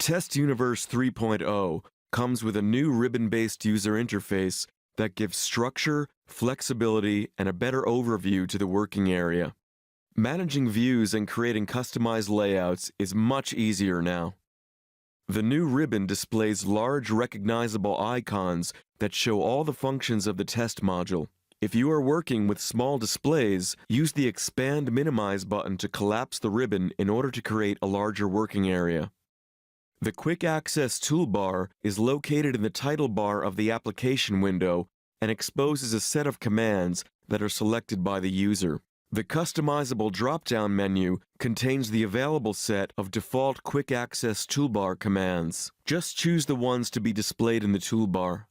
Test Universe 3.0 comes with a new ribbon-based user interface that gives structure, flexibility, and a better overview to the working area. Managing views and creating customized layouts is much easier now. The new ribbon displays large recognizable icons that show all the functions of the test module. If you are working with small displays, use the Expand Minimize button to collapse the ribbon in order to create a larger working area. The Quick Access toolbar is located in the title bar of the application window and exposes a set of commands that are selected by the user. The customizable drop-down menu contains the available set of default Quick Access toolbar commands. Just choose the ones to be displayed in the toolbar.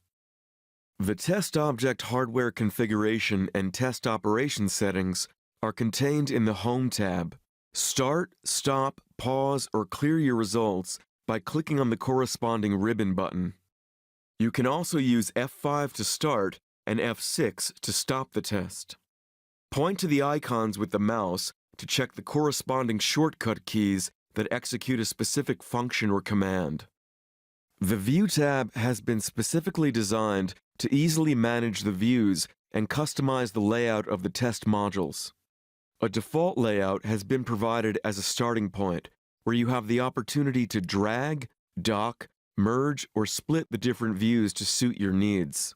The test object hardware configuration and test operation settings are contained in the Home tab. Start, stop, pause, or clear your results by clicking on the corresponding ribbon button. You can also use F5 to start and F6 to stop the test. Point to the icons with the mouse to check the corresponding shortcut keys that execute a specific function or command. The View tab has been specifically designed to easily manage the views and customize the layout of the test modules. A default layout has been provided as a starting point, where you have the opportunity to drag, dock, merge, or split the different views to suit your needs.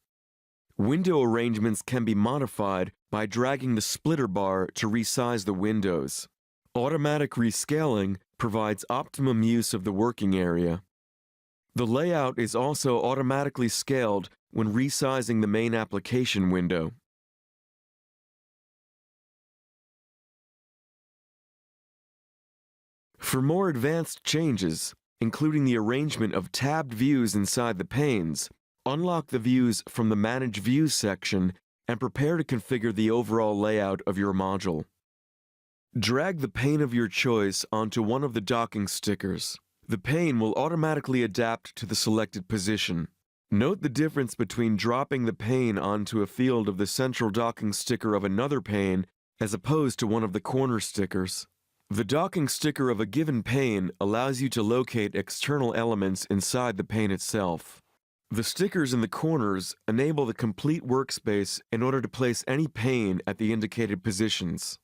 Window arrangements can be modified by dragging the splitter bar to resize the windows. Automatic rescaling provides optimum use of the working area. The layout is also automatically scaled when resizing the main application window. For more advanced changes, including the arrangement of tabbed views inside the panes, unlock the views from the Manage Views section and prepare to configure the overall layout of your module. Drag the pane of your choice onto one of the docking stickers. The pane will automatically adapt to the selected position. Note the difference between dropping the pane onto a field of the central docking sticker of another pane as opposed to one of the corner stickers. The docking sticker of a given pane allows you to locate external elements inside the pane itself. The stickers in the corners enable the complete workspace in order to place any pane at the indicated positions.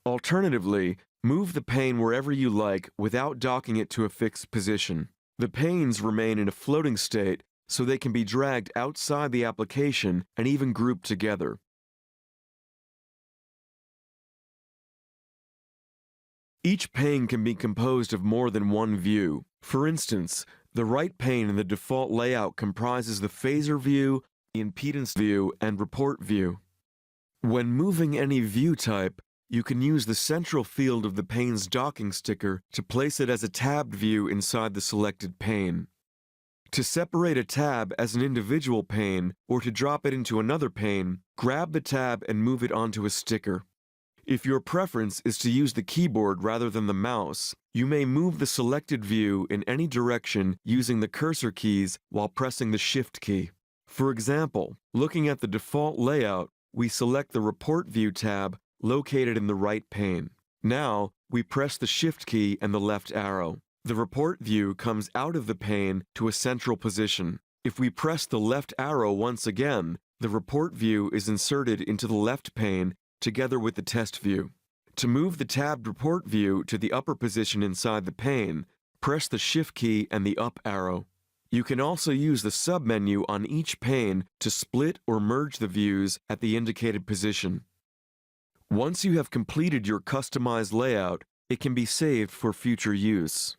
Alternatively, move the pane wherever you like without docking it to a fixed position. The panes remain in a floating state, so they can be dragged outside the application and even grouped together. Each pane can be composed of more than one view. For instance, the right pane in the default layout comprises the phaser view, impedance view, and report view. When moving any view type, you can use the central field of the pane's docking sticker to place it as a tabbed view inside the selected pane. To separate a tab as an individual pane or to drop it into another pane, grab the tab and move it onto a sticker. If your preference is to use the keyboard rather than the mouse, you may move the selected view in any direction using the cursor keys while pressing the Shift key. For example, looking at the default layout, we select the Report View tab located in the right pane. Now, we press the Shift key and the left arrow. The report view comes out of the pane to a central position. If we press the left arrow once again, the report view is inserted into the left pane together with the test view. To move the tabbed report view to the upper position inside the pane, press the Shift key and the up arrow. You can also use the submenu on each pane to split or merge the views at the indicated position. Once you have completed your customized layout, it can be saved for future use.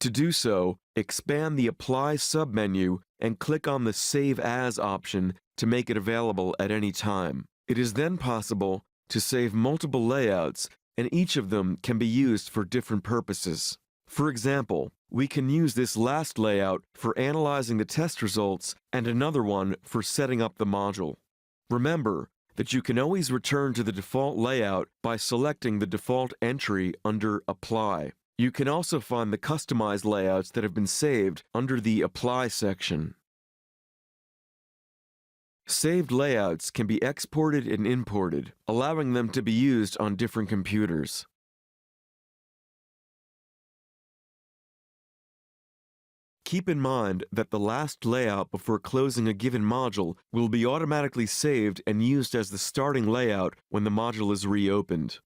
To do so, expand the Apply submenu and click on the Save As option to make it available at any time. It is then possible to save multiple layouts, and each of them can be used for different purposes. For example, we can use this last layout for analyzing the test results and another one for setting up the module. Remember that you can always return to the default layout by selecting the default entry under Apply. You can also find the customized layouts that have been saved under the Apply section. Saved layouts can be exported and imported, allowing them to be used on different computers. keep in mind that the last layout before closing a given module will be automatically saved and used as the starting layout when the module is reopened.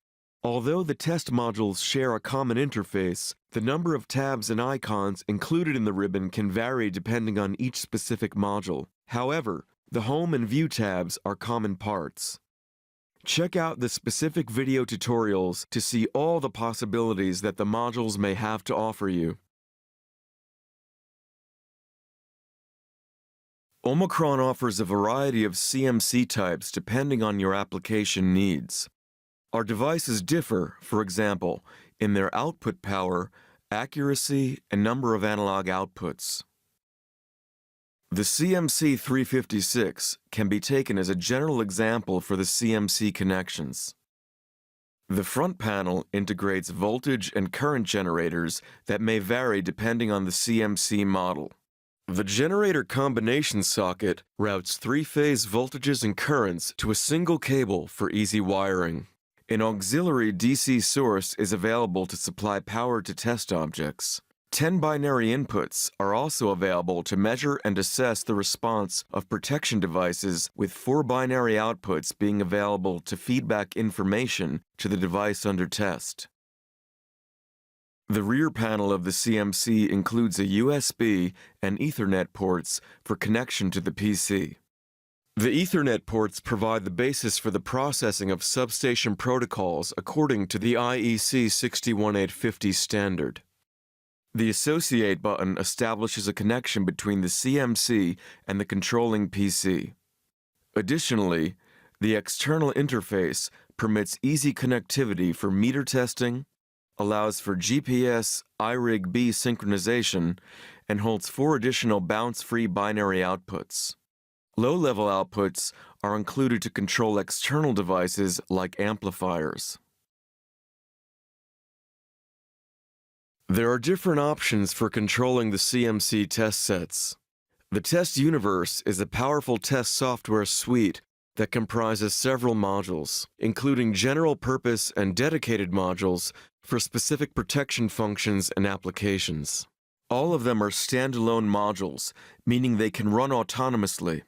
Although the test modules share a common interface, the number of tabs and icons included in the ribbon can vary depending on each specific module. However, the Home and View tabs are common parts. Check out the specific video tutorials to see all the possibilities that the modules may have to offer you. Omicron offers a variety of CMC types depending on your application needs. Our devices differ, for example, in their output power, accuracy, and number of analog outputs. The CMC 356 can be taken as a general example for the CMC connections. The front panel integrates voltage and current generators that may vary depending on the CMC model. The generator combination socket routes three-phase voltages and currents to a single cable for easy wiring. An auxiliary DC source is available to supply power to test objects. 10 binary inputs are also available to measure and assess the response of protection devices, with 4 binary outputs being available to feedback information to the device under test. The rear panel of the CMC includes a USB and Ethernet ports for connection to the PC. The Ethernet ports provide the basis for the processing of substation protocols according to the IEC 61850 standard. The Associate button establishes a connection between the CMC and the controlling PC. Additionally, the external interface permits easy connectivity for meter testing, allows for GPS iRig-B synchronization, and holds 4 additional bounce-free binary outputs. Low-level outputs are included to control external devices like amplifiers. There are different options for controlling the CMC test sets. The Test Universe is a powerful test software suite that comprises several modules, including general-purpose and dedicated modules for specific protection functions and applications. All of them are standalone modules, meaning they can run autonomously.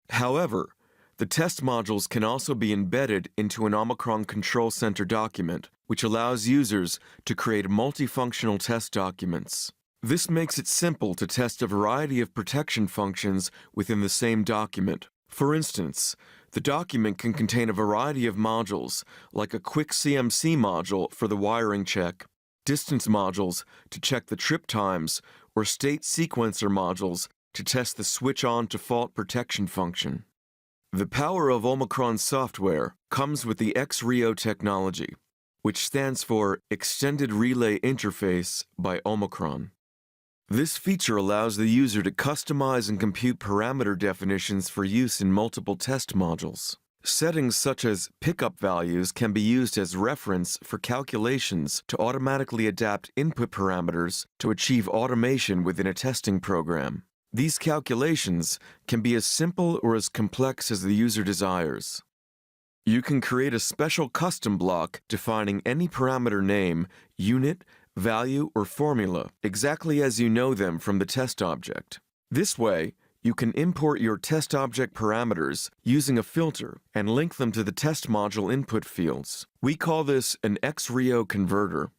However, the test modules can also be embedded into an Omicron Control Center document, which allows users to create multifunctional test documents. This makes it simple to test a variety of protection functions within the same document. For instance, the document can contain a variety of modules, like a quick CMC module for the wiring check, distance modules to check the trip times, or state sequencer modules to test the switch-on to fault protection function. The power of Omicron software comes with the XRIO technology, which stands for Extended Relay Interface by Omicron. This feature allows the user to customize and compute parameter definitions for use in multiple test modules. Settings such as pickup values can be used as reference for calculations to automatically adapt input parameters to achieve automation within a testing program. These calculations can be as simple or as complex as the user desires. You can create a special custom block defining any parameter name, unit, value, or formula exactly as you know them from the test object. This way, you can import your test object parameters using a filter and link them to the test module input fields. We call this an XRIO converter.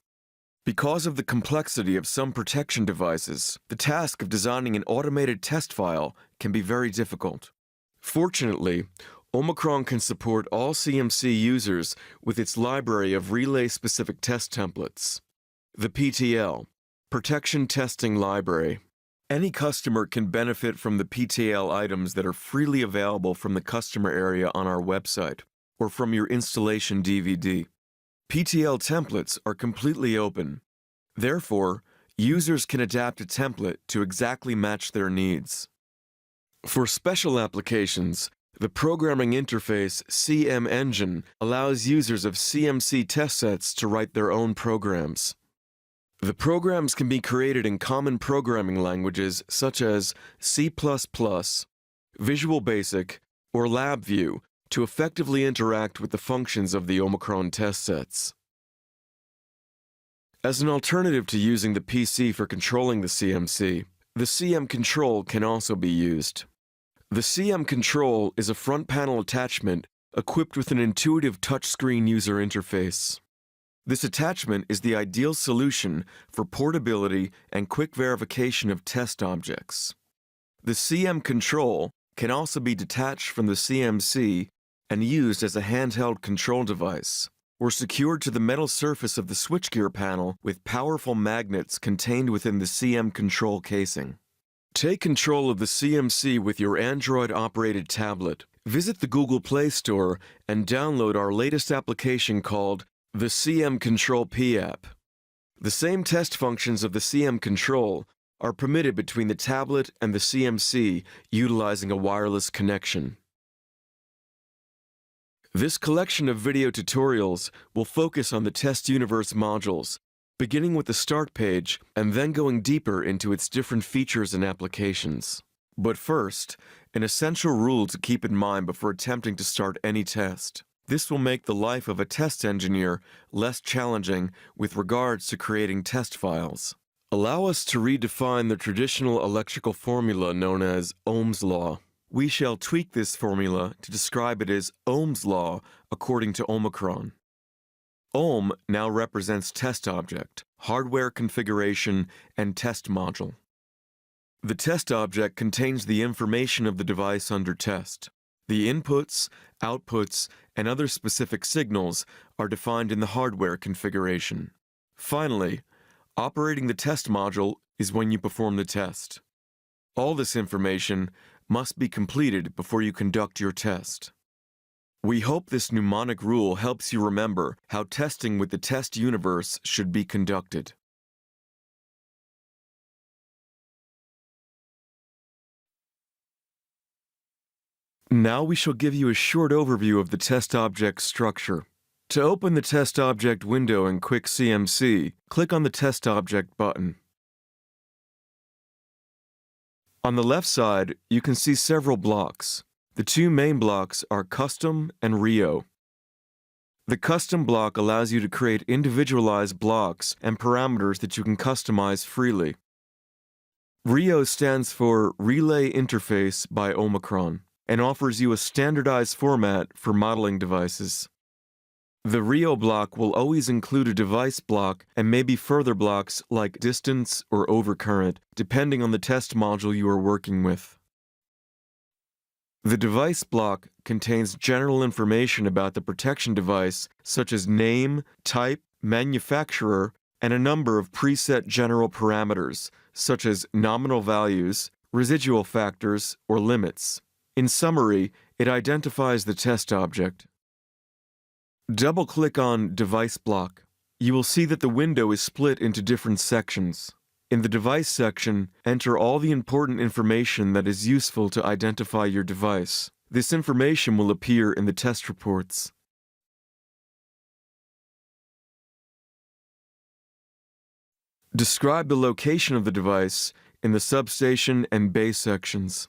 Because of the complexity of some protection devices, the task of designing an automated test file can be very difficult. Fortunately, Omicron can support all CMC users with its library of relay-specific test templates. The PTL, Protection Testing Library. Any customer can benefit from the PTL items that are freely available from the customer area on our website or from your installation DVD. PTL templates are completely open. Therefore, users can adapt a template to exactly match their needs. For special applications, the programming interface CM Engine allows users of CMC test sets to write their own programs. The programs can be created in common programming languages such as C++, Visual Basic, or LabVIEW to effectively interact with the functions of the Omicron test sets. As an alternative to using the PC for controlling the CMC, The CM control can also be used. The CM control is a front panel attachment equipped with an intuitive touchscreen user interface. This attachment is the ideal solution for portability and quick verification of test objects. The CM control can also be detached from the CMC and used as a handheld control device, or secured to the metal surface of the switchgear panel with powerful magnets contained within the CM control casing. Take control of the CMC with your Android-operated tablet. Visit the Google Play Store and download our latest application called the CM Control P app. The same test functions of the CM Control are permitted between the tablet and the CMC utilizing a wireless connection. This collection of video tutorials will focus on the Test Universe modules, beginning with the start page and then going deeper into its different features and applications. But first, an essential rule to keep in mind before attempting to start any test. This will make the life of a test engineer less challenging with regards to creating test files. Allow us to redefine the traditional electrical formula known as Ohm's law. We shall tweak this formula to describe it as Ohm's law according to Omicron. Ohm now represents test object, hardware configuration, and test module. The test object contains the information of the device under test. The inputs, outputs, and other specific signals are defined in the hardware configuration. Finally, operating the test module is when you perform the test. All this information must be completed before you conduct your test. We hope this mnemonic rule helps you remember how testing with the test universe should be conducted. Now we shall give you a short overview of the test object structure. To open the test object window in Quick CMC, click on the Test Object button. On the left side, you can see several blocks. The two main blocks are Custom and Rio. The Custom block allows you to create individualized blocks and parameters that you can customize freely. Rio stands for Relay Interface by Omicron and offers you a standardized format for modeling devices. The Rio block will always include a device block and maybe further blocks like distance or overcurrent, depending on the test module you are working with. The device block contains general information about the protection device, such as name, type, manufacturer, and a number of preset general parameters, such as nominal values, residual factors, or limits. In summary, it identifies the test object. Double-click on Device Block. You will see that the window is split into different sections. In the Device section, enter all the important information that is useful to identify your device. This information will appear in the test reports. Describe the location of the device in the substation and base sections.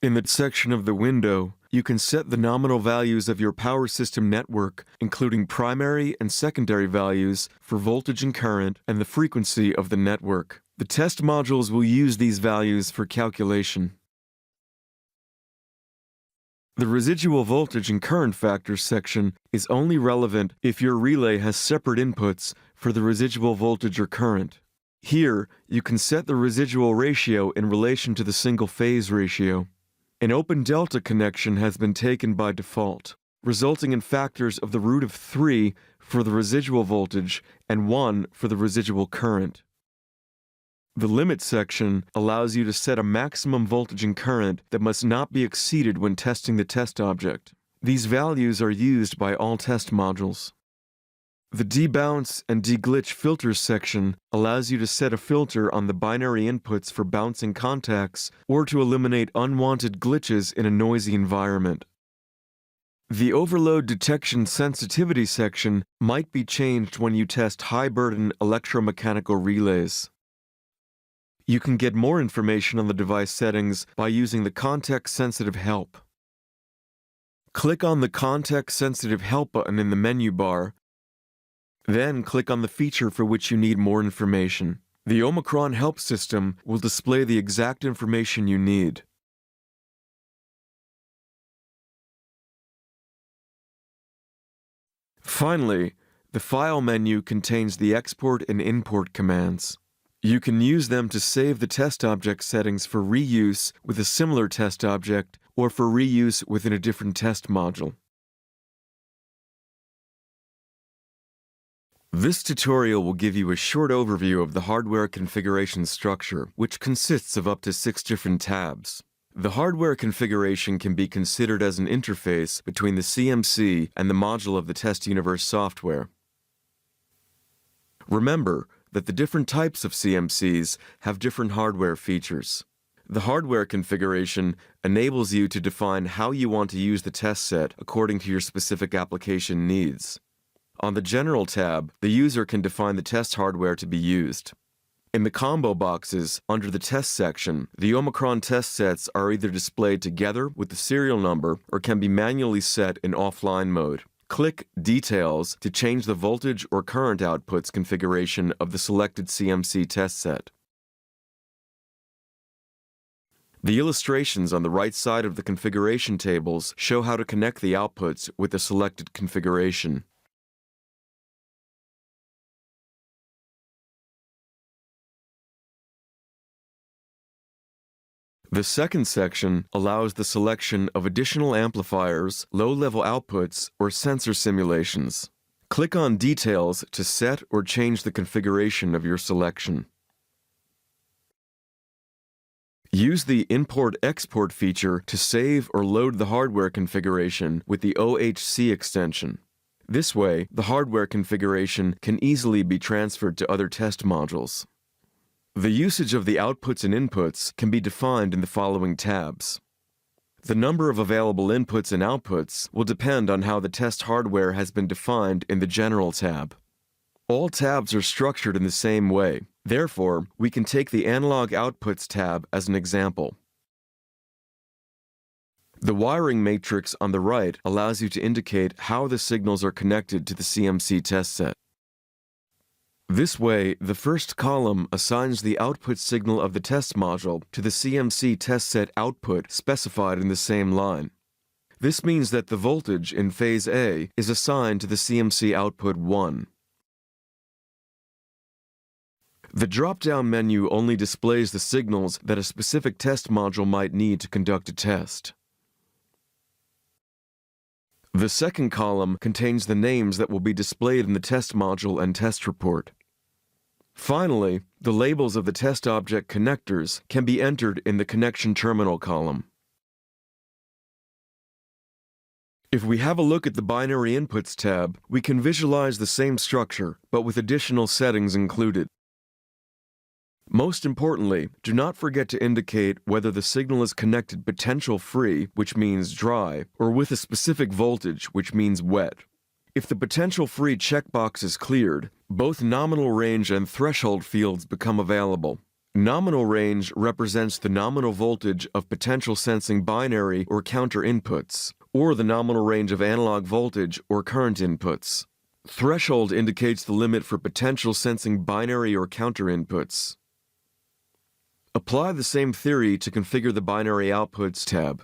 In the section of the window, you can set the nominal values of your power system network, including primary and secondary values for voltage and current and the frequency of the network. The test modules will use these values for calculation. The residual voltage and current factors section is only relevant if your relay has separate inputs for the residual voltage or current. Here, you can set the residual ratio in relation to the single phase ratio. An open delta connection has been taken by default, resulting in factors of the root of 3 for the residual voltage and 1 for the residual current. The limit section allows you to set a maximum voltage and current that must not be exceeded when testing the test object. These values are used by all test modules. The debounce and deglitch filters section allows you to set a filter on the binary inputs for bouncing contacts or to eliminate unwanted glitches in a noisy environment. The overload detection sensitivity section might be changed when you test high-burden electromechanical relays. You can get more information on the device settings by using the Context-Sensitive Help. Click on the Context-Sensitive Help button in the menu bar. Then click on the feature for which you need more information. The Omicron help system will display the exact information you need. Finally, the File menu contains the export and import commands. You can use them to save the test object settings for reuse with a similar test object or for reuse within a different test module. This tutorial will give you a short overview of the hardware configuration structure, which consists of up to 6 different tabs. The hardware configuration can be considered as an interface between the CMC and the module of the Test Universe software. Remember that the different types of CMCs have different hardware features. The hardware configuration enables you to define how you want to use the test set according to your specific application needs. On the General tab, the user can define the test hardware to be used. In the combo boxes, under the test section, the Omicron test sets are either displayed together with the serial number or can be manually set in offline mode. Click Details to change the voltage or current outputs configuration of the selected CMC test set. The illustrations on the right side of the configuration tables show how to connect the outputs with the selected configuration. The second section allows the selection of additional amplifiers, low-level outputs, or sensor simulations. Click on Details to set or change the configuration of your selection. Use the Import-Export feature to save or load the hardware configuration with the OHC extension. This way, the hardware configuration can easily be transferred to other test modules. The usage of the outputs and inputs can be defined in the following tabs. The number of available inputs and outputs will depend on how the test hardware has been defined in the General tab. All tabs are structured in the same way. Therefore, we can take the Analog Outputs tab as an example. The wiring matrix on the right allows you to indicate how the signals are connected to the CMC test set. This way, the first column assigns the output signal of the test module to the CMC test set output specified in the same line. This means that the voltage in phase A is assigned to the CMC output 1. The drop-down menu only displays the signals that a specific test module might need to conduct a test. The second column contains the names that will be displayed in the test module and test report. Finally, the labels of the test object connectors can be entered in the Connection Terminal column. If we have a look at the Binary Inputs tab, we can visualize the same structure, but with additional settings included. Most importantly, do not forget to indicate whether the signal is connected potential-free, which means dry, or with a specific voltage, which means wet. If the potential-free checkbox is cleared, both nominal range and threshold fields become available. Nominal range represents the nominal voltage of potential sensing binary or counter inputs, or the nominal range of analog voltage or current inputs. Threshold indicates the limit for potential sensing binary or counter inputs. Apply the same theory to configure the Binary Outputs tab.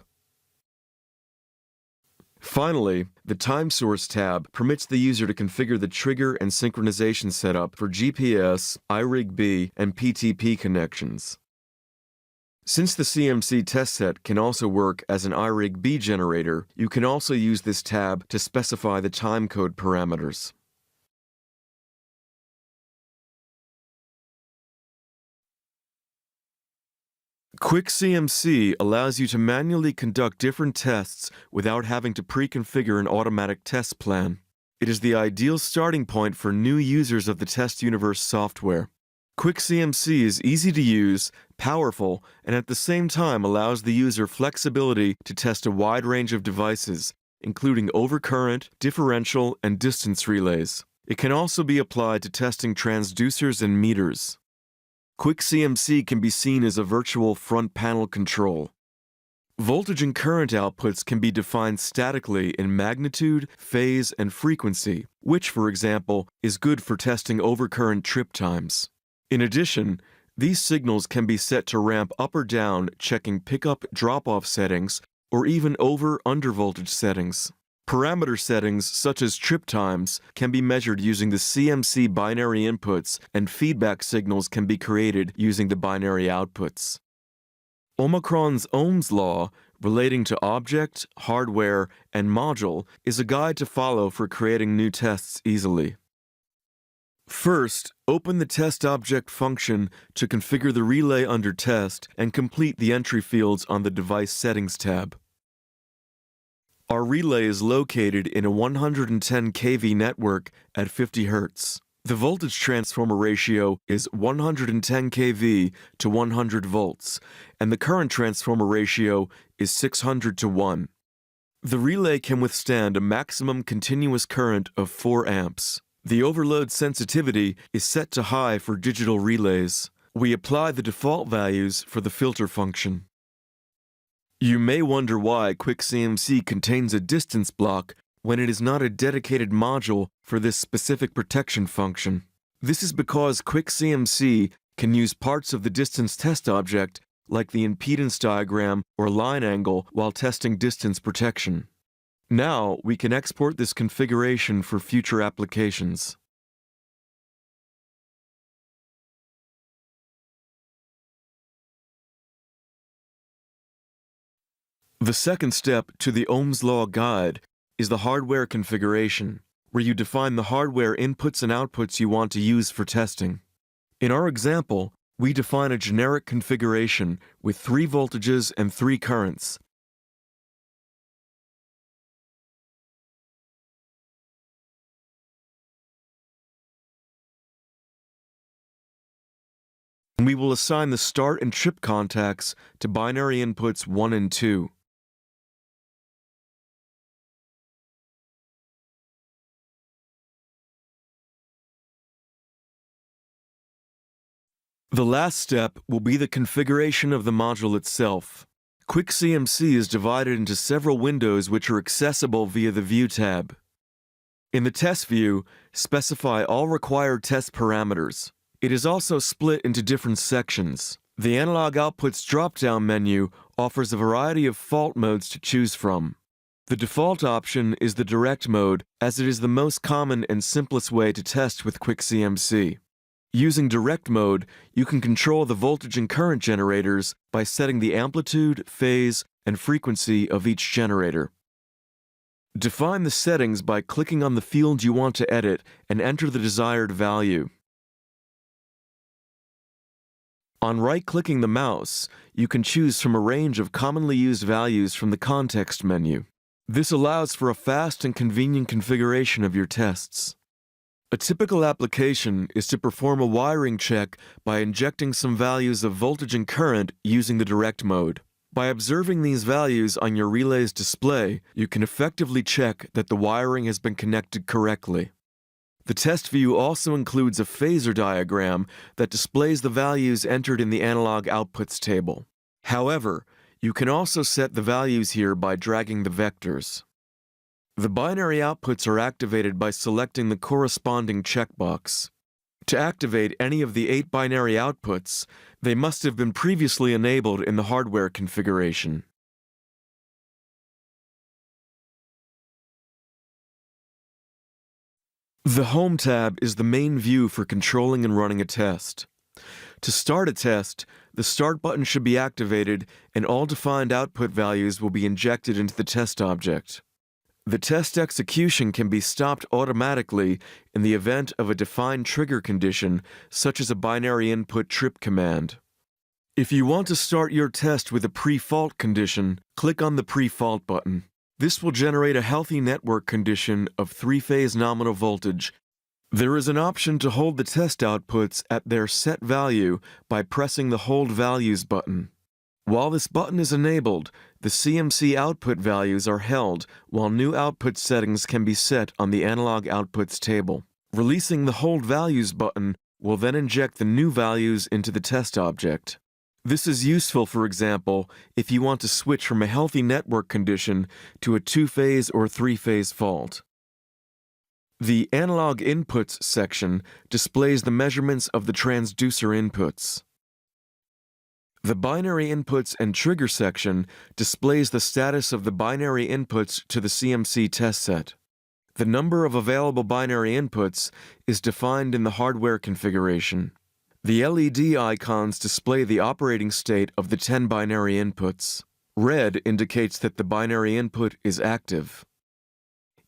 Finally, the Time Source tab permits the user to configure the trigger and synchronization setup for GPS, iRig-B, and PTP connections. Since the CMC test set can also work as an iRig-B generator, you can also use this tab to specify the timecode parameters. Quick CMC allows you to manually conduct different tests without having to pre-configure an automatic test plan. It is the ideal starting point for new users of the Test Universe software. Quick CMC is easy to use, powerful, and at the same time allows the user flexibility to test a wide range of devices, including overcurrent, differential, and distance relays. It can also be applied to testing transducers and meters. Quick CMC can be seen as a virtual front panel control. Voltage and current outputs can be defined statically in magnitude, phase, and frequency, which, for example, is good for testing overcurrent trip times. In addition, these signals can be set to ramp up or down, checking pickup drop-off settings or even over/under voltage settings. Parameter settings such as trip times can be measured using the CMC binary inputs, and feedback signals can be created using the binary outputs. Omicron's Ohm's law relating to object, hardware, and module is a guide to follow for creating new tests easily. First, open the test object function to configure the relay under test and complete the entry fields on the Device Settings tab. Our relay is located in a 110 kV network at 50 Hz. The voltage transformer ratio is 110 kV to 100 volts, and the current transformer ratio is 600 to 1. The relay can withstand a maximum continuous current of 4 amps. The overload sensitivity is set to high for digital relays. We apply the default values for the filter function. You may wonder why QuickCMC contains a distance block when it is not a dedicated module for this specific protection function. This is because QuickCMC can use parts of the distance test object, like the impedance diagram or line angle, while testing distance protection. Now, we can export this configuration for future applications. The second step to the Ohm's Law guide is the hardware configuration, where you define the hardware inputs and outputs you want to use for testing. In our example, we define a generic configuration with 3 voltages and 3 currents. We will assign the start and trip contacts to binary inputs 1 and 2. The last step will be the configuration of the module itself. QuickCMC is divided into several windows which are accessible via the View tab. In the Test view, specify all required test parameters. It is also split into different sections. The Analog Outputs drop-down menu offers a variety of fault modes to choose from. The default option is the direct mode, as it is the most common and simplest way to test with QuickCMC. Using direct mode, you can control the voltage and current generators by setting the amplitude, phase, and frequency of each generator. Define the settings by clicking on the field you want to edit and enter the desired value. On right-clicking the mouse, you can choose from a range of commonly used values from the context menu. This allows for a fast and convenient configuration of your tests. A typical application is to perform a wiring check by injecting some values of voltage and current using the direct mode. By observing these values on your relay's display, you can effectively check that the wiring has been connected correctly. The test view also includes a phasor diagram that displays the values entered in the analog outputs table. However, you can also set the values here by dragging the vectors. The binary outputs are activated by selecting the corresponding checkbox. To activate any of the 8 binary outputs, they must have been previously enabled in the hardware configuration. The Home tab is the main view for controlling and running a test. To start a test, the Start button should be activated and all defined output values will be injected into the test object. The test execution can be stopped automatically in the event of a defined trigger condition, such as a binary input trip command. If you want to start your test with a pre-fault condition, click on the Pre-fault button. This will generate a healthy network condition of 3-phase nominal voltage. There is an option to hold the test outputs at their set value by pressing the Hold Values button. While this button is enabled, the CMC output values are held while new output settings can be set on the Analog Outputs table. Releasing the Hold Values button will then inject the new values into the test object. This is useful, for example, if you want to switch from a healthy network condition to a 2-phase or 3-phase fault. The Analog Inputs section displays the measurements of the transducer inputs. The Binary Inputs and Trigger section displays the status of the binary inputs to the CMC test set. The number of available binary inputs is defined in the hardware configuration. The LED icons display the operating state of the 10 binary inputs. Red indicates that the binary input is active.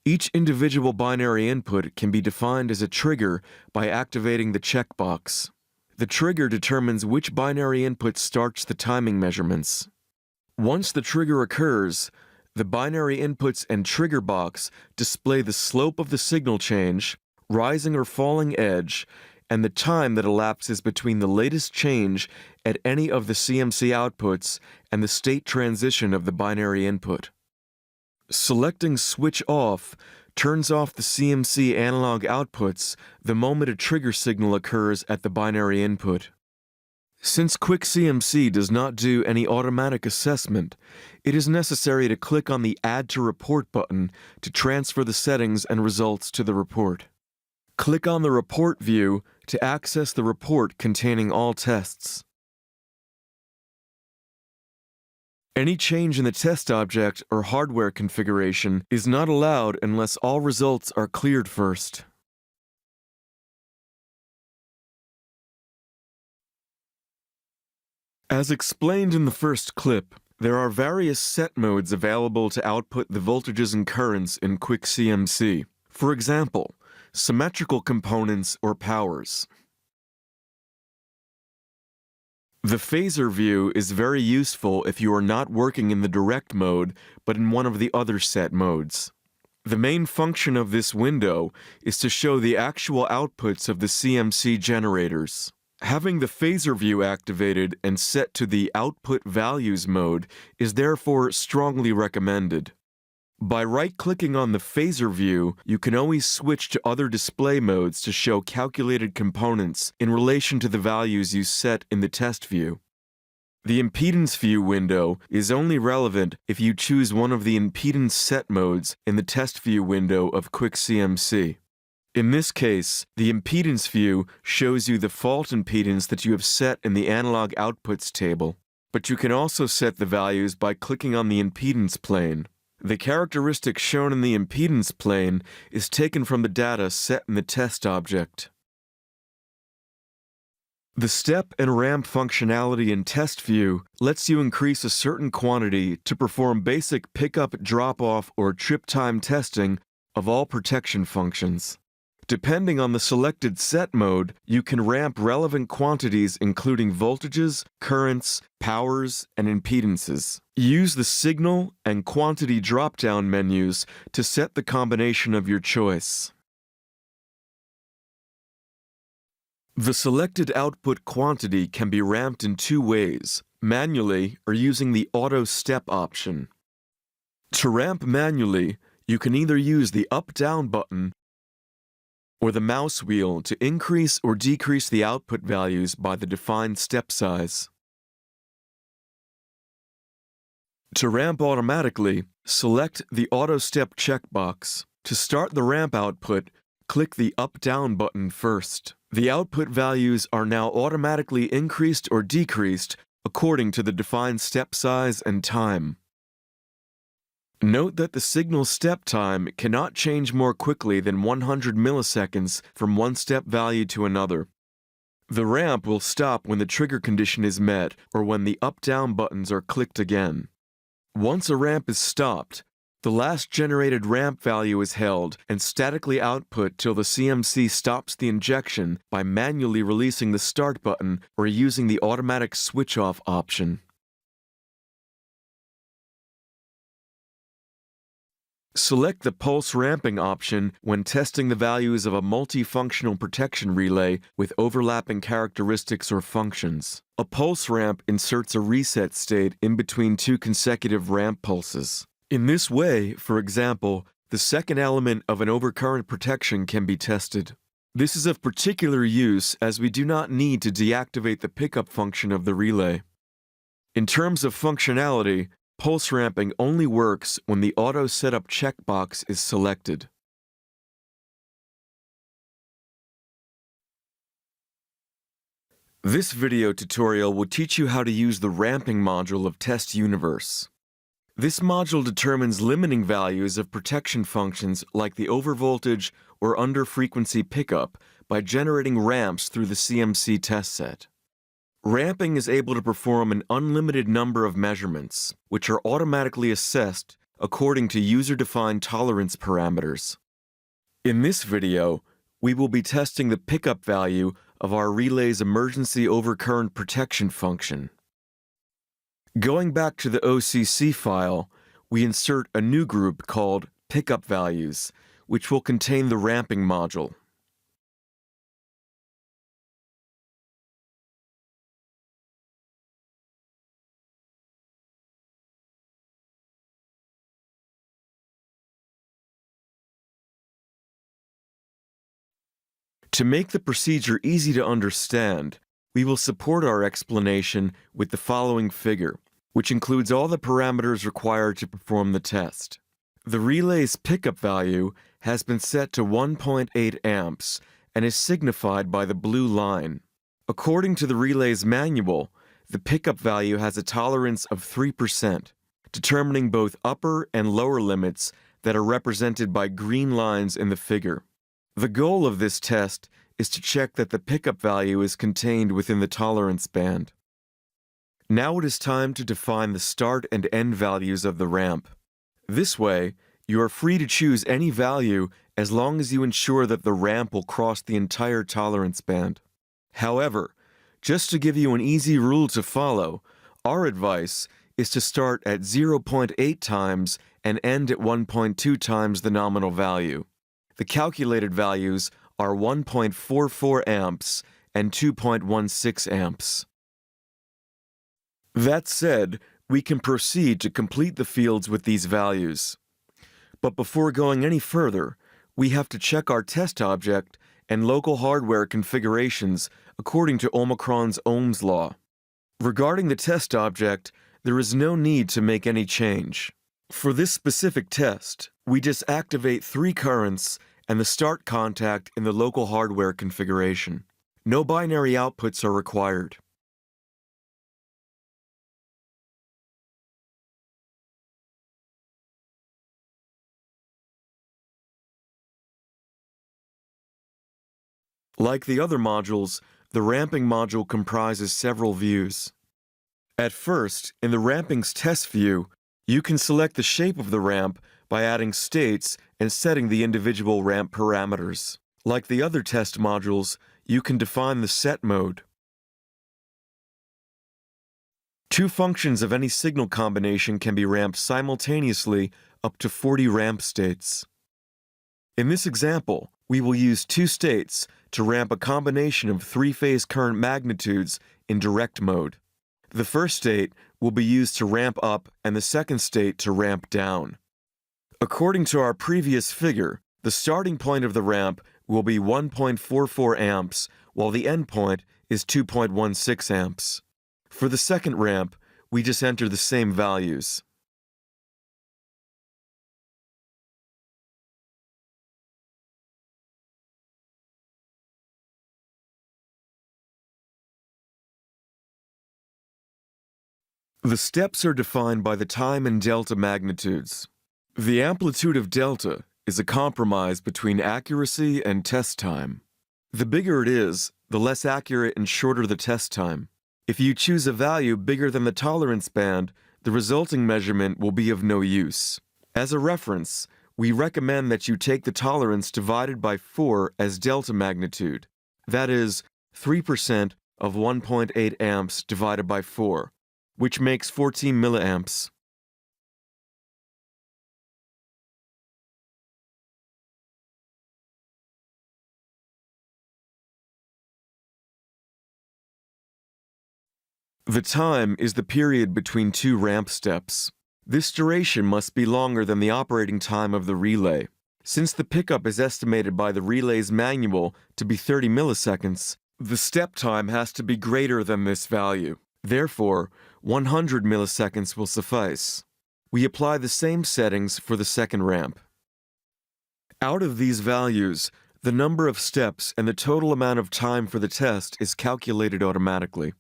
Each individual binary input can be defined as a trigger by activating the checkbox. The trigger determines which binary input starts the timing measurements. Once the trigger occurs, the binary inputs and trigger box display the slope of the signal change, rising or falling edge, and the time that elapses between the latest change at any of the CMC outputs and the state transition of the binary input. Selecting Switch Off turns off the CMC analog outputs the moment a trigger signal occurs at the binary input. Since Quick CMC does not do any automatic assessment, it is necessary to click on the Add to Report button to transfer the settings and results to the report. Click on the Report view to access the report containing all tests. Any change in the test object or hardware configuration is not allowed unless all results are cleared first. As explained in the first clip, there are various set modes available to output the voltages and currents in Quick CMC. For example, symmetrical components or powers. The phasor view is very useful if you are not working in the direct mode, but in one of the other set modes. The main function of this window is to show the actual outputs of the CMC generators. Having the phasor view activated and set to the Output Values mode is therefore strongly recommended. By right-clicking on the phasor view, you can always switch to other display modes to show calculated components in relation to the values you set in the test view. The impedance view window is only relevant if you choose one of the impedance set modes in the test view window of Quick CMC. In this case, the impedance view shows you the fault impedance that you have set in the analog outputs table, but you can also set the values by clicking on the impedance plane. The characteristic shown in the impedance plane is taken from the data set in the test object. The step and ramp functionality in Test View lets you increase a certain quantity to perform basic pickup, drop-off, or trip time testing of all protection functions. Depending on the selected set mode, you can ramp relevant quantities including voltages, currents, powers, and impedances. Use the signal and quantity drop-down menus to set the combination of your choice. The selected output quantity can be ramped in two ways, manually or using the Auto Step option. To ramp manually, you can either use the up-down button or the mouse wheel to increase or decrease the output values by the defined step size. To ramp automatically, select the Auto Step checkbox. To start the ramp output, click the up-down button first. The output values are now automatically increased or decreased according to the defined step size and time. Note that the signal step time cannot change more quickly than 100 milliseconds from one step value to another. The ramp will stop when the trigger condition is met or when the up-down buttons are clicked again. Once a ramp is stopped, the last generated ramp value is held and statically output till the CMC stops the injection by manually releasing the start button or using the automatic switch-off option. Select the pulse ramping option when testing the values of a multifunctional protection relay with overlapping characteristics or functions. A pulse ramp inserts a reset state in between two consecutive ramp pulses. In this way, for example, the second element of an overcurrent protection can be tested. This is of particular use as we do not need to deactivate the pickup function of the relay. In terms of functionality, pulse ramping only works when the Auto Setup checkbox is selected. This video tutorial will teach you how to use the ramping module of Test Universe. This module determines limiting values of protection functions like the overvoltage or under-frequency pickup by generating ramps through the CMC test set. Ramping is able to perform an unlimited number of measurements, which are automatically assessed according to user-defined tolerance parameters. In this video, we will be testing the pickup value of our relay's emergency overcurrent protection function. Going back to the OCC file, we insert a new group called Pickup Values, which will contain the ramping module. To make the procedure easy to understand, we will support our explanation with the following figure, which includes all the parameters required to perform the test. The relay's pickup value has been set to 1.8 amps and is signified by the blue line. According to the relay's manual, the pickup value has a tolerance of 3%, determining both upper and lower limits that are represented by green lines in the figure. The goal of this test is to check that the pickup value is contained within the tolerance band. Now it is time to define the start and end values of the ramp. This way, you are free to choose any value as long as you ensure that the ramp will cross the entire tolerance band. However, just to give you an easy rule to follow, our advice is to start at 0.8 times and end at 1.2 times the nominal value. The calculated values are 1.44 amps and 2.16 amps. That said, we can proceed to complete the fields with these values. But before going any further, we have to check our test object and local hardware configurations according to Omicron's Ohm's law. Regarding the test object, there is no need to make any change. For this specific test, we just activate 3 currents and the start contact in the local hardware configuration. No binary outputs are required. Like the other modules, the ramping module comprises several views. At first, in the ramping's test view, you can select the shape of the ramp by adding states and setting the individual ramp parameters. Like the other test modules, you can define the set mode. 2 functions of any signal combination can be ramped simultaneously up to 40 ramp states. In this example, we will use 2 states to ramp a combination of 3-phase current magnitudes in direct mode. The first state will be used to ramp up and the second state to ramp down. According to our previous figure, the starting point of the ramp will be 1.44 amps, while the end point is 2.16 amps. For the second ramp, we just enter the same values. The steps are defined by the time and delta magnitudes. The amplitude of delta is a compromise between accuracy and test time. The bigger it is, the less accurate and shorter the test time. If you choose a value bigger than the tolerance band, the resulting measurement will be of no use. As a reference, we recommend that you take the tolerance divided by 4 as delta magnitude. That is, 3% of 1.8 amps divided by 4, which makes 14 milliamps. The time is the period between 2 ramp steps. This duration must be longer than the operating time of the relay. Since the pickup is estimated by the relay's manual to be 30 milliseconds, the step time has to be greater than this value. Therefore, 100 milliseconds will suffice. We apply the same settings for the second ramp. Out of these values, The number of steps and the total amount of time for the test is calculated automatically.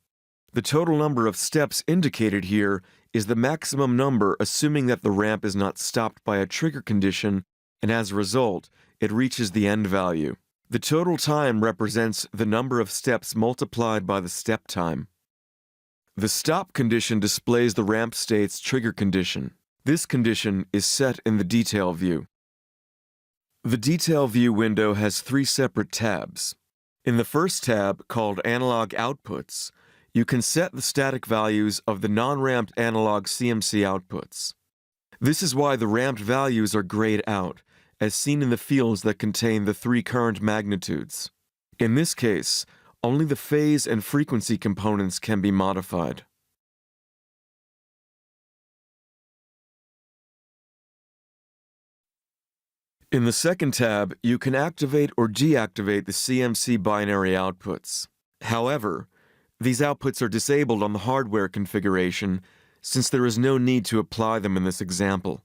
The total number of steps indicated here is the maximum number assuming that the ramp is not stopped by a trigger condition, and as a result, it reaches the end value. The total time represents the number of steps multiplied by the step time. The stop condition displays the ramp state's trigger condition. This condition is set in the detail view. The detail view window has 3 separate tabs. In the first tab, called Analog Outputs, you can set the static values of the non-ramped analog CMC outputs. This is why the ramped values are grayed out, as seen in the fields that contain the 3 current magnitudes. In this case, only the phase and frequency components can be modified. In the second tab, you can activate or deactivate the CMC binary outputs. However, these outputs are disabled on the hardware configuration since there is no need to apply them in this example.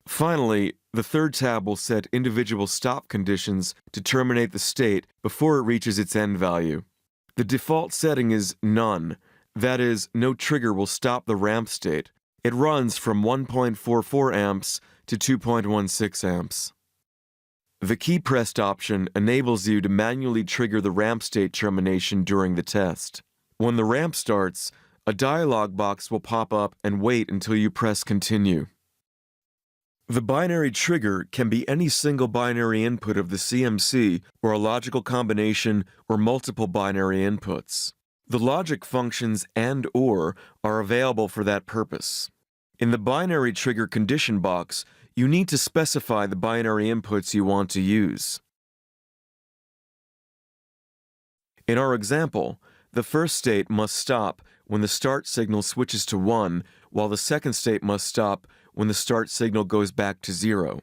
Finally, the third tab will set individual stop conditions to terminate the state before it reaches its end value. The default setting is None, that is, no trigger will stop the ramp state. It runs from 1.44 amps to 2.16 amps. The key pressed option enables you to manually trigger the ramp state termination during the test. When the ramp starts, a dialog box will pop up and wait until you press continue. The binary trigger can be any single binary input of the CMC or a logical combination or multiple binary inputs. The logic functions and/or are available for that purpose. In the binary trigger condition box, you need to specify the binary inputs you want to use. In our example, the first state must stop when the start signal switches to 1, while the second state must stop when the start signal goes back to 0.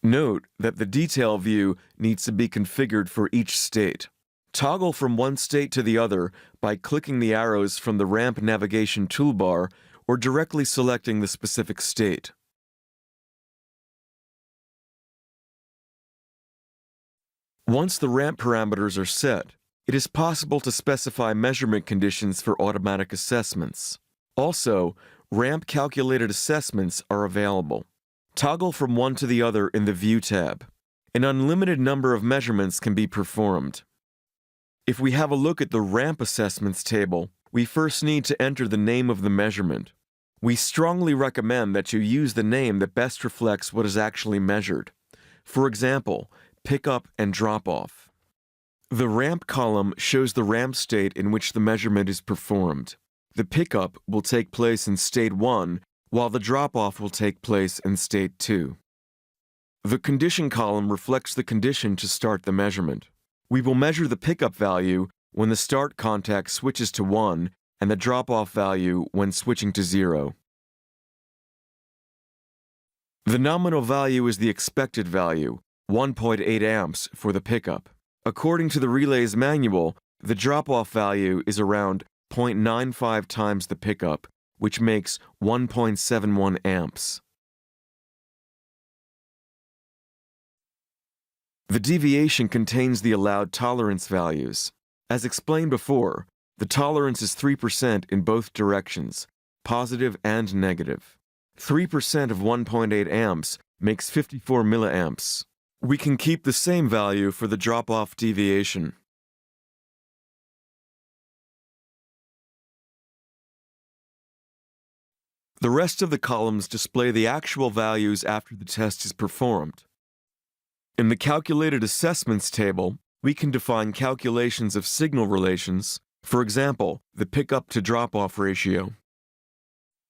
Note that the detail view needs to be configured for each state. Toggle from one state to the other by clicking the arrows from the ramp navigation toolbar or directly selecting the specific state. Once the ramp parameters are set, it is possible to specify measurement conditions for automatic assessments. Also, ramp calculated assessments are available. Toggle from one to the other in the View tab. An unlimited number of measurements can be performed. If we have a look at the ramp assessments table, we first need to enter the name of the measurement. We strongly recommend that you use the name that best reflects what is actually measured. For example, pickup and drop-off. The ramp column shows the ramp state in which the measurement is performed. The pickup will take place in state 1, while the drop-off will take place in state 2. The condition column reflects the condition to start the measurement. We will measure the pickup value when the start contact switches to 1 and the drop-off value when switching to 0. The nominal value is the expected value, 1.8 amps for the pickup. According to the relay's manual, the drop-off value is around 0.95 times the pickup, which makes 1.71 amps. The deviation contains the allowed tolerance values. As explained before, the tolerance is 3% in both directions, positive and negative. 3% of 1.8 amps makes 54 milliamps. We can keep the same value for the drop-off deviation. The rest of the columns display the actual values after the test is performed. In the Calculated Assessments table, we can define calculations of signal relations, for example, the pickup to drop-off ratio.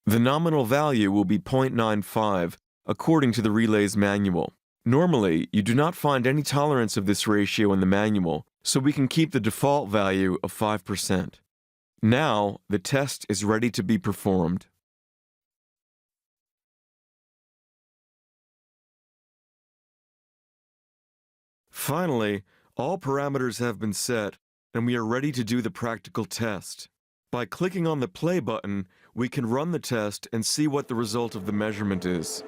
The nominal value will be 0.95 according to the relay's manual. Normally, you do not find any tolerance of this ratio in the manual, so we can keep the default value of 5%. Now, the test is ready to be performed. Finally, all parameters have been set, and we are ready to do the practical test. By clicking on the play button, we can run the test and see what the result of the measurement is.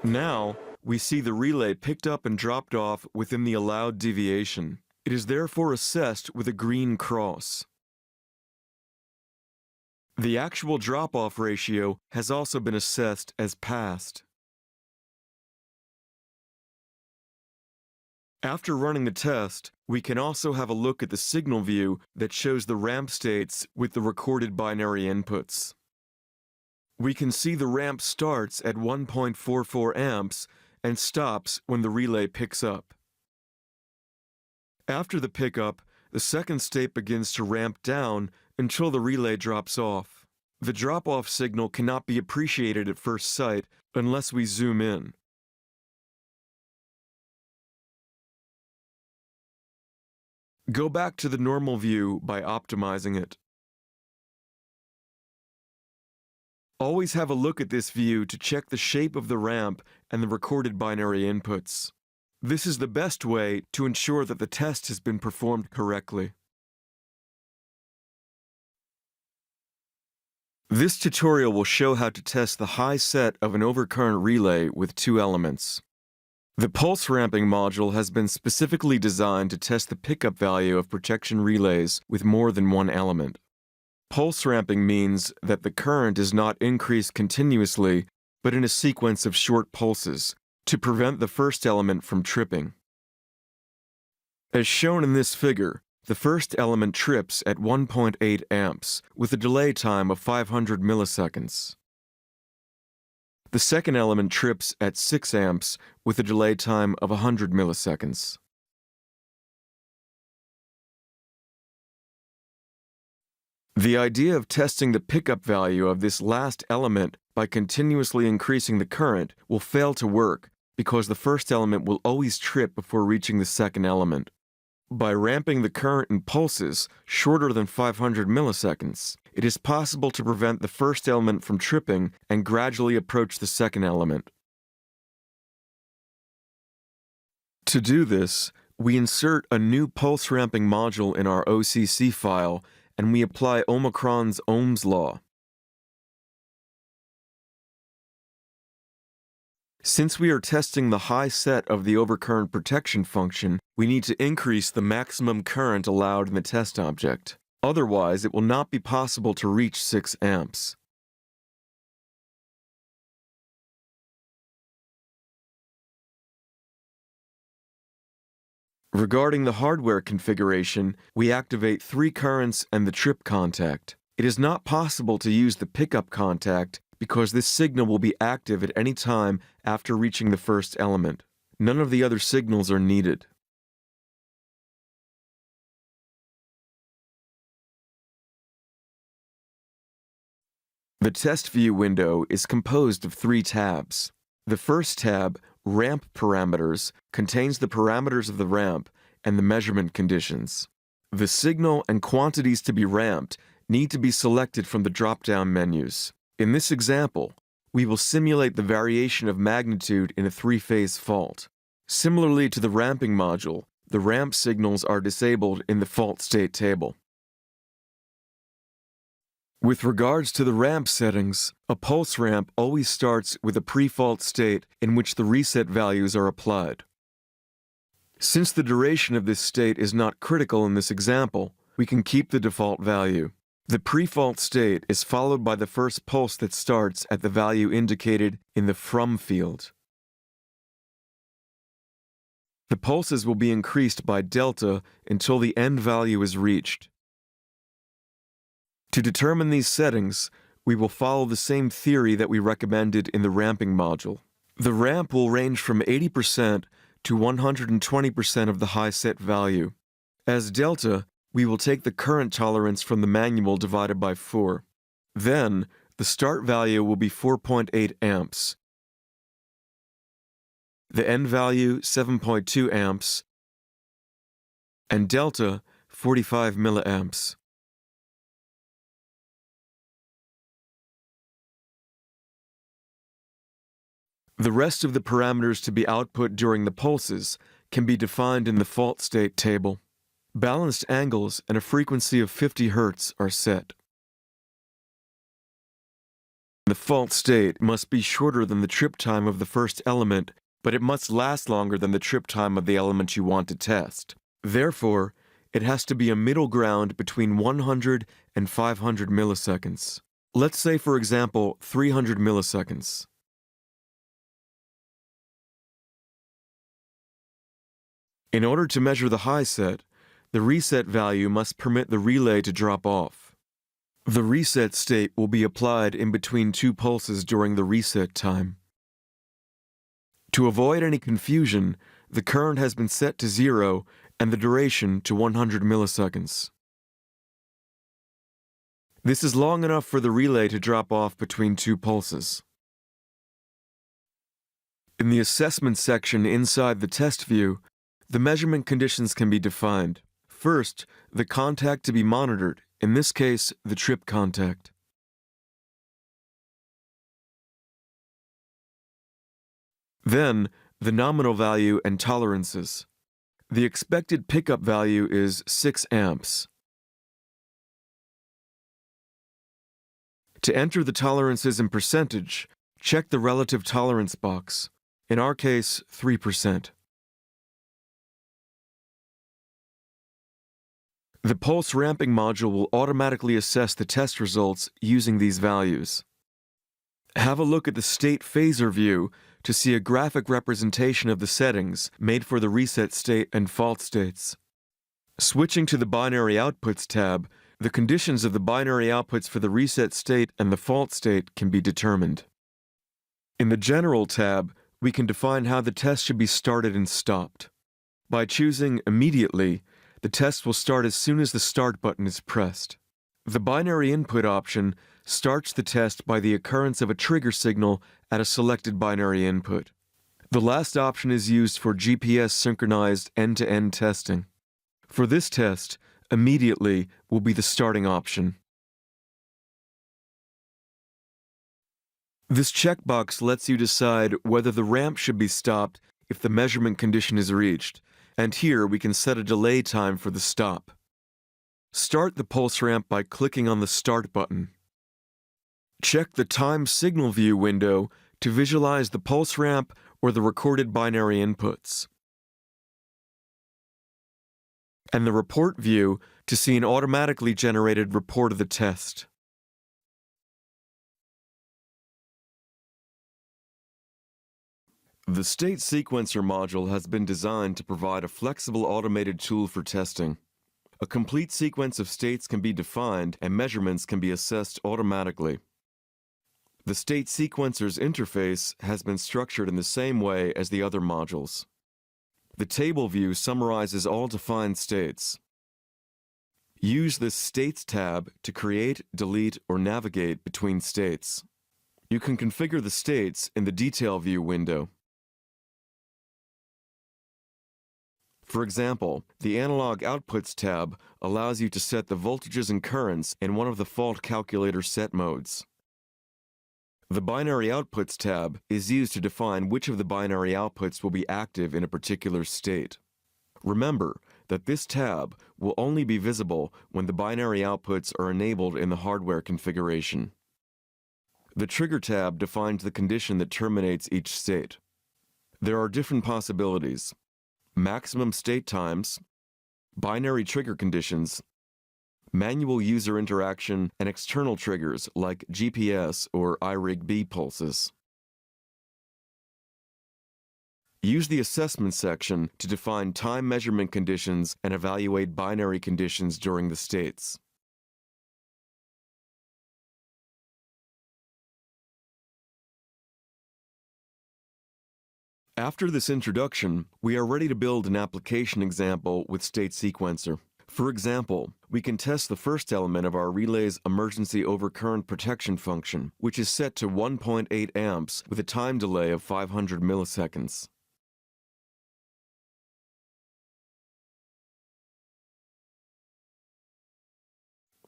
Now, we see the relay picked up and dropped off within the allowed deviation. It is therefore assessed with a green cross. The actual drop-off ratio has also been assessed as passed. After running the test, we can also have a look at the signal view that shows the ramp states with the recorded binary inputs. We can see the ramp starts at 1.44 amps and stops when the relay picks up. After the pickup, the second state begins to ramp down until the relay drops off. The drop-off signal cannot be appreciated at first sight unless we zoom in. Go back to the normal view by optimizing it. Always have a look at this view to check the shape of the ramp and the recorded binary inputs. This is the best way to ensure that the test has been performed correctly. This tutorial will show how to test the high set of an overcurrent relay with two elements. The pulse ramping module has been specifically designed to test the pickup value of protection relays with more than one element. Pulse ramping means that the current is not increased continuously, but in a sequence of short pulses, to prevent the first element from tripping. As shown in this figure, the first element trips at 1.8 amps with a delay time of 500 milliseconds. The second element trips at 6 amps with a delay time of 100 milliseconds. The idea of testing the pickup value of this last element by continuously increasing the current will fail to work because the first element will always trip before reaching the second element. By ramping the current in pulses shorter than 500 milliseconds, it is possible to prevent the first element from tripping and gradually approach the second element. To do this, we insert a new pulse ramping module in our OCC file and we apply Omicron's Ohm's law. Since we are testing the high set of the overcurrent protection function, we need to increase the maximum current allowed in the test object. Otherwise, it will not be possible to reach 6 amps. Regarding the hardware configuration, we activate 3 currents and the trip contact. It is not possible to use the pickup contact because this signal will be active at any time after reaching the first element. None of the other signals are needed. The test view window is composed of 3 tabs. The first tab, Ramp Parameters, contains the parameters of the ramp and the measurement conditions. The signal and quantities to be ramped need to be selected from the drop-down menus. In this example, we will simulate the variation of magnitude in a 3-phase fault. Similarly to the ramping module, the ramp signals are disabled in the fault state table. With regards to the ramp settings, a pulse ramp always starts with a pre-fault state in which the reset values are applied. Since the duration of this state is not critical in this example, we can keep the default value. The pre-fault state is followed by the first pulse that starts at the value indicated in the from field. The pulses will be increased by delta until the end value is reached. To determine these settings, we will follow the same theory that we recommended in the ramping module. The ramp will range from 80% to 120% of the high set value. As delta, we will take the current tolerance from the manual divided by 4. Then, the start value will be 4.8 amps. The end value, 7.2 amps. And delta, 45 milliamps. The rest of the parameters to be output during the pulses can be defined in the fault state table. Balanced angles and a frequency of 50 Hz are set. The fault state must be shorter than the trip time of the first element, but it must last longer than the trip time of the element you want to test. Therefore, it has to be a middle ground between 100 and 500 milliseconds. Let's say, for example, 300 milliseconds. In order to measure the high set, the reset value must permit the relay to drop off. The reset state will be applied in between two pulses during the reset time. To avoid any confusion, the current has been set to 0 and the duration to 100 milliseconds. This is long enough for the relay to drop off between two pulses. In the assessment section inside the test view, the measurement conditions can be defined. First, the contact to be monitored, in this case, the trip contact. Then, the nominal value and tolerances. The expected pickup value is 6 amps. To enter the tolerances in percentage, check the relative tolerance box, in our case, 3%. The pulse ramping module will automatically assess the test results using these values. Have a look at the state phasor view to see a graphic representation of the settings made for the reset state and fault states. Switching to the binary outputs tab, the conditions of the binary outputs for the reset state and the fault state can be determined. In the General tab, we can define how the test should be started and stopped. By choosing Immediately, the test will start as soon as the Start button is pressed. The binary input option starts the test by the occurrence of a trigger signal at a selected binary input. The last option is used for GPS synchronized end-to-end testing. For this test, Immediately will be the starting option. This checkbox lets you decide whether the ramp should be stopped if the measurement condition is reached, and here we can set a delay time for the stop. Start the pulse ramp by clicking on the Start button. Check the Time Signal View window to visualize the pulse ramp or the recorded binary inputs, and the Report view to see an automatically generated report of the test. The State Sequencer module has been designed to provide a flexible automated tool for testing. A complete sequence of states can be defined and measurements can be assessed automatically. The State Sequencer's interface has been structured in the same way as the other modules. The table view summarizes all defined states. Use the States tab to create, delete, or navigate between states. You can configure the states in the Detail View window. For example, the Analog Outputs tab allows you to set the voltages and currents in one of the fault calculator set modes. The Binary Outputs tab is used to define which of the binary outputs will be active in a particular state. Remember that this tab will only be visible when the binary outputs are enabled in the hardware configuration. The Trigger tab defines the condition that terminates each state. There are different possibilities: maximum state times, binary trigger conditions, manual user interaction, and external triggers like GPS or iRig-B pulses. Use the Assessment section to define time measurement conditions and evaluate binary conditions during the states. After this introduction, we are ready to build an application example with State Sequencer. For example, we can test the first element of our relay's emergency overcurrent protection function, which is set to 1.8 amps with a time delay of 500 milliseconds.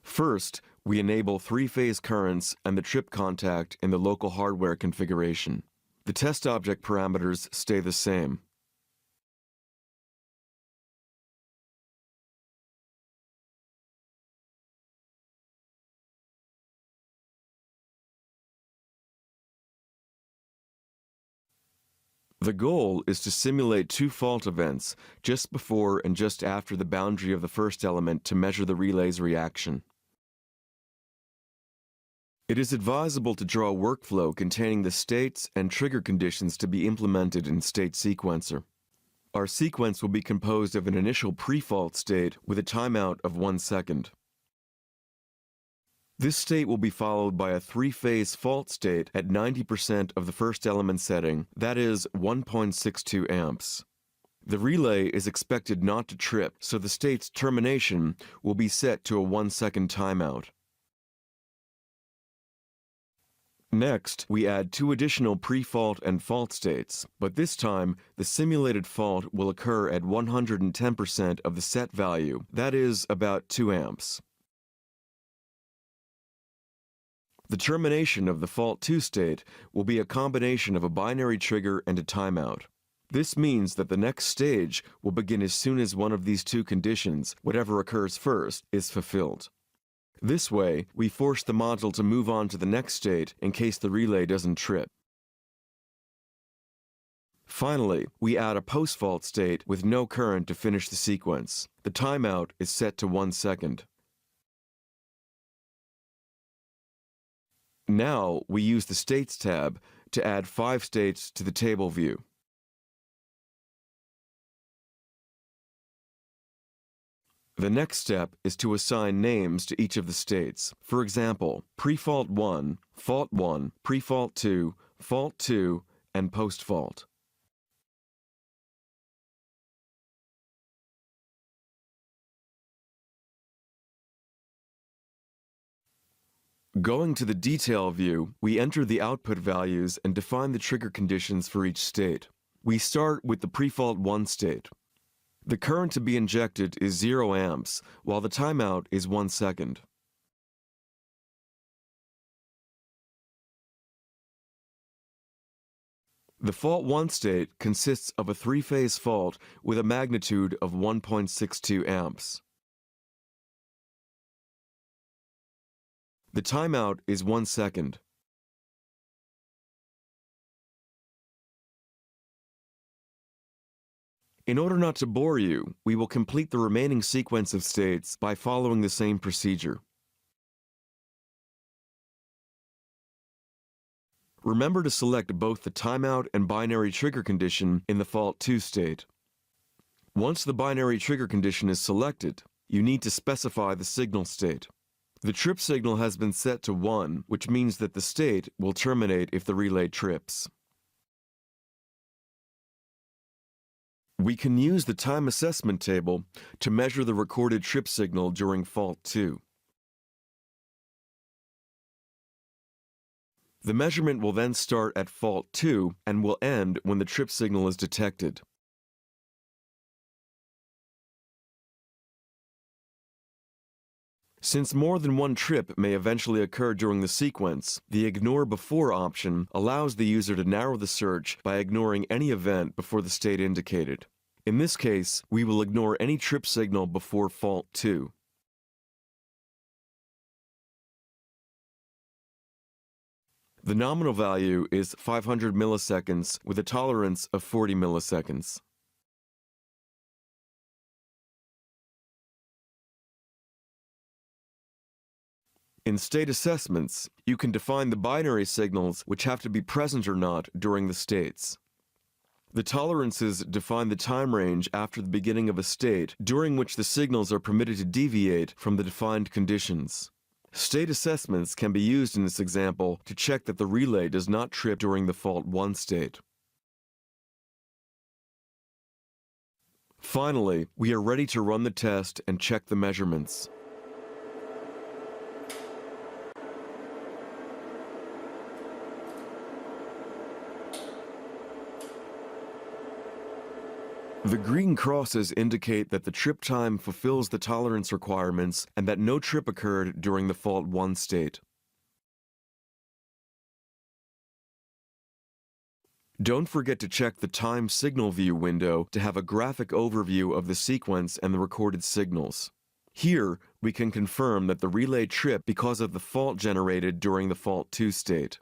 First, we enable three-phase currents and the trip contact in the local hardware configuration. The test object parameters stay the same. The goal is to simulate two fault events just before and just after the boundary of the first element to measure the relay's reaction. It is advisable to draw a workflow containing the states and trigger conditions to be implemented in State Sequencer. Our sequence will be composed of an initial pre-fault state with a timeout of 1 second. This state will be followed by a three-phase fault state at 90% of the first element setting, that is 1.62 amps. The relay is expected not to trip, so the state's termination will be set to a 1 second timeout. Next, we add two additional pre-fault and fault states, but this time the simulated fault will occur at 110% of the set value, that is about 2 amps. The termination of the fault 2 state will be a combination of a binary trigger and a timeout. This means that the next stage will begin as soon as one of these two conditions, whatever occurs first, is fulfilled. This way, we force the module to move on to the next state in case the relay doesn't trip. Finally, we add a post-fault state with no current to finish the sequence. The timeout is set to 1 second. Now, we use the States tab to add 5 states to the table view. The next step is to assign names to each of the states. For example, pre-fault 1, fault 1, pre-fault 2, fault 2, and post-fault. Going to the detail view, we enter the output values and define the trigger conditions for each state. We start with the pre-fault 1 state. The current to be injected is 0 amps, while the timeout is 1 second. The fault 1 state consists of a three-phase fault with a magnitude of 1.62 amps. The timeout is 1 second. In order not to bore you, we will complete the remaining sequence of states by following the same procedure. Remember to select both the timeout and binary trigger condition in the fault 2 state. Once the binary trigger condition is selected, you need to specify the signal state. The trip signal has been set to 1, which means that the state will terminate if the relay trips. We can use the time assessment table to measure the recorded trip signal during fault 2. The measurement will then start at fault 2 and will end when the trip signal is detected. Since more than one trip may eventually occur during the sequence, the Ignore Before option allows the user to narrow the search by ignoring any event before the state indicated. In this case, we will ignore any trip signal before fault 2. The nominal value is 500 milliseconds with a tolerance of 40 milliseconds. In state assessments, you can define the binary signals which have to be present or not during the states. The tolerances define the time range after the beginning of a state during which the signals are permitted to deviate from the defined conditions. State assessments can be used in this example to check that the relay does not trip during the fault 1 state. Finally, we are ready to run the test and check the measurements. The green crosses indicate that the trip time fulfills the tolerance requirements and that no trip occurred during the fault 1 state. Don't forget to check the Time Signal View window to have a graphic overview of the sequence and the recorded signals. Here, we can confirm that the relay tripped because of the fault generated during the fault 2 state.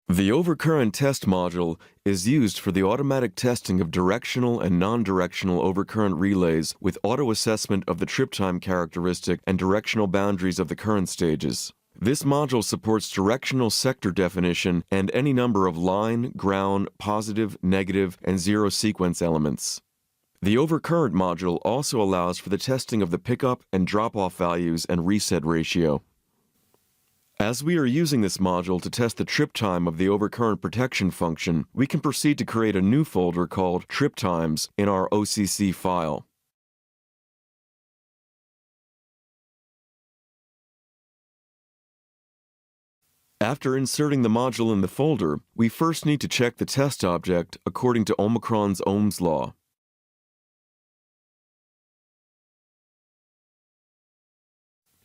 The overcurrent test module is used for the automatic testing of directional and non-directional overcurrent relays with auto-assessment of the trip time characteristic and directional boundaries of the current stages. This module supports directional sector definition and any number of line, ground, positive, negative, and zero sequence elements. The overcurrent module also allows for the testing of the pickup and drop-off values and reset ratio. As we are using this module to test the trip time of the overcurrent protection function, we can proceed to create a new folder called Trip Times in our OCC file. After inserting the module in the folder, we first need to check the test object according to Omicron's Ohm's law.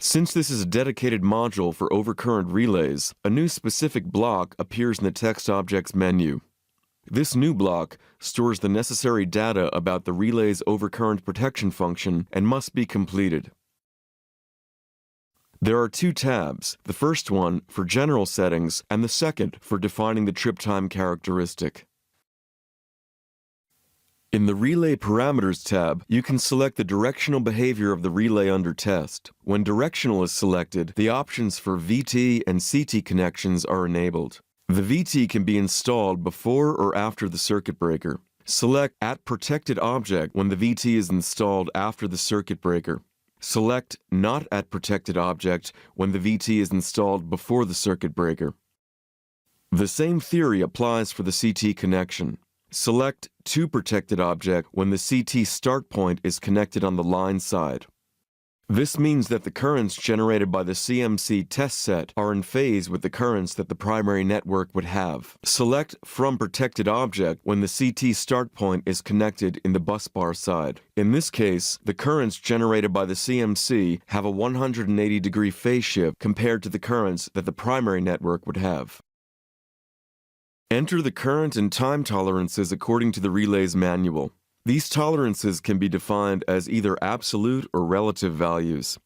Since this is a dedicated module for overcurrent relays, a new specific block appears in the text object's menu. This new block stores the necessary data about the relay's overcurrent protection function and must be completed. There are two tabs, the first one for general settings and the second for defining the trip time characteristic. In the Relay Parameters tab, you can select the directional behavior of the relay under test. When directional is selected, the options for VT and CT connections are enabled. The VT can be installed before or after the circuit breaker. Select at Protected Object when the VT is installed after the circuit breaker. Select Not at Protected Object when the VT is installed before the circuit breaker. The same theory applies for the CT connection. Select To Protected Object when the CT start point is connected on the line side. This means that the currents generated by the CMC test set are in phase with the currents that the primary network would have. Select From Protected Object when the CT start point is connected in the busbar side. In this case, the currents generated by the CMC have a 180-degree phase shift compared to the currents that the primary network would have. Enter the current and time tolerances according to the relay's manual. These tolerances can be defined as either absolute or relative values.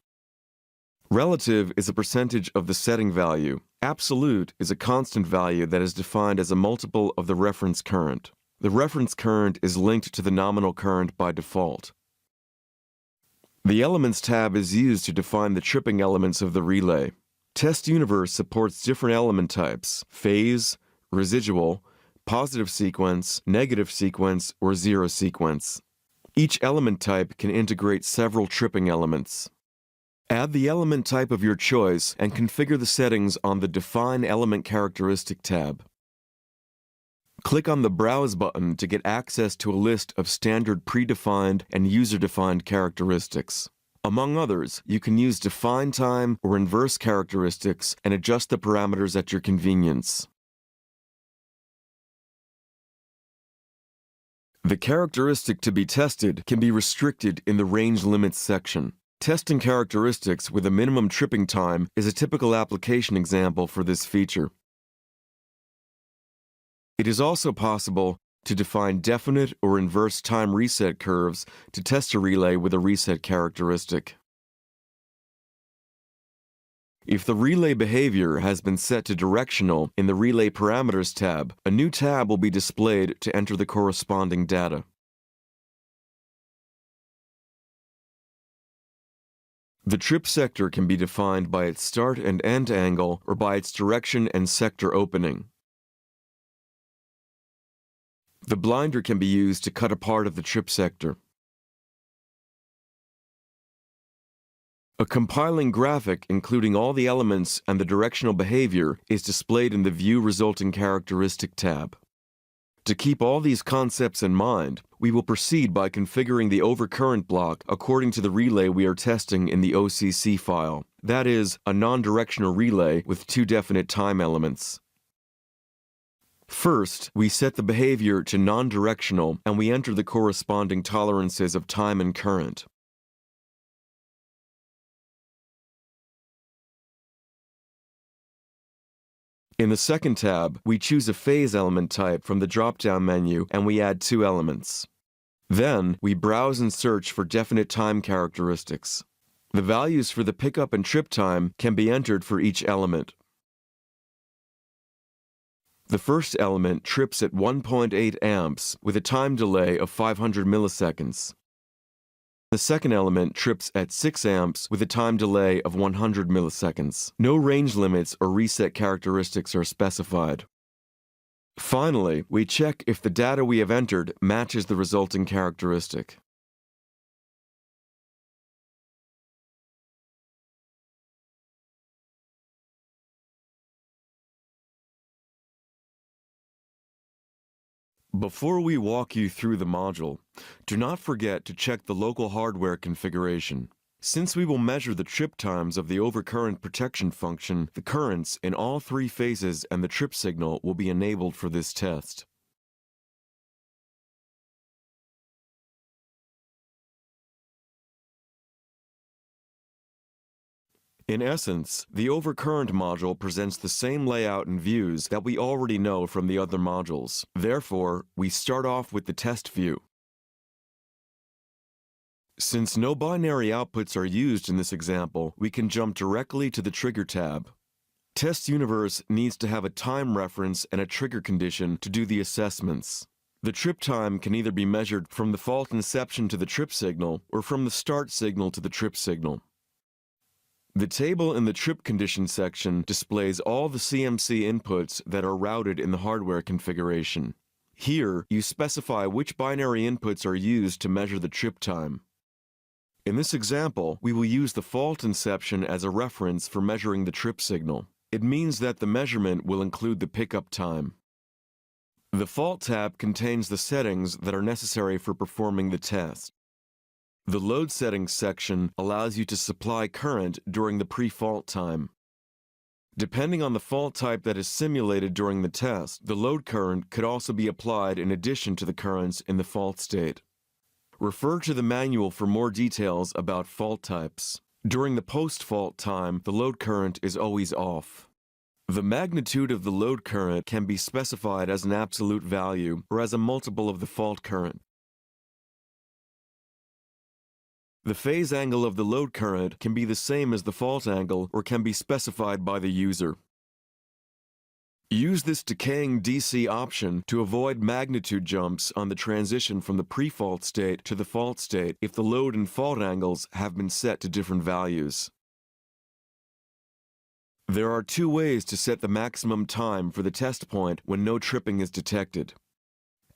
Relative is a percentage of the setting value. Absolute is a constant value that is defined as a multiple of the reference current. The reference current is linked to the nominal current by default. The Elements tab is used to define the tripping elements of the relay. Test Universe supports different element types: phase, residual, positive sequence, negative sequence, or zero sequence. Each element type can integrate several tripping elements. Add the element type of your choice and configure the settings on the Define Element Characteristic tab. Click on the Browse button to get access to a list of standard predefined and user-defined characteristics. Among others, you can use define time or inverse characteristics and adjust the parameters at your convenience. The characteristic to be tested can be restricted in the Range Limits section. Testing characteristics with a minimum tripping time is a typical application example for this feature. It is also possible to define definite or inverse time reset curves to test a relay with a reset characteristic. If the relay behavior has been set to directional in the Relay Parameters tab, a new tab will be displayed to enter the corresponding data. The trip sector can be defined by its start and end angle or by its direction and sector opening. The blinder can be used to cut a part of the trip sector. A compiling graphic including all the elements and the directional behavior is displayed in the View Resulting Characteristic tab. To keep all these concepts in mind, we will proceed by configuring the overcurrent block according to the relay we are testing in the OCC file. That is, a non-directional relay with two definite time elements. First, we set the behavior to non-directional and we enter the corresponding tolerances of time and current. In the second tab, we choose a phase element type from the drop-down menu and we add 2 elements. Then, we browse and search for definite time characteristics. The values for the pickup and trip time can be entered for each element. The first element trips at 1.8 amps with a time delay of 500 milliseconds. The second element trips at 6 amps with a time delay of 100 milliseconds. No range limits or reset characteristics are specified. Finally, we check if the data we have entered matches the resulting characteristic. Before we walk you through the module, do not forget to check the local hardware configuration. Since we will measure the trip times of the overcurrent protection function, the currents in all 3 phases and the trip signal will be enabled for this test. In essence, the overcurrent module presents the same layout and views that we already know from the other modules. Therefore, we start off with the test view. Since no binary outputs are used in this example, we can jump directly to the Trigger tab. Test Universe needs to have a time reference and a trigger condition to do the assessments. The trip time can either be measured from the fault inception to the trip signal or from the start signal to the trip signal. The table in the trip condition section displays all the CMC inputs that are routed in the hardware configuration. Here, you specify which binary inputs are used to measure the trip time. In this example, we will use the fault inception as a reference for measuring the trip signal. It means that the measurement will include the pickup time. The Fault tab contains the settings that are necessary for performing the test. The Load Settings section allows you to supply current during the pre-fault time. Depending on the fault type that is simulated during the test, the load current could also be applied in addition to the currents in the fault state. Refer to the manual for more details about fault types. During the post-fault time, the load current is always off. The magnitude of the load current can be specified as an absolute value or as a multiple of the fault current. The phase angle of the load current can be the same as the fault angle or can be specified by the user. Use this decaying DC option to avoid magnitude jumps on the transition from the pre-fault state to the fault state if the load and fault angles have been set to different values. There are 2 ways to set the maximum time for the test point when no tripping is detected.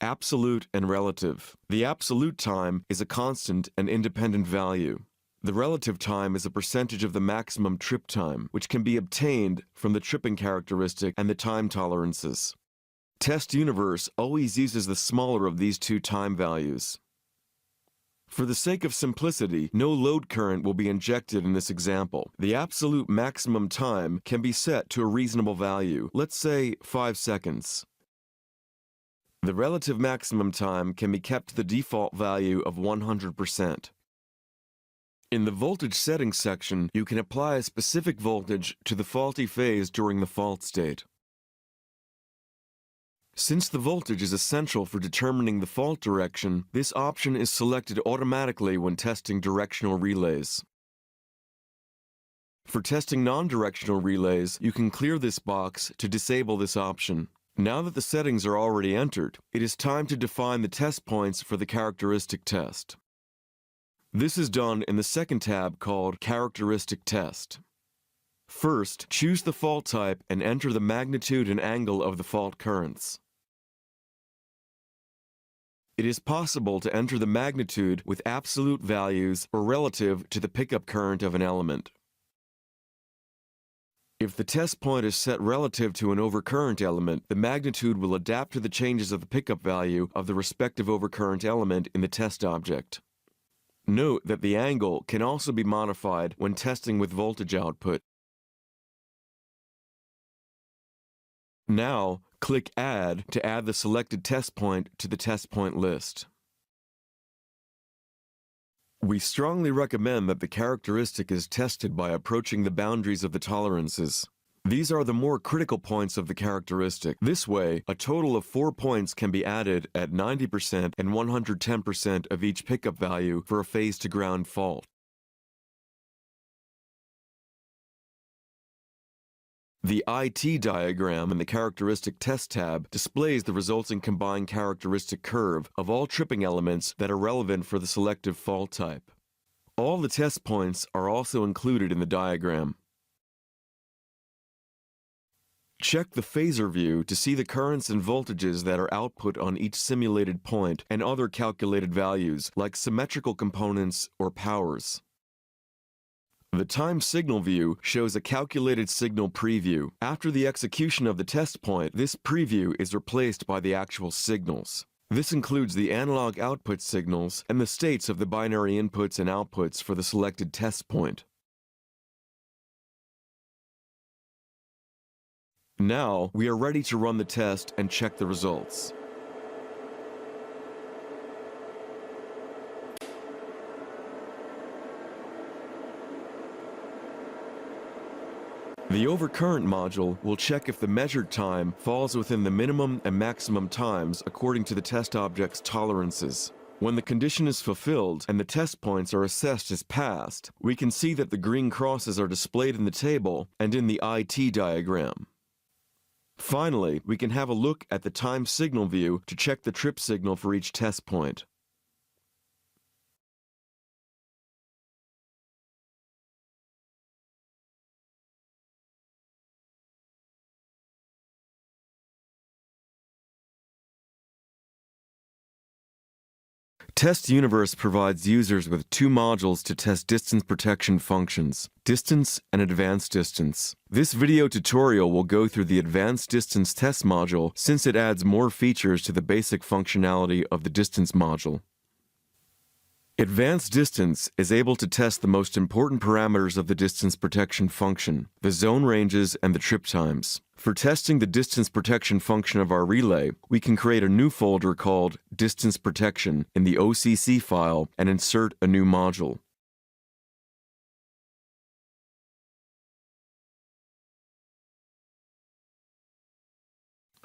Absolute and relative. The absolute time is a constant and independent value. The relative time is a percentage of the maximum trip time, which can be obtained from the tripping characteristic and the time tolerances. Test Universe always uses the smaller of these 2 time values. For the sake of simplicity, no load current will be injected in this example. The absolute maximum time can be set to a reasonable value, let's say 5 seconds. The relative maximum time can be kept to the default value of 100%. In the voltage settings section, you can apply a specific voltage to the faulty phase during the fault state. Since the voltage is essential for determining the fault direction, this option is selected automatically when testing directional relays. For testing non-directional relays, you can clear this box to disable this option. Now that the settings are already entered, it is time to define the test points for the characteristic test. This is done in the second tab called Characteristic Test. First, choose the fault type and enter the magnitude and angle of the fault currents. It is possible to enter the magnitude with absolute values or relative to the pickup current of an element. If the test point is set relative to an overcurrent element, the magnitude will adapt to the changes of the pickup value of the respective overcurrent element in the test object. Note that the angle can also be modified when testing with voltage output. Now, click Add to add the selected test point to the test point list. We strongly recommend that the characteristic is tested by approaching the boundaries of the tolerances. These are the more critical points of the characteristic. This way, a total of 4 points can be added at 90% and 110% of each pickup value for a phase-to-ground fault. The IT diagram in the Characteristic Test tab displays the resulting combined characteristic curve of all tripping elements that are relevant for the selective fault type. All the test points are also included in the diagram. Check the phasor view to see the currents and voltages that are output on each simulated point and other calculated values like symmetrical components or powers. The time signal view shows a calculated signal preview. After the execution of the test point, this preview is replaced by the actual signals. This includes the analog output signals and the states of the binary inputs and outputs for the selected test point. Now, we are ready to run the test and check the results. The overcurrent module will check if the measured time falls within the minimum and maximum times according to the test object's tolerances. When the condition is fulfilled and the test points are assessed as passed, we can see that the green crosses are displayed in the table and in the IT diagram. Finally, we can have a look at the time signal view to check the trip signal for each test point. Test Universe provides users with 2 modules to test distance protection functions, distance and advanced distance. This video tutorial will go through the advanced distance test module since it adds more features to the basic functionality of the distance module. Advanced distance is able to test the most important parameters of the distance protection function, the zone ranges and the trip times. For testing the distance protection function of our relay, we can create a new folder called Distance Protection in the OCC file and insert a new module.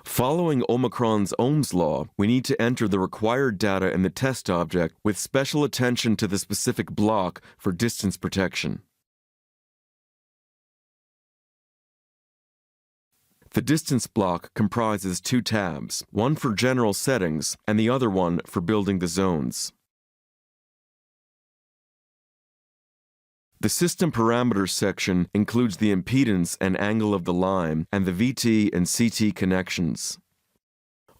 Following Omicron's Ohm's law, we need to enter the required data in the test object with special attention to the specific block for distance protection. The distance block comprises 2 tabs, one for general settings and the other one for building the zones. The System Parameters section includes the impedance and angle of the line and the VT and CT connections.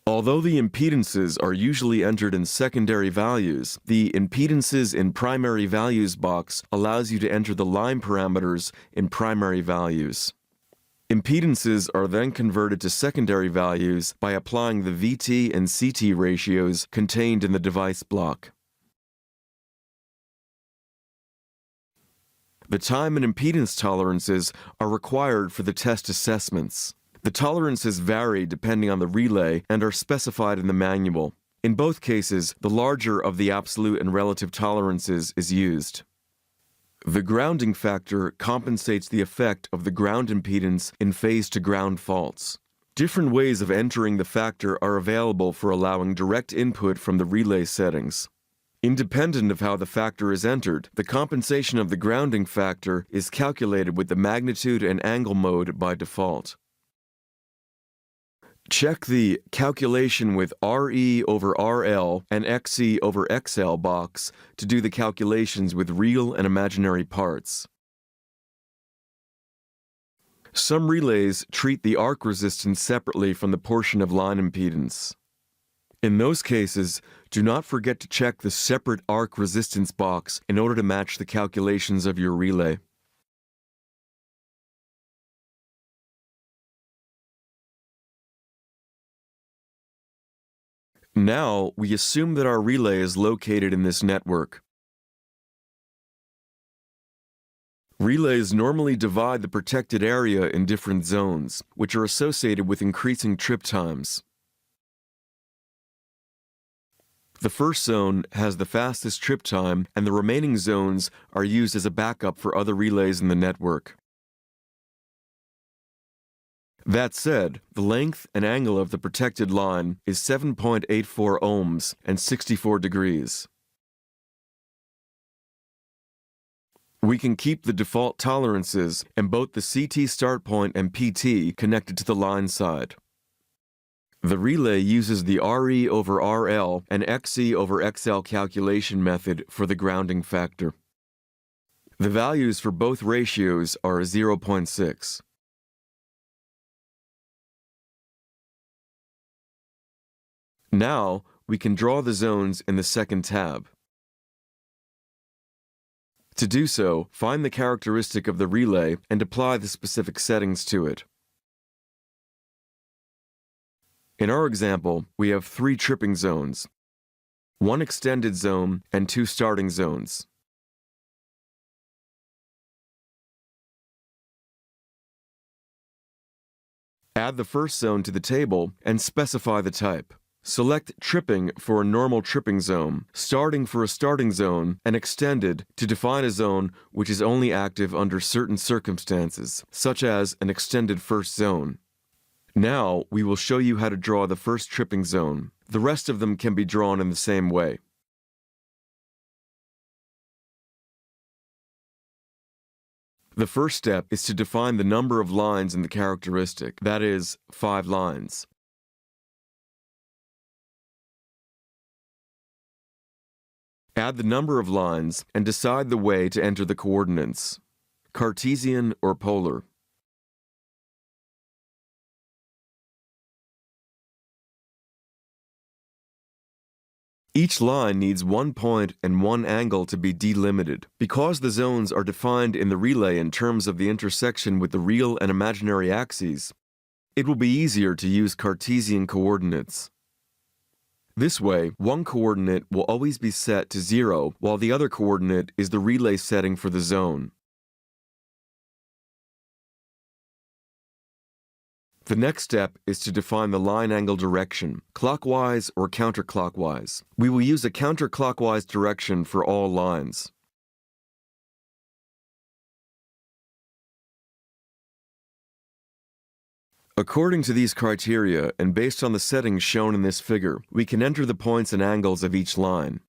Although the impedances are usually entered in secondary values, the Impedances in Primary Values box allows you to enter the line parameters in primary values. Impedances are then converted to secondary values by applying the VT and CT ratios contained in the device block. The time and impedance tolerances are required for the test assessments. The tolerances vary depending on the relay and are specified in the manual. In both cases, the larger of the absolute and relative tolerances is used. The grounding factor compensates the effect of the ground impedance in phase-to-ground faults. Different ways of entering the factor are available for allowing direct input from the relay settings. Independent of how the factor is entered, the compensation of the grounding factor is calculated with the magnitude and angle mode by default. Check the Calculation with RE over RL and XE over XL box to do the calculations with real and imaginary parts. Some relays treat the arc resistance separately from the portion of line impedance. In those cases, do not forget to check the separate arc resistance box in order to match the calculations of your relay. Now, we assume that our relay is located in this network. Relays normally divide the protected area in different zones, which are associated with increasing trip times. The first zone has the fastest trip time, and the remaining zones are used as a backup for other relays in the network. That said, the length and angle of the protected line is 7.84 ohms and 64 degrees. We can keep the default tolerances and both the CT start point and PT connected to the line side. The relay uses the RE over RL and XE over XL calculation method for the grounding factor. The values for both ratios are 0.6. Now, we can draw the zones in the second tab. To do so, find the characteristic of the relay and apply the specific settings to it. In our example, we have 3 tripping zones, 1 extended zone and 2 starting zones. Add the first zone to the table and specify the type. Select tripping for a normal tripping zone, starting for a starting zone, and extended to define a zone which is only active under certain circumstances, such as an extended first zone. Now, we will show you how to draw the first tripping zone. The rest of them can be drawn in the same way. The first step is to define the number of lines in the characteristic, that is, 5 lines. Add the number of lines and decide the way to enter the coordinates, Cartesian or polar. Each line needs 1 point and 1 angle to be delimited. Because the zones are defined in the relay in terms of the intersection with the real and imaginary axes, it will be easier to use Cartesian coordinates. This way, one coordinate will always be set to 0, while the other coordinate is the relay setting for the zone. The next step is to define the line angle direction, clockwise or counterclockwise. We will use a counterclockwise direction for all lines. According to these criteria, and based on the settings shown in this figure, we can enter the points and angles of each line.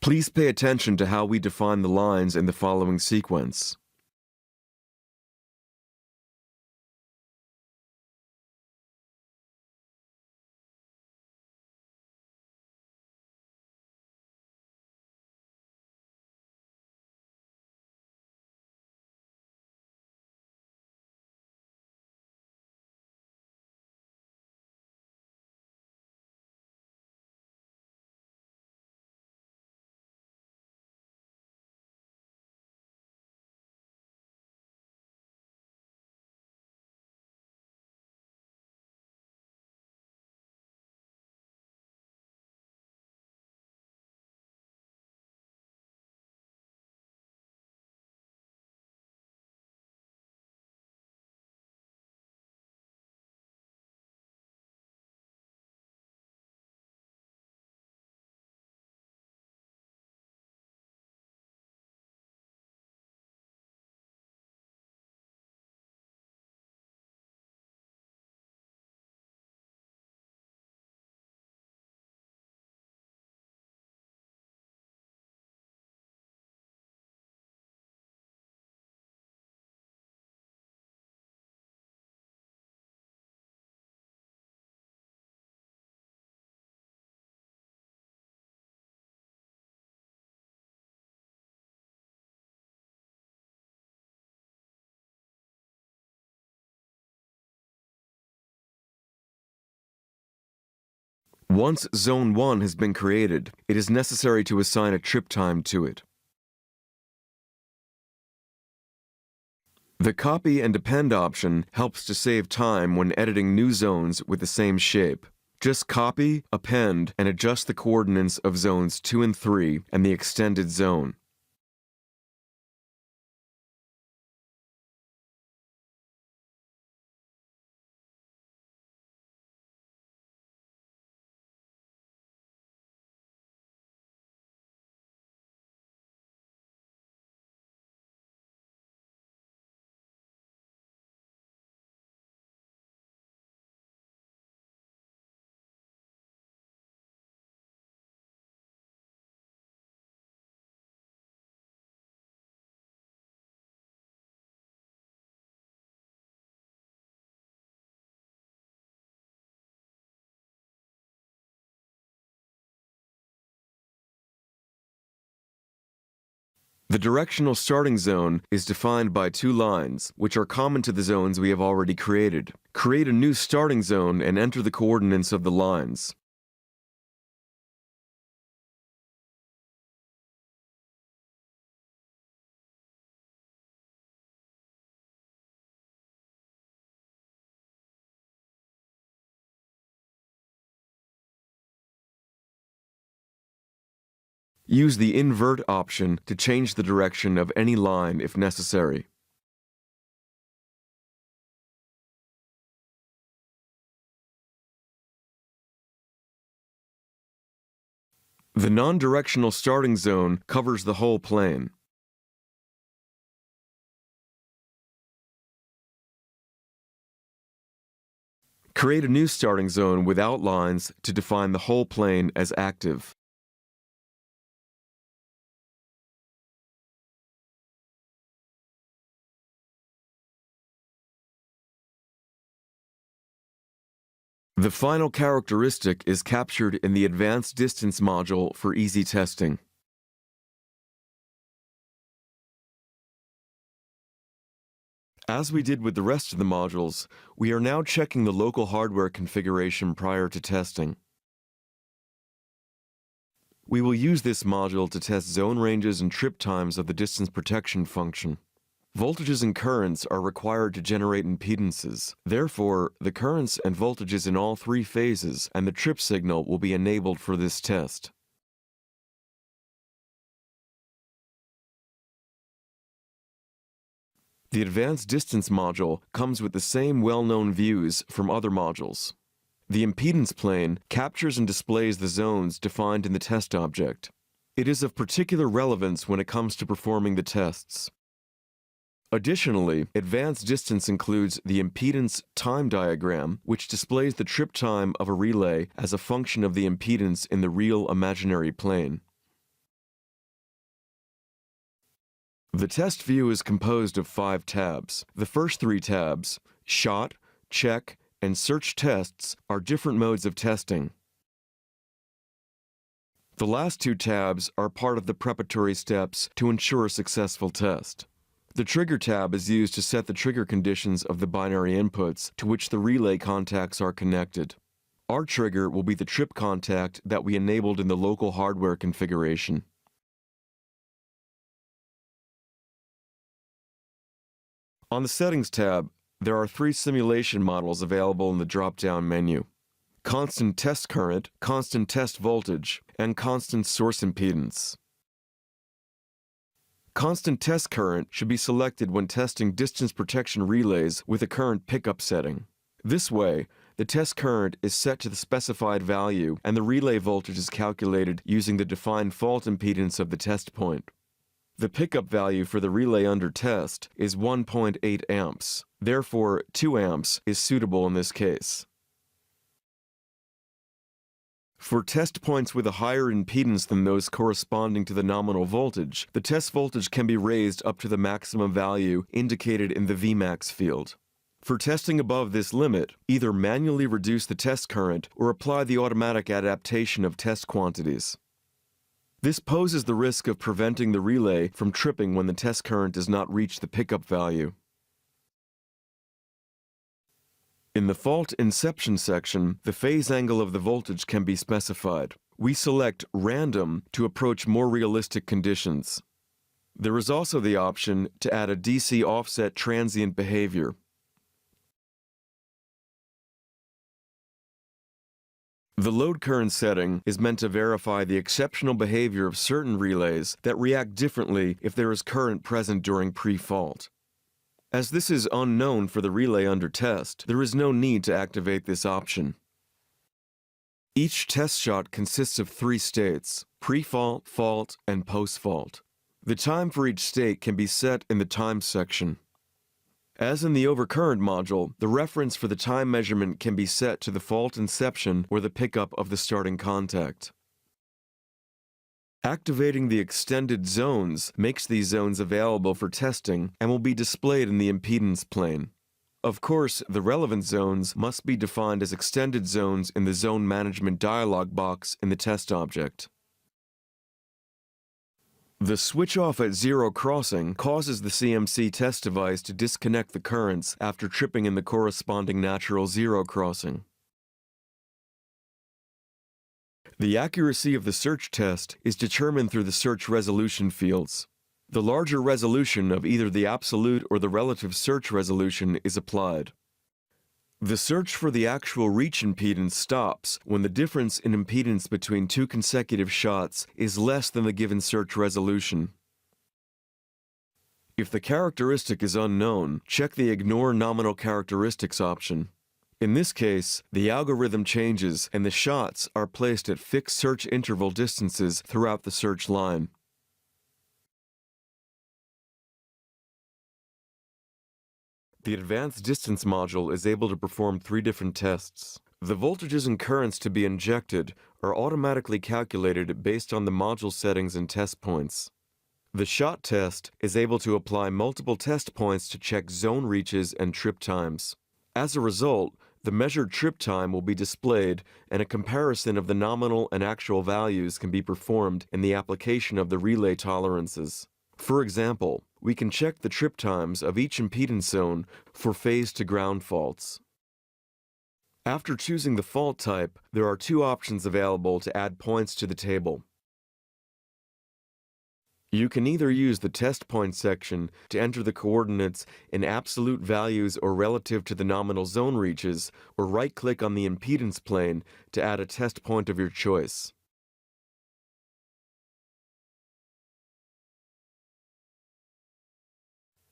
Please pay attention to how we define the lines in the following sequence. Once Zone 1 has been created, it is necessary to assign a trip time to it. The Copy and Append option helps to save time when editing new zones with the same shape. Just copy, append, and adjust the coordinates of zones 2 and 3 and the extended zone. The directional starting zone is defined by two lines, which are common to the zones we have already created. Create a new starting zone and enter the coordinates of the lines. Use the invert option to change the direction of any line if necessary. The non-directional starting zone covers the whole plane. Create a new starting zone without lines to define the whole plane as active. The final characteristic is captured in the Advanced Distance module for easy testing. As we did with the rest of the modules, we are now checking the local hardware configuration prior to testing. We will use this module to test zone ranges and trip times of the distance protection function. Voltages and currents are required to generate impedances. Therefore, the currents and voltages in all three phases and the trip signal will be enabled for this test. The Advanced Distance module comes with the same well-known views from other modules. The impedance plane captures and displays the zones defined in the test object. It is of particular relevance when it comes to performing the tests. Additionally, Advanced Distance includes the impedance time diagram, which displays the trip time of a relay as a function of the impedance in the real imaginary plane. The test view is composed of 5 tabs. The first 3 tabs, Shot, Check, and Search Tests, are different modes of testing. The last 2 tabs are part of the preparatory steps to ensure a successful test. The Trigger tab is used to set the trigger conditions of the binary inputs to which the relay contacts are connected. Our trigger will be the trip contact that we enabled in the local hardware configuration. On the Settings tab, there are 3 simulation models available in the drop-down menu: Constant Test Current, Constant Test Voltage, and Constant Source Impedance. Constant Test Current should be selected when testing distance protection relays with a current pickup setting. This way, the test current is set to the specified value and the relay voltage is calculated using the defined fault impedance of the test point. The pickup value for the relay under test is 1.8 amps. Therefore, 2 amps is suitable in this case. For test points with a higher impedance than those corresponding to the nominal voltage, the test voltage can be raised up to the maximum value indicated in the Vmax field. For testing above this limit, either manually reduce the test current or apply the automatic adaptation of test quantities. This poses the risk of preventing the relay from tripping when the test current does not reach the pickup value. In the fault inception section, the phase angle of the voltage can be specified. We select Random to approach more realistic conditions. There is also the option to add a DC offset transient behavior. The load current setting is meant to verify the exceptional behavior of certain relays that react differently if there is current present during pre-fault. As this is unknown for the relay under test, there is no need to activate this option. Each test shot consists of 3 states: pre-fault, fault, and post-fault. The time for each state can be set in the time section. As in the overcurrent module, the reference for the time measurement can be set to the fault inception or the pickup of the starting contact. Activating the extended zones makes these zones available for testing and will be displayed in the impedance plane. Of course, the relevant zones must be defined as extended zones in the Zone Management dialog box in the test object. The switch off at zero crossing causes the CMC test device to disconnect the currents after tripping in the corresponding natural zero crossing. The accuracy of the search test is determined through the search resolution fields. The larger resolution of either the absolute or the relative search resolution is applied. The search for the actual reach impedance stops when the difference in impedance between two consecutive shots is less than the given search resolution. If the characteristic is unknown, check the Ignore Nominal Characteristics option. In this case, the algorithm changes and the shots are placed at fixed search interval distances throughout the search line. The Advanced Distance module is able to perform 3 different tests. The voltages and currents to be injected are automatically calculated based on the module settings and test points. The shot test is able to apply multiple test points to check zone reaches and trip times. As a result, the measured trip time will be displayed and a comparison of the nominal and actual values can be performed in the application of the relay tolerances. For example, we can check the trip times of each impedance zone for phase to ground faults. After choosing the fault type, there are 2 options available to add points to the table. You can either use the test point section to enter the coordinates in absolute values or relative to the nominal zone reaches, or right-click on the impedance plane to add a test point of your choice.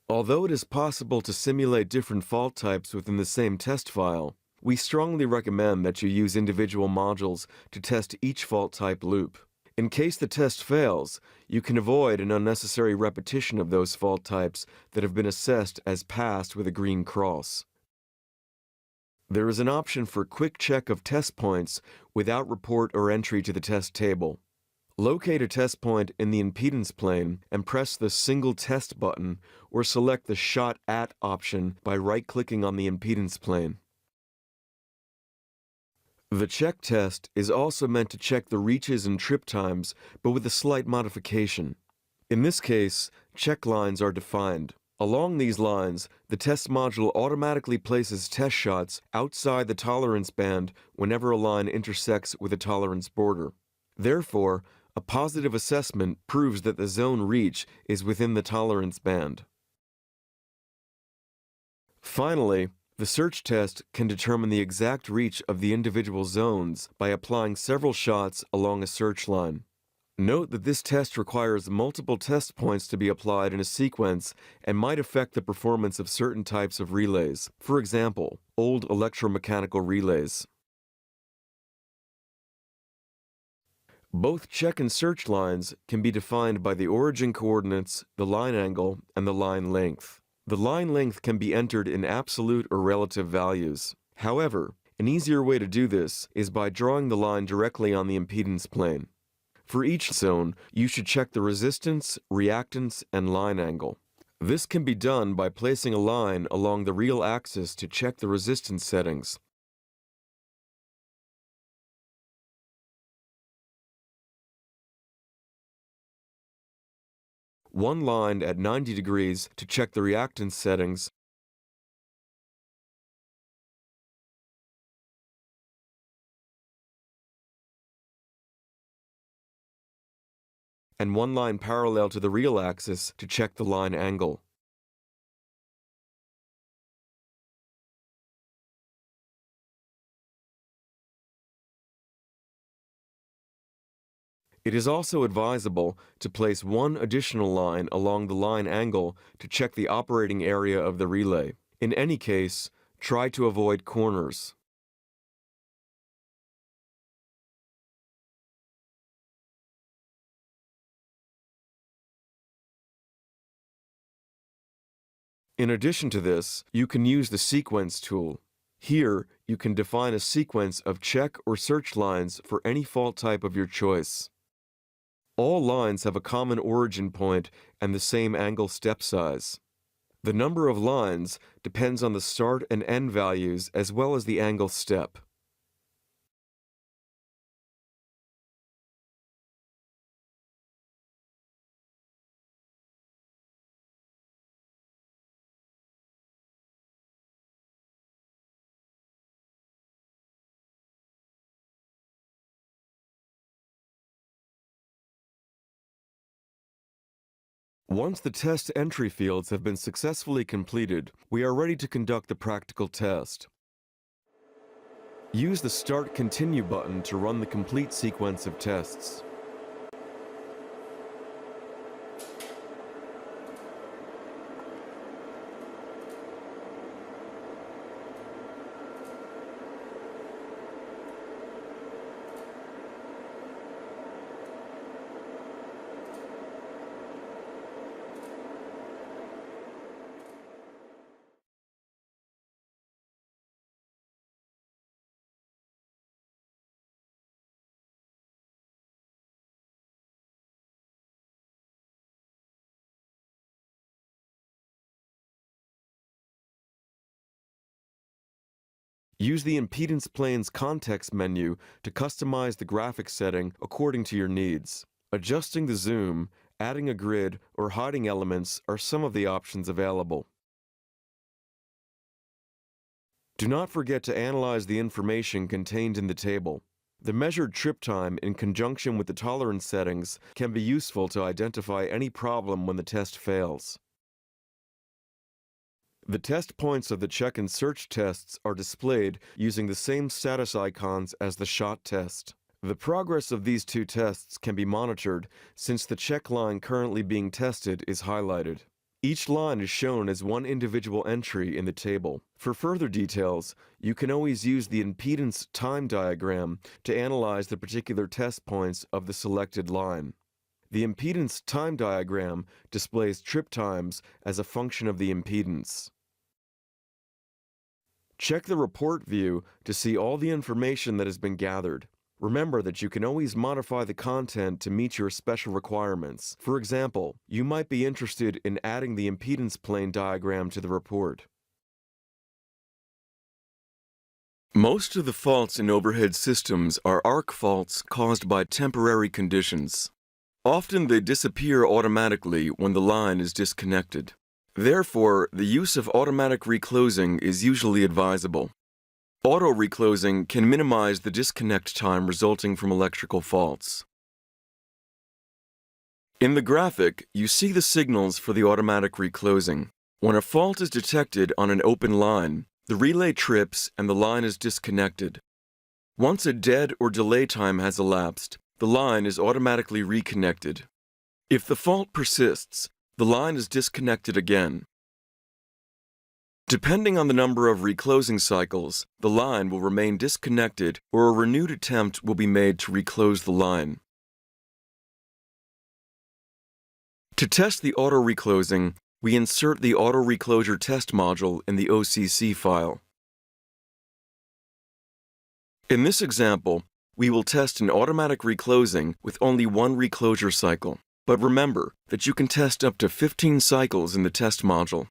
Although it is possible to simulate different fault types within the same test file, we strongly recommend that you use individual modules to test each fault type loop. In case the test fails, you can avoid an unnecessary repetition of those fault types that have been assessed as passed with a green cross. There is an option for quick check of test points without report or entry to the test table. Locate a test point in the impedance plane and press the Single Test button or select the Shot At option by right-clicking on the impedance plane. The check test is also meant to check the reaches and trip times, but with a slight modification. In this case, check lines are defined. Along these lines, the test module automatically places test shots outside the tolerance band whenever a line intersects with a tolerance border. Therefore, a positive assessment proves that the zone reach is within the tolerance band. Finally, the search test can determine the exact reach of the individual zones by applying several shots along a search line. Note that this test requires multiple test points to be applied in a sequence and might affect the performance of certain types of relays, for example, old electromechanical relays. Both check and search lines can be defined by the origin coordinates, the line angle, and the line length. The line length can be entered in absolute or relative values. However, an easier way to do this is by drawing the line directly on the impedance plane. For each zone, you should check the resistance, reactance, and line angle. This can be done by placing a line along the real axis to check the resistance settings. One line at 90 degrees to check the reactance settings, and one line parallel to the real axis to check the line angle. It is also advisable to place one additional line along the line angle to check the operating area of the relay. In any case, try to avoid corners. In addition to this, you can use the Sequence tool. Here, you can define a sequence of check or search lines for any fault type of your choice. All lines have a common origin point and the same angle step size. The number of lines depends on the start and end values as well as the angle step. Once the test entry fields have been successfully completed, we are ready to conduct the practical test. Use the Start Continue button to run the complete sequence of tests. Use the Impedance Plane's context menu to customize the graphic setting according to your needs. Adjusting the zoom, adding a grid, or hiding elements are some of the options available. Do not forget to analyze the information contained in the table. The measured trip time in conjunction with the tolerance settings can be useful to identify any problem when the test fails. The test points of the check and search tests are displayed using the same status icons as the shot test. The progress of these two tests can be monitored since the check line currently being tested is highlighted. Each line is shown as one individual entry in the table. For further details, you can always use the impedance time diagram to analyze the particular test points of the selected line. The impedance time diagram displays trip times as a function of the impedance. Check the report view to see all the information that has been gathered. Remember that you can always modify the content to meet your special requirements. For example, you might be interested in adding the impedance plane diagram to the report. Most of the faults in overhead systems are arc faults caused by temporary conditions. Often they disappear automatically when the line is disconnected. Therefore, the use of automatic reclosing is usually advisable. Auto reclosing can minimize the disconnect time resulting from electrical faults. In the graphic, you see the signals for the automatic reclosing. When a fault is detected on an open line, the relay trips and the line is disconnected. Once a dead or delay time has elapsed, the line is automatically reconnected. If the fault persists, the line is disconnected again. Depending on the number of reclosing cycles, the line will remain disconnected or a renewed attempt will be made to reclose the line. To test the auto reclosing, we insert the auto reclosure test module in the OCC file. In this example, we will test an automatic reclosing with only one reclosure cycle. But remember that you can test up to 15 cycles in the test module.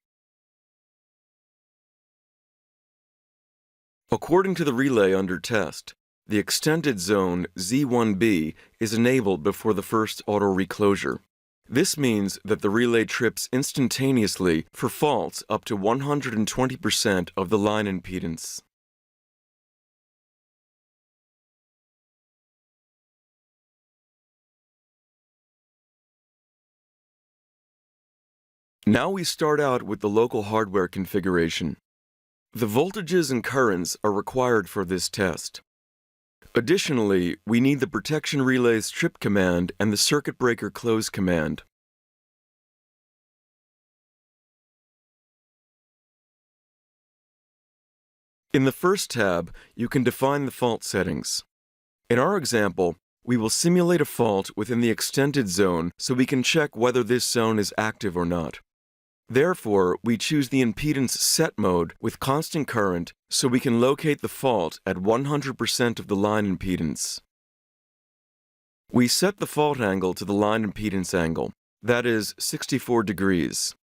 According to the relay under test, the extended zone Z1B is enabled before the first auto reclosure. This means that the relay trips instantaneously for faults up to 120% of the line impedance. Now we start out with the local hardware configuration. The voltages and currents are required for this test. Additionally, we need the protection relay's trip command and the circuit breaker close command. In the first tab, you can define the fault settings. In our example, we will simulate a fault within the extended zone so we can check whether this zone is active or not. Therefore, we choose the impedance set mode with constant current so we can locate the fault at 100% of the line impedance. We set the fault angle to the line impedance angle, that is 64 degrees.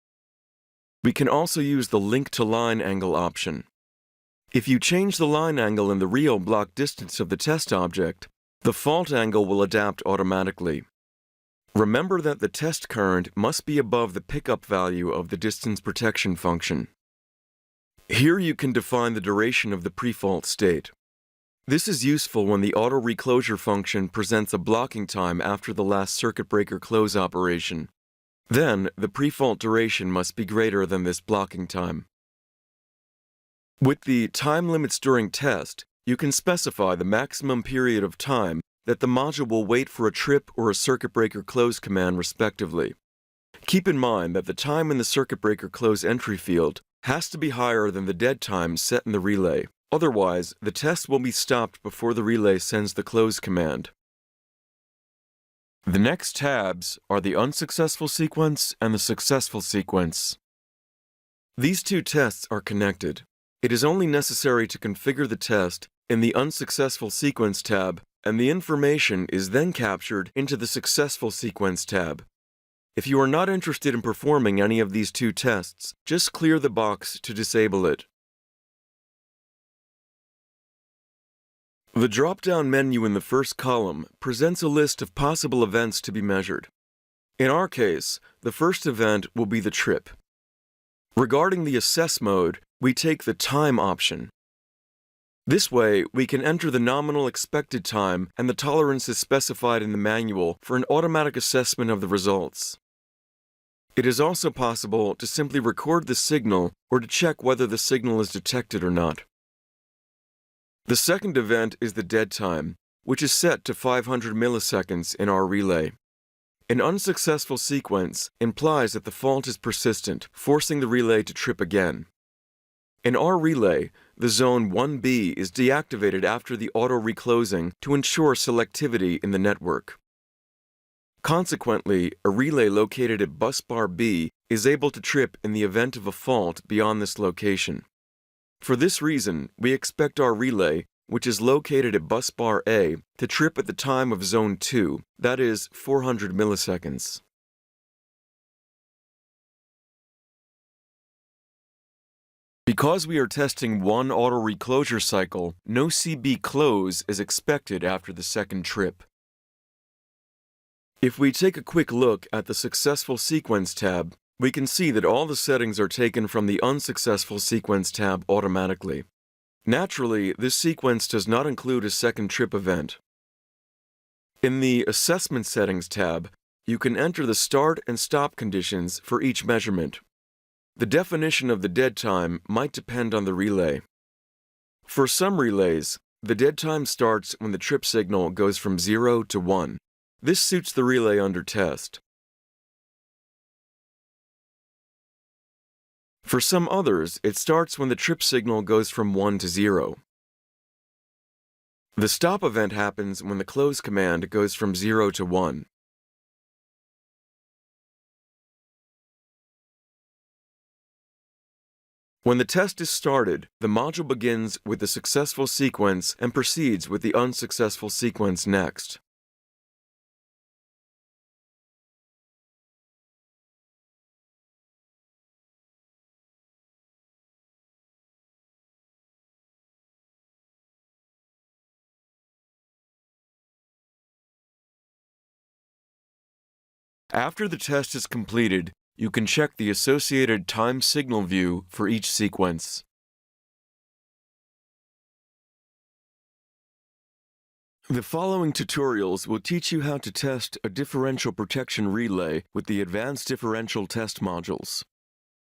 We can also use the link to line angle option. If you change the line angle in the real block distance of the test object, the fault angle will adapt automatically. Remember that the test current must be above the pickup value of the distance protection function. Here you can define the duration of the pre-fault state. This is useful when the auto reclosure function presents a blocking time after the last circuit breaker close operation. Then, the pre-fault duration must be greater than this blocking time. With the time limits during test, you can specify the maximum period of time that the module will wait for a trip or a circuit breaker close command respectively. Keep in mind that the time in the circuit breaker close entry field has to be higher than the dead time set in the relay. Otherwise, the test will be stopped before the relay sends the close command. The next tabs are the unsuccessful sequence and the successful sequence. These two tests are connected. It is only necessary to configure the test in the unsuccessful sequence tab, and the information is then captured into the successful sequence tab. If you are not interested in performing any of these two tests, just clear the box to disable it. The drop-down menu in the first column presents a list of possible events to be measured. In our case, the first event will be the trip. Regarding the assess mode, we take the time option. This way, we can enter the nominal expected time and the tolerances specified in the manual for an automatic assessment of the results. It is also possible to simply record the signal or to check whether the signal is detected or not. The second event is the dead time, which is set to 500 milliseconds in our relay. An unsuccessful sequence implies that the fault is persistent, forcing the relay to trip again. In our relay, the zone 1B is deactivated after the auto-reclosing to ensure selectivity in the network. Consequently, a relay located at bus bar B is able to trip in the event of a fault beyond this location. For this reason, we expect our relay, which is located at bus bar A, to trip at the time of zone 2, that is, 400 milliseconds. Because we are testing one auto-reclosure cycle, no CB close is expected after the second trip. If we take a quick look at the Successful Sequence tab, we can see that all the settings are taken from the Unsuccessful Sequence tab automatically. Naturally, this sequence does not include a second trip event. In the Assessment Settings tab, you can enter the start and stop conditions for each measurement. The definition of the dead time might depend on the relay. For some relays, the dead time starts when the trip signal goes from 0 to 1. This suits the relay under test. For some others, it starts when the trip signal goes from 1 to 0. The stop event happens when the close command goes from 0 to 1. When the test is started, the module begins with the successful sequence and proceeds with the unsuccessful sequence next. After the test is completed, you can check the associated time signal view for each sequence. The following tutorials will teach you how to test a differential protection relay with the Advanced Differential Test modules.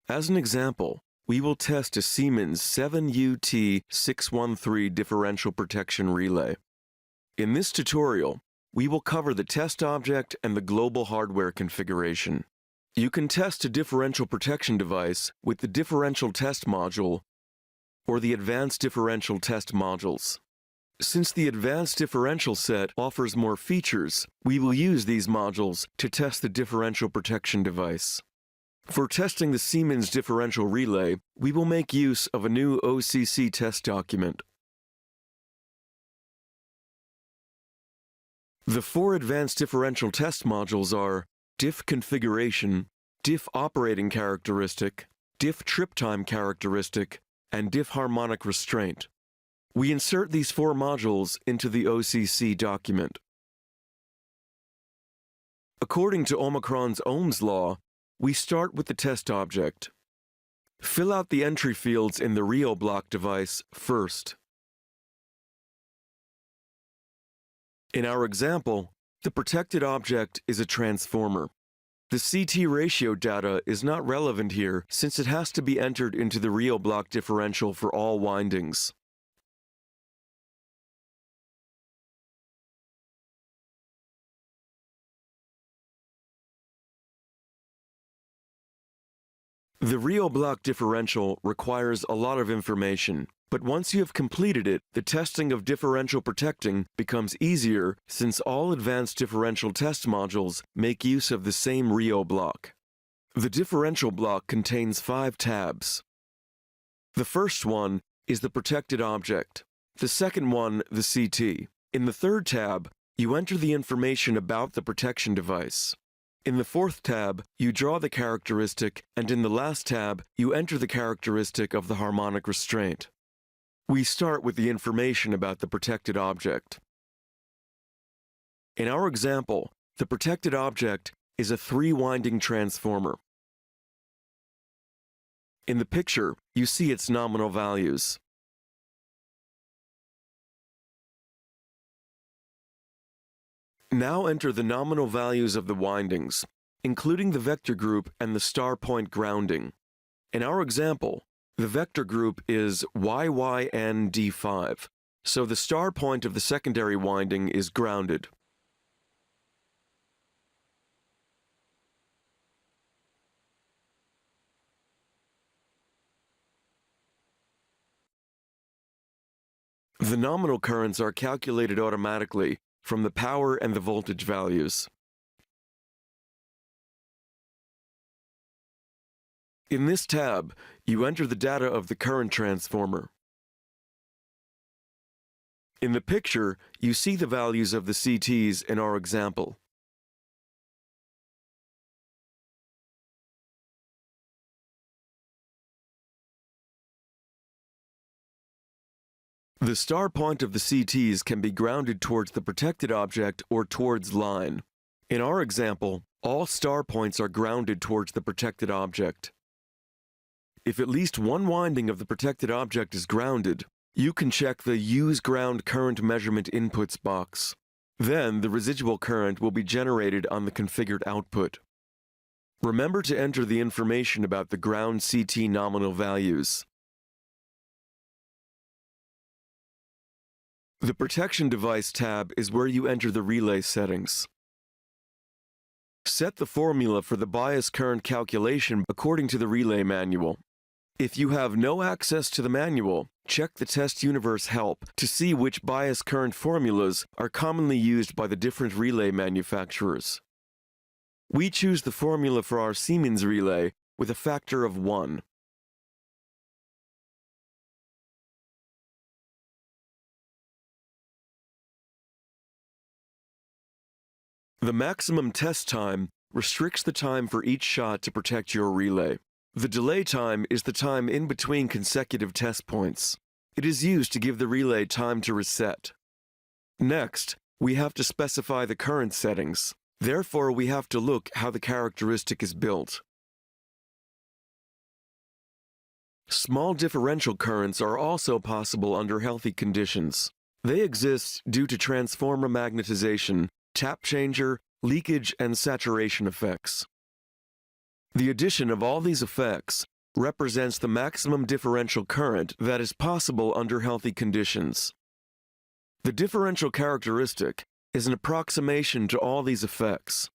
As an example, we will test a Siemens 7UT613 differential protection relay. In this tutorial, we will cover the test object and the global hardware configuration. You can test a differential protection device with the Differential Test module or the Advanced Differential Test modules. Since the Advanced Differential set offers more features, we will use these modules to test the differential protection device. For testing the Siemens differential relay, we will make use of a new OCC test document. The four Advanced Differential Test modules are diff configuration, diff operating characteristic, diff trip time characteristic, and diff harmonic restraint. We insert these four modules into the OCC document. According to Omicron's Ohm's law, we start with the test object. Fill out the entry fields in the Rio block device first. In our example, the protected object is a transformer. The CT ratio data is not relevant here since it has to be entered into the real block differential for all windings. The real block differential requires a lot of information, but once you have completed it, the testing of differential protecting becomes easier since all advanced differential test modules make use of the same Rio block. The differential block contains 5 tabs. The first one is the protected object. The second one, the CT. In the third tab, you enter the information about the protection device. In the fourth tab, you draw the characteristic, and in the last tab, you enter the characteristic of the harmonic restraint. We start with the information about the protected object. In our example, the protected object is a 3-winding transformer. In the picture, you see its nominal values. Now enter the nominal values of the windings, including the vector group and the star point grounding. In our example, the vector group is YYND5, so the star point of the secondary winding is grounded. The nominal currents are calculated automatically from the power and the voltage values. In this tab, you enter the data of the current transformer. In the picture, you see the values of the CTs in our example. The star point of the CTs can be grounded towards the protected object or towards line. In our example, all star points are grounded towards the protected object. If at least one winding of the protected object is grounded, you can check the Use Ground Current Measurement Inputs box. Then the residual current will be generated on the configured output. Remember to enter the information about the ground CT nominal values. The Protection Device tab is where you enter the relay settings. Set the formula for the bias current calculation according to the relay manual. If you have no access to the manual, check the Test Universe help to see which bias current formulas are commonly used by the different relay manufacturers. We choose the formula for our Siemens relay with a factor of 1. The maximum test time restricts the time for each shot to protect your relay. The delay time is the time in between consecutive test points. It is used to give the relay time to reset. Next, we have to specify the current settings. Therefore, we have to look how the characteristic is built. Small differential currents are also possible under healthy conditions. They exist due to transformer magnetization, tap changer, leakage, and saturation effects. The addition of all these effects represents the maximum differential current that is possible under healthy conditions. The differential characteristic is an approximation to all these effects.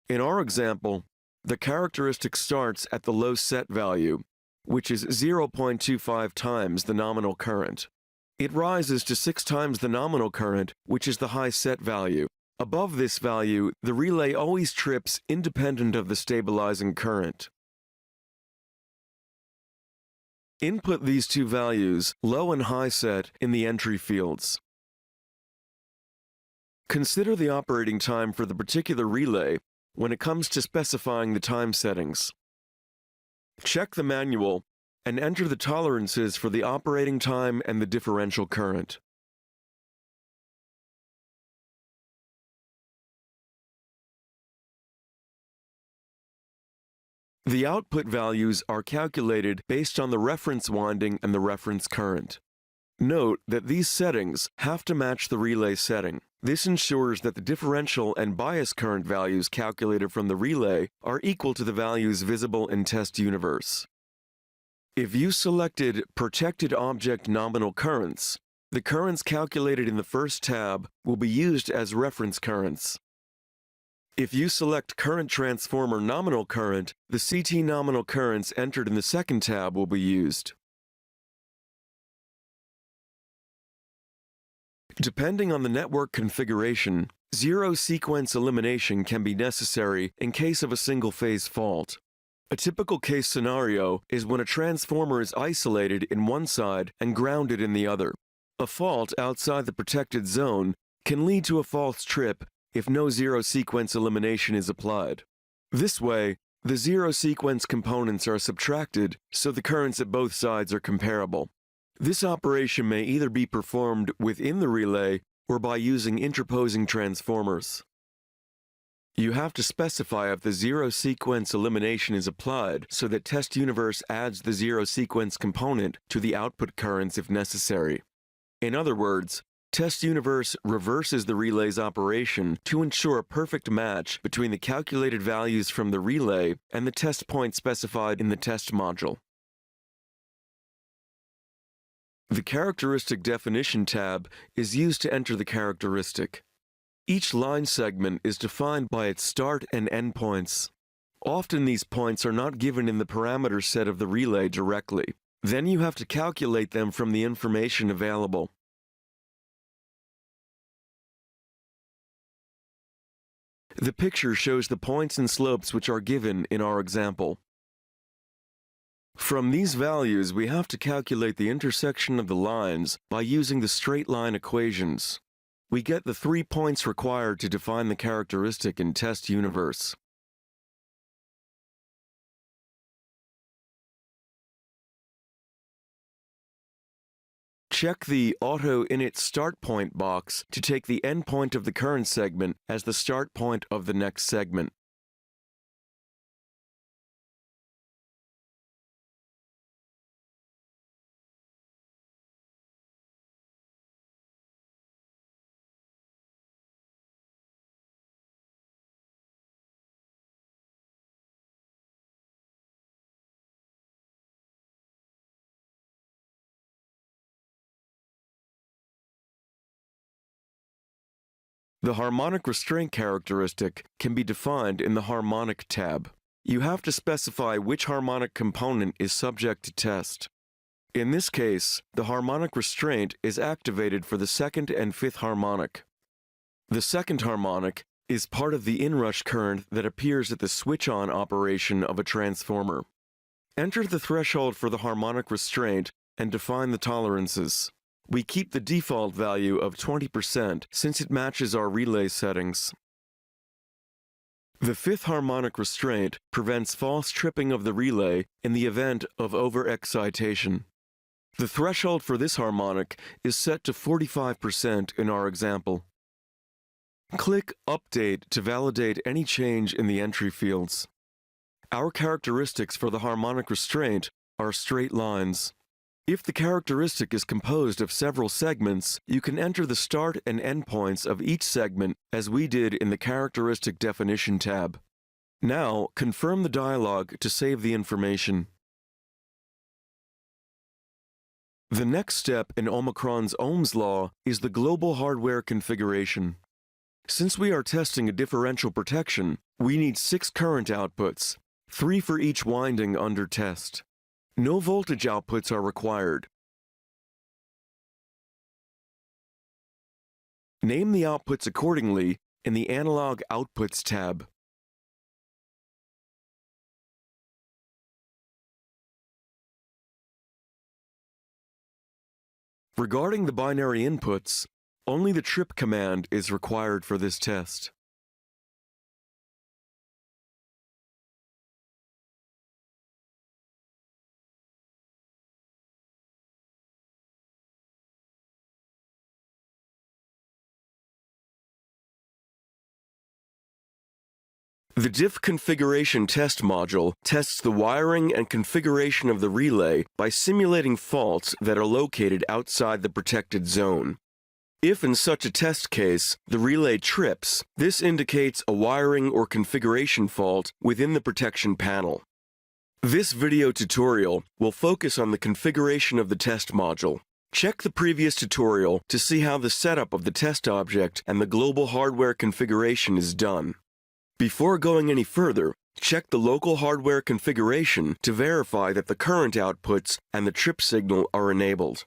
In our example, the characteristic starts at the low set value, which is 0.25 times the nominal current. It rises to 6 times the nominal current, which is the high set value. Above this value, the relay always trips independent of the stabilizing current. Input these two values, low and high set, in the entry fields. Consider the operating time for the particular relay when it comes to specifying the time settings. Check the manual and enter the tolerances for the operating time and the differential current. The output values are calculated based on the reference winding and the reference current. Note that these settings have to match the relay setting. This ensures that the differential and bias current values calculated from the relay are equal to the values visible in test universe. If you selected Protected Object Nominal Currents, the currents calculated in the first tab will be used as reference currents. If you select Current Transformer Nominal Current, the CT nominal currents entered in the second tab will be used. Depending on the network configuration, zero-sequence elimination can be necessary in case of a single-phase fault. A typical case scenario is when a transformer is isolated in one side and grounded in the other. A fault outside the protected zone can lead to a false trip if no zero-sequence elimination is applied. This way, the zero-sequence components are subtracted so the currents at both sides are comparable. This operation may either be performed within the relay or by using interposing transformers. You have to specify if the zero-sequence elimination is applied so that test universe adds the zero-sequence component to the output currents if necessary. In other words, test universe reverses the relay's operation to ensure a perfect match between the calculated values from the relay and the test point specified in the test module. The Characteristic Definition tab is used to enter the characteristic. Each line segment is defined by its start and end points. Often these points are not given in the parameter set of the relay directly. Then you have to calculate them from the information available. The picture shows the points and slopes which are given in our example. From these values, we have to calculate the intersection of the lines by using the straight line equations. We get the 3 points required to define the characteristic in test universe. Check the Auto Init Start Point box to take the endpoint of the current segment as the start point of the next segment. The harmonic restraint characteristic can be defined in the Harmonic tab. You have to specify which harmonic component is subject to test. In this case, the harmonic restraint is activated for the second and fifth harmonic. The second harmonic is part of the inrush current that appears at the switch-on operation of a transformer. Enter the threshold for the harmonic restraint and define the tolerances. We keep the default value of 20% since it matches our relay settings. The fifth harmonic restraint prevents false tripping of the relay in the event of overexcitation. The threshold for this harmonic is set to 45% in our example. Click Update to validate any change in the entry fields. Our characteristics for the harmonic restraint are straight lines. If the characteristic is composed of several segments, you can enter the start and end points of each segment as we did in the Characteristic Definition tab. Now, confirm the dialog to save the information. The next step in Omicron's Ohm's law is the global hardware configuration. Since we are testing a differential protection, we need 6 current outputs, 3 for each winding under test. No voltage outputs are required. Name the outputs accordingly in the Analog Outputs tab. Regarding the binary inputs, only the trip command is required for this test. The Diff Configuration Test module tests the wiring and configuration of the relay by simulating faults that are located outside the protected zone. If in such a test case, the relay trips, this indicates a wiring or configuration fault within the protection panel. This video tutorial will focus on the configuration of the test module. Check the previous tutorial to see how the setup of the test object and the global hardware configuration is done. Before going any further, check the local hardware configuration to verify that the current outputs and the trip signal are enabled.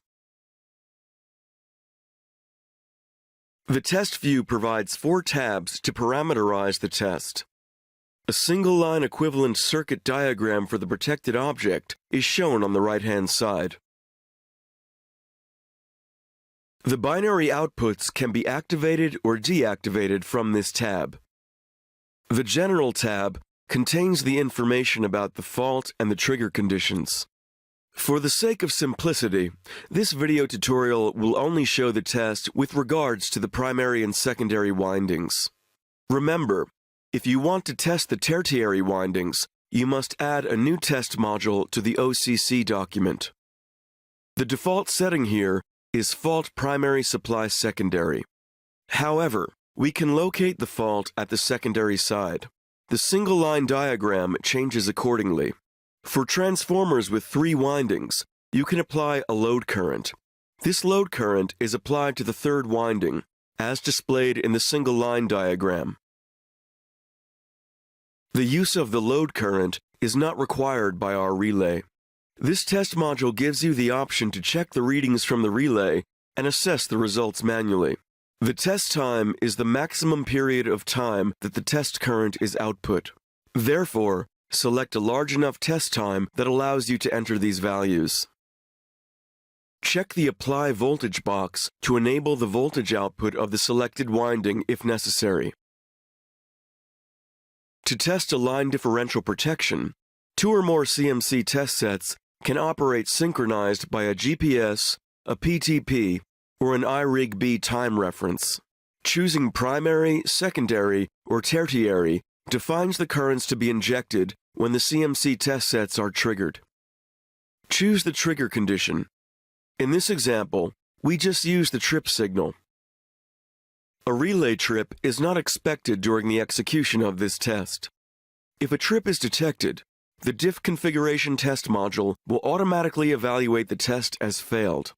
The test view provides 4 tabs to parameterize the test. A single-line equivalent circuit diagram for the protected object is shown on the right-hand side. The binary outputs can be activated or deactivated from this tab. The General tab contains the information about the fault and the trigger conditions. For the sake of simplicity, this video tutorial will only show the test with regards to the primary and secondary windings. Remember, if you want to test the tertiary windings, you must add a new test module to the OCC document. The default setting here is fault primary supply secondary. However, we can locate the fault at the secondary side. The single-line diagram changes accordingly. For transformers with 3 windings, you can apply a load current. This load current is applied to the 3rd winding, as displayed in the single-line diagram. The use of the load current is not required by our relay. This test module gives you the option to check the readings from the relay and assess the results manually. The test time is the maximum period of time that the test current is output. Therefore, select a large enough test time that allows you to enter these values. Check the Apply Voltage box to enable the voltage output of the selected winding if necessary. To test a line differential protection, 2 or more CMC test sets can operate synchronized by a GPS, a PTP, or an iRig-B time reference. Choosing primary, secondary, or tertiary defines the currents to be injected when the CMC test sets are triggered. Choose the trigger condition. In this example, we just use the trip signal. A relay trip is not expected during the execution of this test. If a trip is detected, the diff configuration test module will automatically evaluate the test as failed.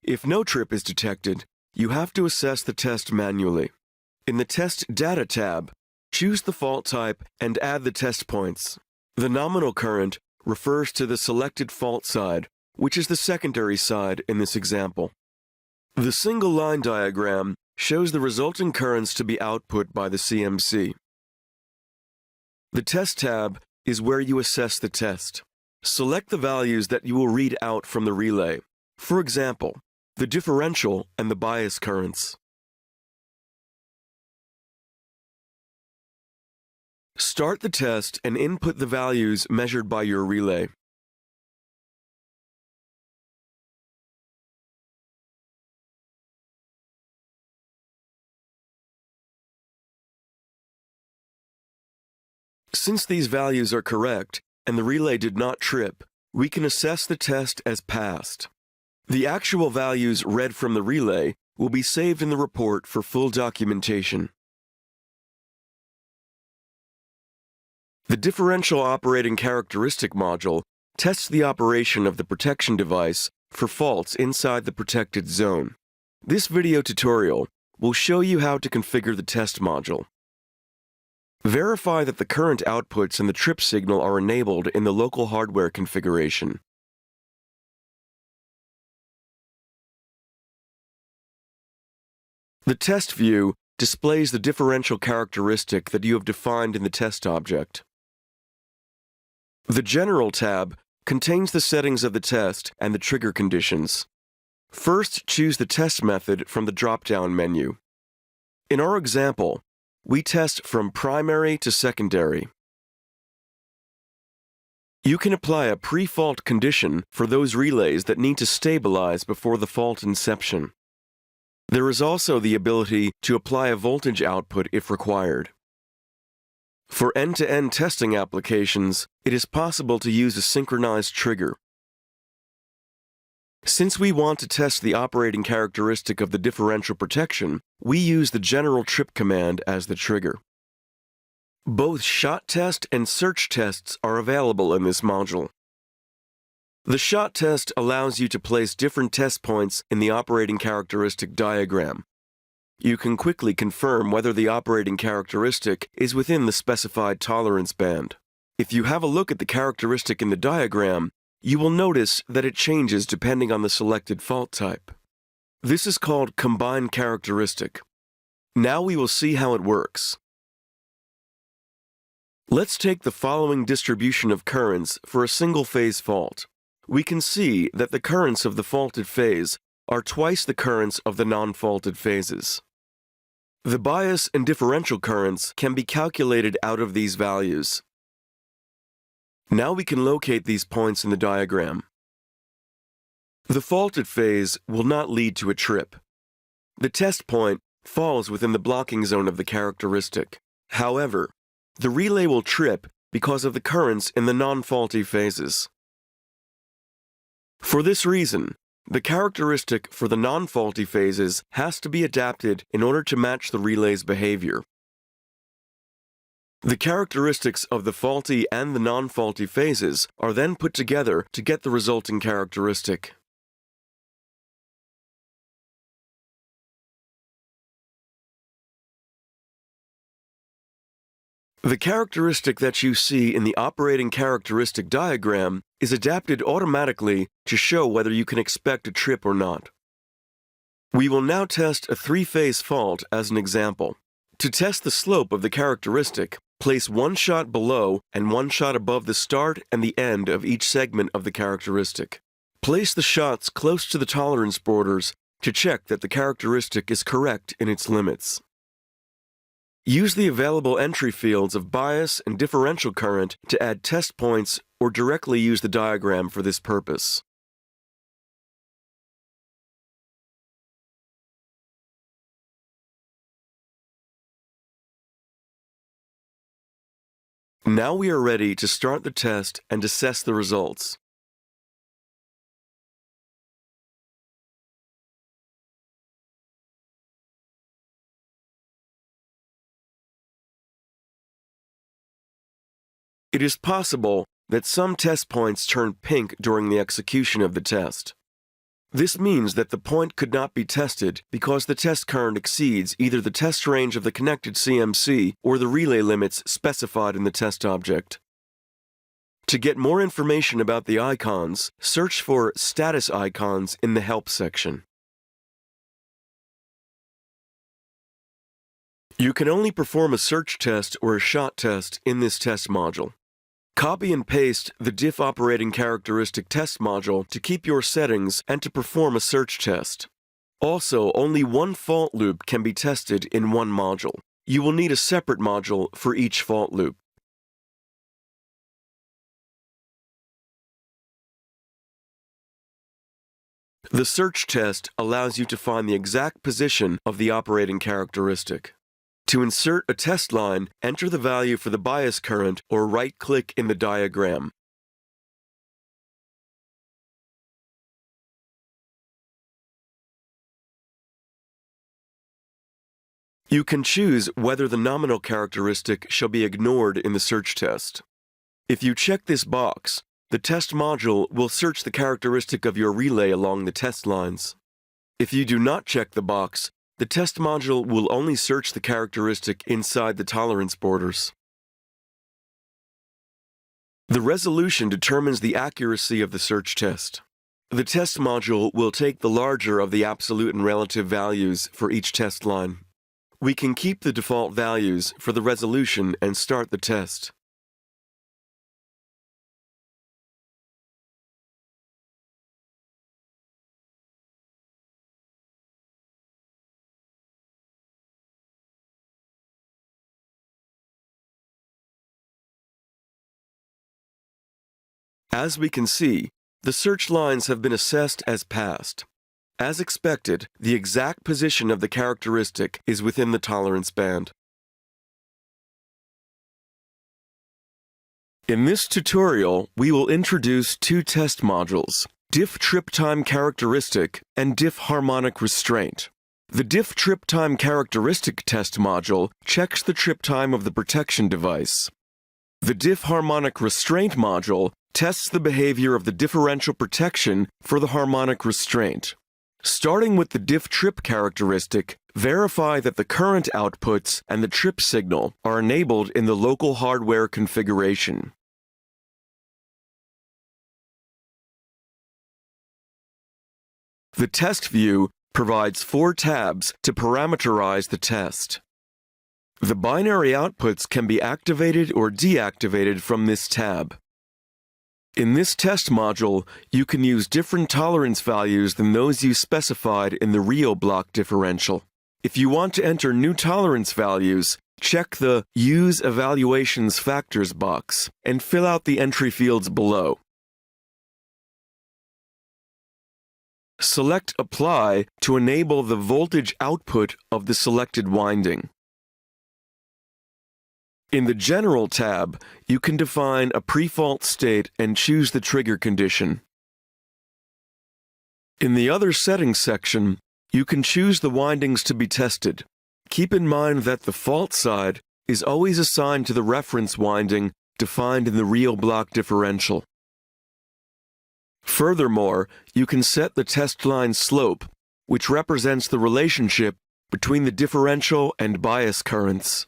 If no trip is detected, you have to assess the test manually. In the Test Data tab, choose the fault type and add the test points. The nominal current refers to the selected fault side, which is the secondary side in this example. The single-line diagram shows the resulting currents to be output by the CMC. The Test tab is where you assess the test. Select the values that you will read out from the relay. For example, the differential and the bias currents. Start the test and input the values measured by your relay. Since these values are correct and the relay did not trip, we can assess the test as passed. The actual values read from the relay will be saved in the report for full documentation. The Differential Operating Characteristic module tests the operation of the protection device for faults inside the protected zone. This video tutorial will show you how to configure the test module. Verify that the current outputs and the trip signal are enabled in the local hardware configuration. The test view displays the differential characteristic that you have defined in the test object. The General tab contains the settings of the test and the trigger conditions. First, choose the test method from the drop-down menu. In our example, we test from primary to secondary. You can apply a pre-fault condition for those relays that need to stabilize before the fault inception. There is also the ability to apply a voltage output if required. For end-to-end testing applications, it is possible to use a synchronized trigger. Since we want to test the operating characteristic of the differential protection, we use the general trip command as the trigger. Both shot test and search tests are available in this module. The shot test allows you to place different test points in the operating characteristic diagram. You can quickly confirm whether the operating characteristic is within the specified tolerance band. If you have a look at the characteristic in the diagram, you will notice that it changes depending on the selected fault type. This is called combined characteristic. Now we will see how it works. Let's take the following distribution of currents for a single-phase fault. We can see that the currents of the faulted phase are twice the currents of the non-faulted phases. The bias and differential currents can be calculated out of these values. Now we can locate these points in the diagram. The faulted phase will not lead to a trip. The test point falls within the blocking zone of the characteristic. However, the relay will trip because of the currents in the non-faulty phases. For this reason, the characteristic for the non-faulty phases has to be adapted in order to match the relay's behavior. The characteristics of the faulty and the non-faulty phases are then put together to get the resulting characteristic. The characteristic that you see in the operating characteristic diagram is adapted automatically to show whether you can expect a trip or not. We will now test a three-phase fault as an example. To test the slope of the characteristic, place one shot below and one shot above the start and the end of each segment of the characteristic. Place the shots close to the tolerance borders to check that the characteristic is correct in its limits. Use the available entry fields of bias and differential current to add test points or directly use the diagram for this purpose. Now we are ready to start the test and assess the results. It is possible that some test points turn pink during the execution of the test. This means that the point could not be tested because the test current exceeds either the test range of the connected CMC or the relay limits specified in the test object. To get more information about the icons, search for status icons in the Help section. You can only perform a search test or a shot test in this test module. Copy and paste the diff operating characteristic test module to keep your settings and to perform a search test. Also, only one fault loop can be tested in one module. You will need a separate module for each fault loop. The search test allows you to find the exact position of the operating characteristic. To insert a test line, enter the value for the bias current or right-click in the diagram. You can choose whether the nominal characteristic shall be ignored in the search test. If you check this box, the test module will search the characteristic of your relay along the test lines. If you do not check the box, the test module will only search the characteristic inside the tolerance borders. The resolution determines the accuracy of the search test. The test module will take the larger of the absolute and relative values for each test line. We can keep the default values for the resolution and start the test. As we can see, the search lines have been assessed as passed. As expected, the exact position of the characteristic is within the tolerance band. In this tutorial, we will introduce two test modules, diff trip time characteristic, and diff harmonic restraint. The diff trip time characteristic test module checks the trip time of the protection device. The diff harmonic restraint module tests the behavior of the differential protection for the harmonic restraint. Starting with the diff trip characteristic, verify that the current outputs and the trip signal are enabled in the local hardware configuration. The test view provides 4 tabs to parameterize the test. The binary outputs can be activated or deactivated from this tab. In this test module, you can use different tolerance values than those you specified in the Rio block differential. If you want to enter new tolerance values, check the Use Evaluations Factors box and fill out the entry fields below. Select Apply to enable the voltage output of the selected winding. In the General tab, you can define a pre-fault state and choose the trigger condition. In the Other Settings section, you can choose the windings to be tested. Keep in mind that the fault side is always assigned to the reference winding defined in the Rio block differential. Furthermore, you can set the test line slope, which represents the relationship between the differential and bias currents.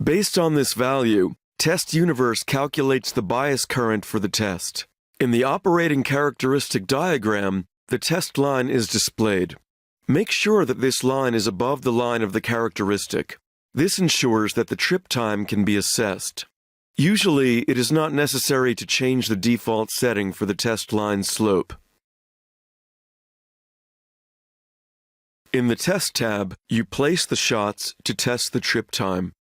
Based on this value, Test Universe calculates the bias current for the test. In the operating characteristic diagram, the test line is displayed. Make sure that this line is above the line of the characteristic. This ensures that the trip time can be assessed. Usually, it is not necessary to change the default setting for the test line slope. In the Test tab, you place the shots to test the trip time.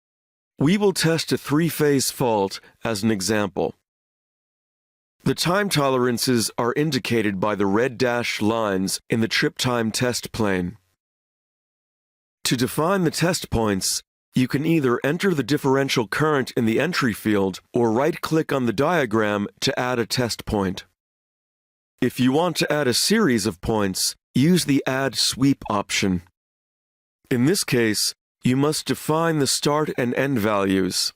We will test a 3-phase fault as an example. The time tolerances are indicated by the red dashed lines in the trip time test plane. To define the test points, you can either enter the differential current in the entry field or right-click on the diagram to add a test point. If you want to add a series of points, use the Add Sweep option. In this case, you must define the start and end values.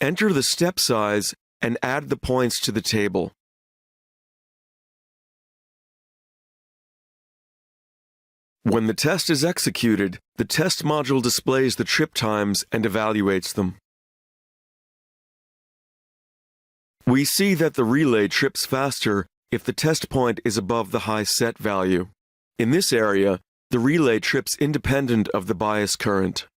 Enter the step size and add the points to the table. When the test is executed, the test module displays the trip times and evaluates them. We see that the relay trips faster if the test point is above the high set value. In this area, the relay trips independent of the bias current.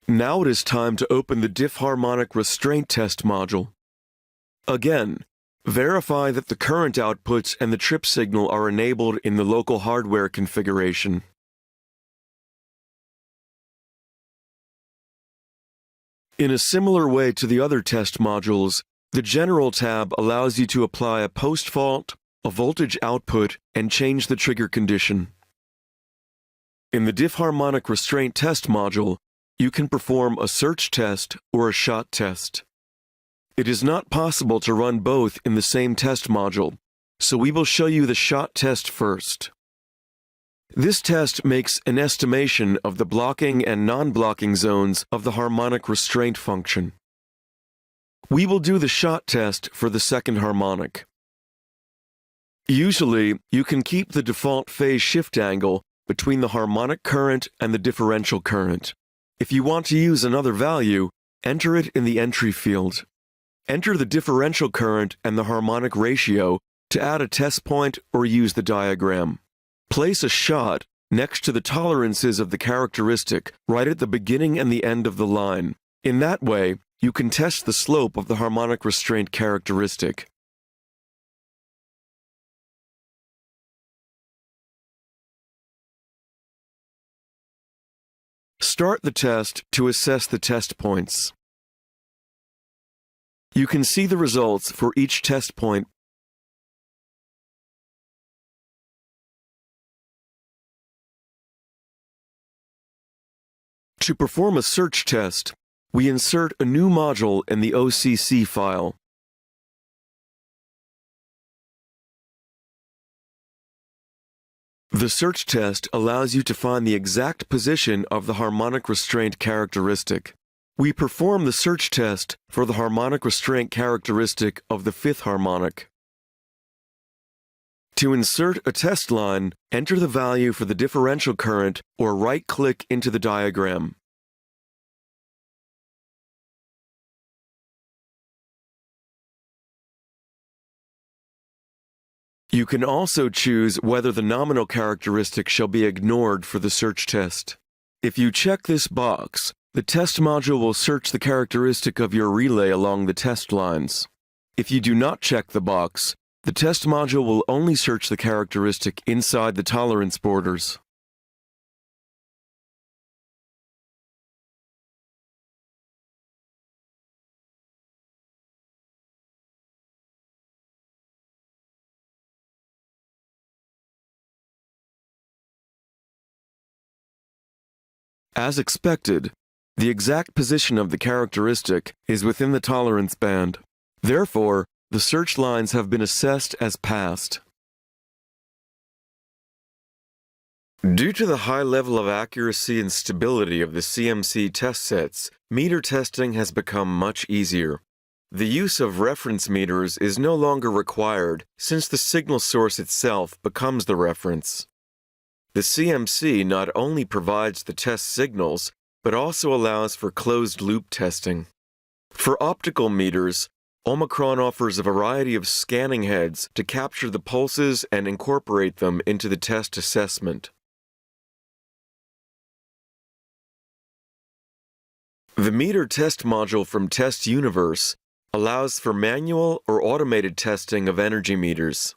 Now it is time to open the diff harmonic restraint test module. Again, verify that the current outputs and the trip signal are enabled in the local hardware configuration. In a similar way to the other test modules, the General tab allows you to apply a post-fault, a voltage output, and change the trigger condition. In the diff harmonic restraint test module, you can perform a search test or a shot test. It is not possible to run both in the same test module, so we will show you the shot test first. This test makes an estimation of the blocking and non-blocking zones of the harmonic restraint function. We will do the shot test for the second harmonic. Usually, you can keep the default phase shift angle between the harmonic current and the differential current. If you want to use another value, enter it in the entry field. Enter the differential current and the harmonic ratio to add a test point or use the diagram. Place a shot next to the tolerances of the characteristic right at the beginning and the end of the line. In that way, you can test the slope of the harmonic restraint characteristic. Start the test to assess the test points. You can see the results for each test point. To perform a search test, we insert a new module in the OCC file. The search test allows you to find the exact position of the harmonic restraint characteristic. We perform the search test for the harmonic restraint characteristic of the fifth harmonic. To insert a test line, enter the value for the differential current or right-click into the diagram. You can also choose whether the nominal characteristic shall be ignored for the search test. If you check this box, the test module will search the characteristic of your relay along the test lines. If you do not check the box, the test module will only search the characteristic inside the tolerance borders. As expected, the exact position of the characteristic is within the tolerance band. Therefore, the search lines have been assessed as passed. Due to the high level of accuracy and stability of the CMC test sets, meter testing has become much easier. The use of reference meters is no longer required since the signal source itself becomes the reference. The CMC not only provides the test signals, but also allows for closed-loop testing. For optical meters, Omicron offers a variety of scanning heads to capture the pulses and incorporate them into the test assessment. The meter test module from Test Universe allows for manual or automated testing of energy meters.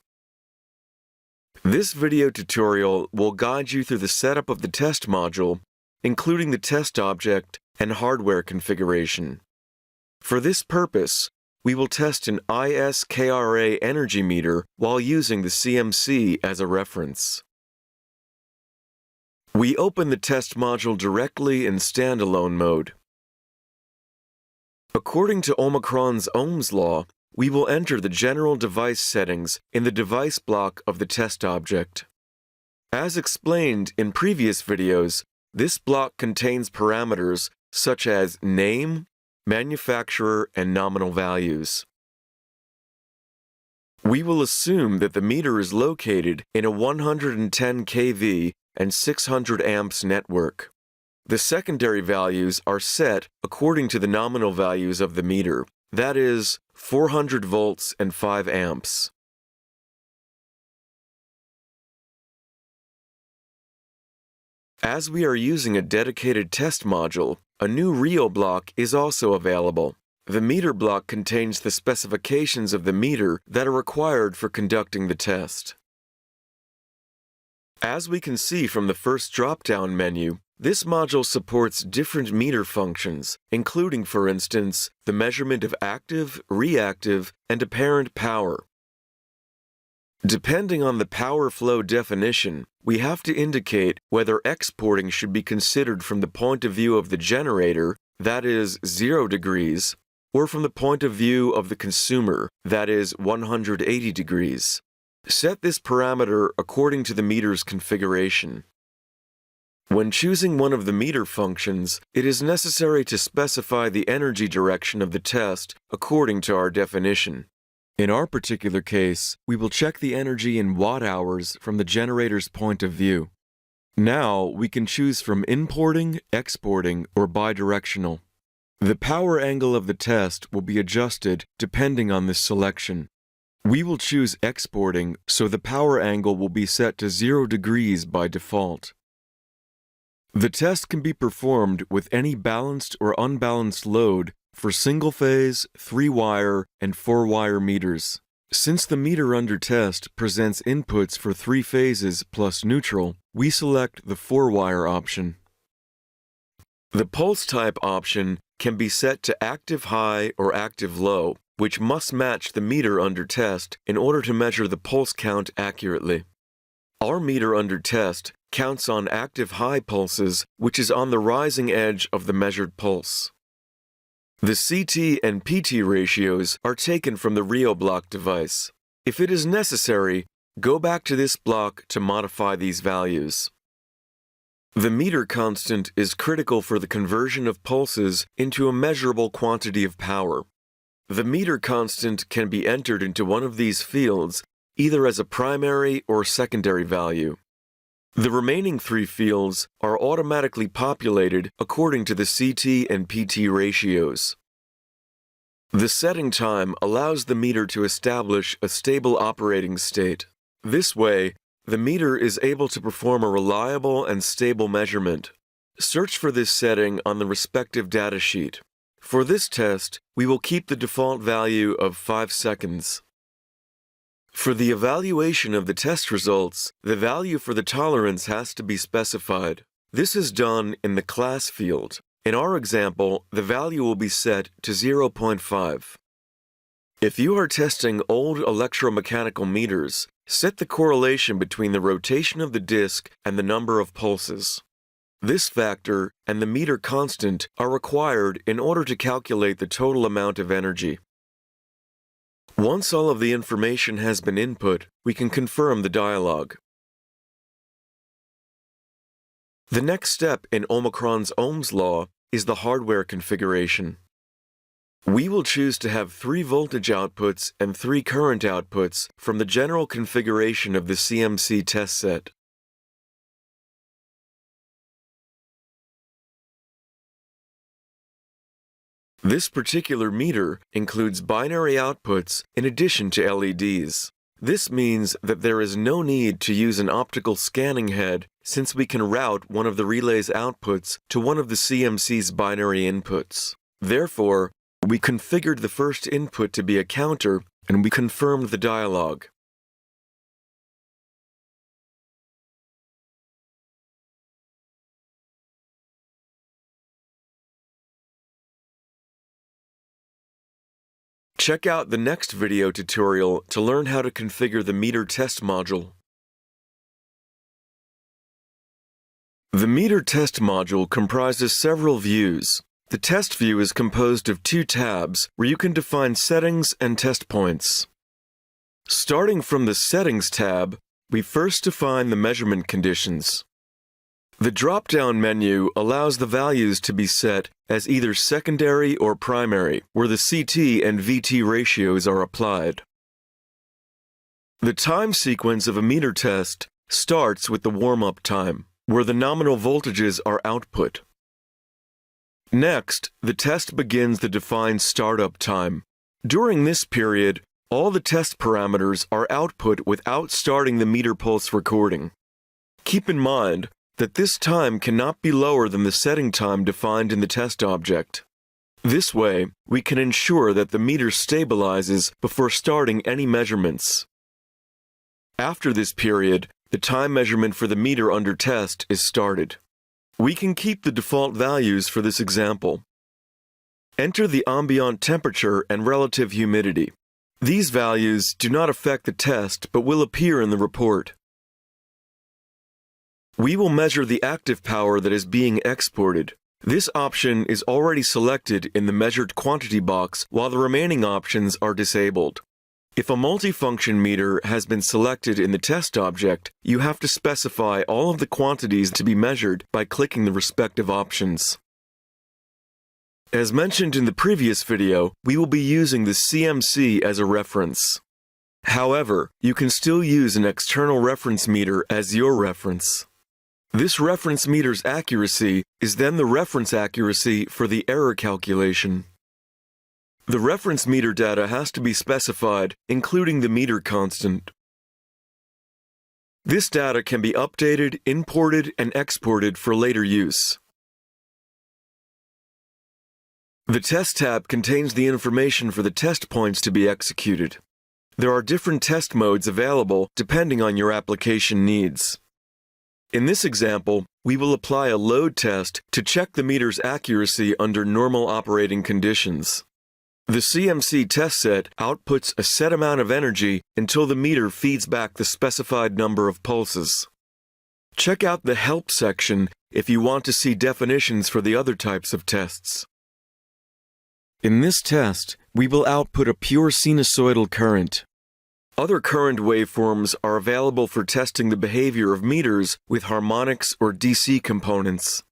This video tutorial will guide you through the setup of the test module, including the test object and hardware configuration. For this purpose, we will test an ISKRA energy meter while using the CMC as a reference. We open the test module directly in standalone mode. According to Omicron's Ohm's law, we will enter the general device settings in the device block of the test object. As explained in previous videos, this block contains parameters such as name, manufacturer, and nominal values. We will assume that the meter is located in a 110 kV and 600 amps network. The secondary values are set according to the nominal values of the meter, that is, 400 volts and 5 amps. As we are using a dedicated test module, a new RIO block is also available. The meter block contains the specifications of the meter that are required for conducting the test. As we can see from the first drop-down menu, this module supports different meter functions, including, for instance, the measurement of active, reactive, and apparent power. Depending on the power flow definition, we have to indicate whether exporting should be considered from the point of view of the generator, that is 0 degrees, or from the point of view of the consumer, that is 180 degrees. Set this parameter according to the meter's configuration. When choosing one of the meter functions, it is necessary to specify the energy direction of the test according to our definition. In our particular case, we will check the energy in watt-hours from the generator's point of view. Now, we can choose from importing, exporting, or bidirectional. The power angle of the test will be adjusted depending on this selection. We will choose exporting, so the power angle will be set to 0 degrees by default. The test can be performed with any balanced or unbalanced load for single-phase, 3-wire, and 4-wire meters. Since the meter under test presents inputs for 3 phases plus neutral, we select the 4-wire option. The pulse type option can be set to active high or active low, which must match the meter under test in order to measure the pulse count accurately. Our meter under test counts on active high pulses, which is on the rising edge of the measured pulse. The CT and PT ratios are taken from the Rio block device. If it is necessary, go back to this block to modify these values. The meter constant is critical for the conversion of pulses into a measurable quantity of power. The meter constant can be entered into one of these fields either as a primary or secondary value. The remaining three fields are automatically populated according to the CT and PT ratios. The setting time allows the meter to establish a stable operating state. This way, the meter is able to perform a reliable and stable measurement. Search for this setting on the respective datasheet. For this test, we will keep the default value of 5 seconds. For the evaluation of the test results, the value for the tolerance has to be specified. This is done in the class field. In our example, the value will be set to 0.5. If you are testing old electromechanical meters, set the correlation between the rotation of the disc and the number of pulses. This factor and the meter constant are required in order to calculate the total amount of energy. Once all of the information has been input, we can confirm the dialog. The next step in Omicron's Ohm's law is the hardware configuration. We will choose to have 3 voltage outputs and 3 current outputs from the general configuration of the CMC test set. This particular meter includes binary outputs in addition to LEDs. This means that there is no need to use an optical scanning head since we can route one of the relay's outputs to one of the CMC's binary inputs. Therefore, we configured the first input to be a counter and we confirmed the dialog. Check out the next video tutorial to learn how to configure the meter test module. The meter test module comprises several views. The test view is composed of 2 tabs where you can define settings and test points. Starting from the Settings tab, we first define the measurement conditions. The drop-down menu allows the values to be set as either secondary or primary, where the CT and VT ratios are applied. The time sequence of a meter test starts with the warm-up time, where the nominal voltages are output. Next, the test begins the defined startup time. During this period, all the test parameters are output without starting the meter pulse recording. Keep in mind that this time cannot be lower than the setting time defined in the test object. This way, we can ensure that the meter stabilizes before starting any measurements. After this period, the time measurement for the meter under test is started. We can keep the default values for this example. Enter the ambient temperature and relative humidity. These values do not affect the test but will appear in the report. We will measure the active power that is being exported. This option is already selected in the measured quantity box while the remaining options are disabled. If a multifunction meter has been selected in the test object, you have to specify all of the quantities to be measured by clicking the respective options. As mentioned in the previous video, we will be using the CMC as a reference. However, you can still use an external reference meter as your reference. This reference meter's accuracy is then the reference accuracy for the error calculation. The reference meter data has to be specified, including the meter constant. This data can be updated, imported, and exported for later use. The Test tab contains the information for the test points to be executed. There are different test modes available depending on your application needs. In this example, we will apply a load test to check the meter's accuracy under normal operating conditions. The CMC test set outputs a set amount of energy until the meter feeds back the specified number of pulses. Check out the Help section if you want to see definitions for the other types of tests. In this test, we will output a pure sinusoidal current. Other current waveforms are available for testing the behavior of meters with harmonics or DC components.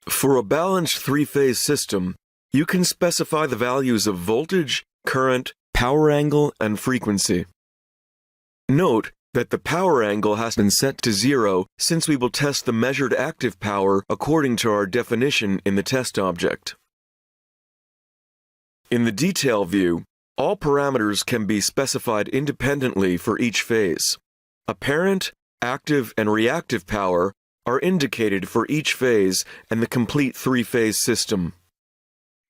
For a balanced three-phase system, you can specify the values of voltage, current, power angle, and frequency. Note that the power angle has been set to 0 since we will test the measured active power according to our definition in the test object. In the detail view, all parameters can be specified independently for each phase. Apparent, active, and reactive power are indicated for each phase and the complete three-phase system.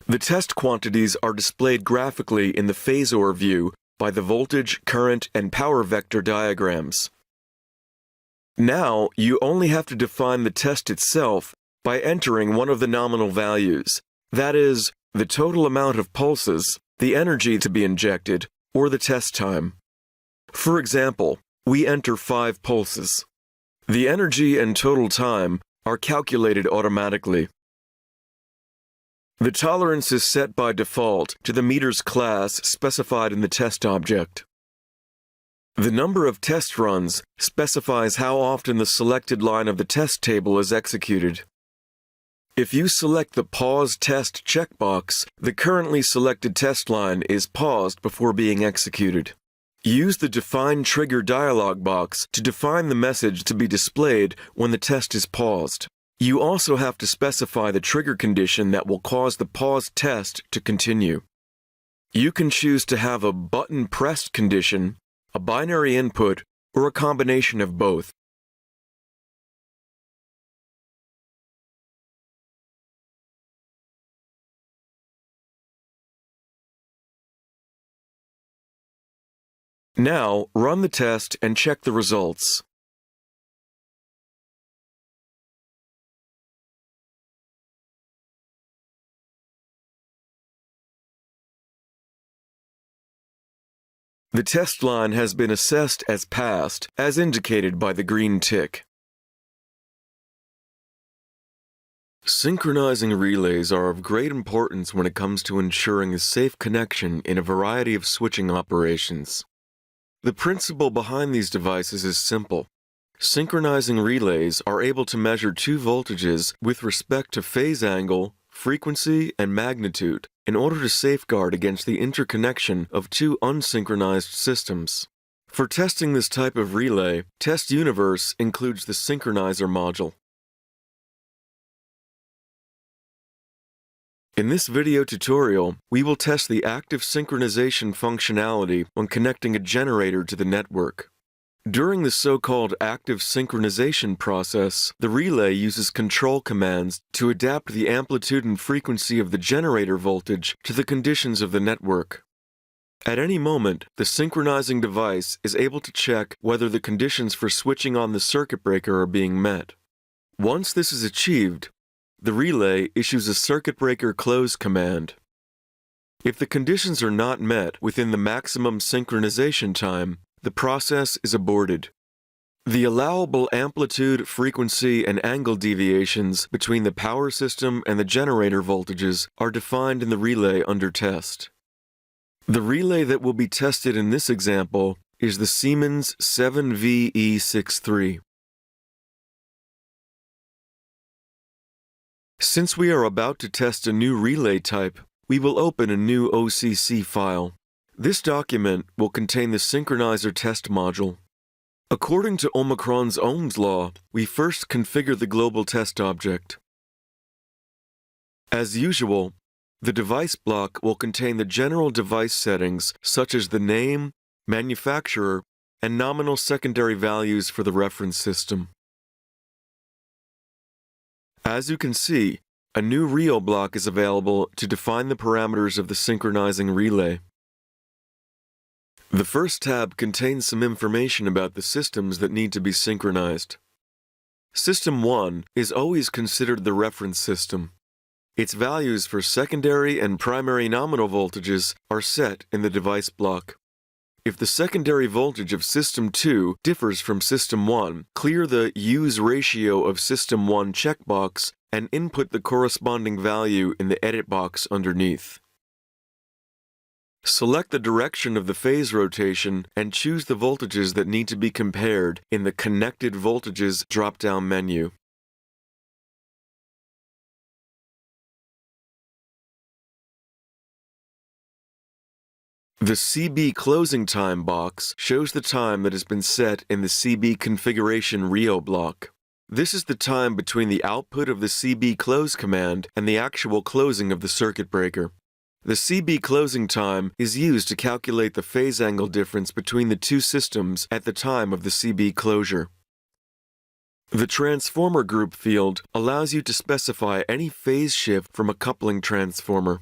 The test quantities are displayed graphically in the phasor view by the voltage, current, and power vector diagrams. Now, you only have to define the test itself by entering one of the nominal values, that is, the total amount of pulses, the energy to be injected, or the test time. For example, we enter 5 pulses. The energy and total time are calculated automatically. The tolerance is set by default to the meters class specified in the test object. The number of test runs specifies how often the selected line of the test table is executed. If you select the Pause Test checkbox, the currently selected test line is paused before being executed. Use the Define Trigger dialog box to define the message to be displayed when the test is paused. You also have to specify the trigger condition that will cause the paused test to continue. You can choose to have a button pressed condition, a binary input, or a combination of both. Now, run the test and check the results. The test line has been assessed as passed, as indicated by the green tick. Synchronizing relays are of great importance when it comes to ensuring a safe connection in a variety of switching operations. The principle behind these devices is simple. Synchronizing relays are able to measure 2 voltages with respect to phase angle, frequency, and magnitude in order to safeguard against the interconnection of 2 unsynchronized systems. For testing this type of relay, Test Universe includes the synchronizer module. In this video tutorial, we will test the active synchronization functionality when connecting a generator to the network. During the so-called active synchronization process, the relay uses control commands to adapt the amplitude and frequency of the generator voltage to the conditions of the network. At any moment, the synchronizing device is able to check whether the conditions for switching on the circuit breaker are being met. Once this is achieved, the relay issues a circuit breaker close command. If the conditions are not met within the maximum synchronization time, the process is aborted. The allowable amplitude, frequency, and angle deviations between the power system and the generator voltages are defined in the relay under test. The relay that will be tested in this example is the Siemens 7VE63. Since we are about to test a new relay type, we will open a new OCC file. This document will contain the synchronizer test module. According to Omicron's Ohm's law, we first configure the global test object. As usual, the device block will contain the general device settings such as the name, manufacturer, and nominal secondary values for the reference system. As you can see, a new REAL block is available to define the parameters of the synchronizing relay. The first tab contains some information about the systems that need to be synchronized. System 1 is always considered the reference system. Its values for secondary and primary nominal voltages are set in the device block. If the secondary voltage of System 2 differs from System 1, clear the Use Ratio of System 1 checkbox and input the corresponding value in the edit box underneath. Select the direction of the phase rotation and choose the voltages that need to be compared in the Connected Voltages drop-down menu. The CB closing time box shows the time that has been set in the CB configuration Rio block. This is the time between the output of the CB close command and the actual closing of the circuit breaker. The CB closing time is used to calculate the phase angle difference between the two systems at the time of the CB closure. The transformer group field allows you to specify any phase shift from a coupling transformer.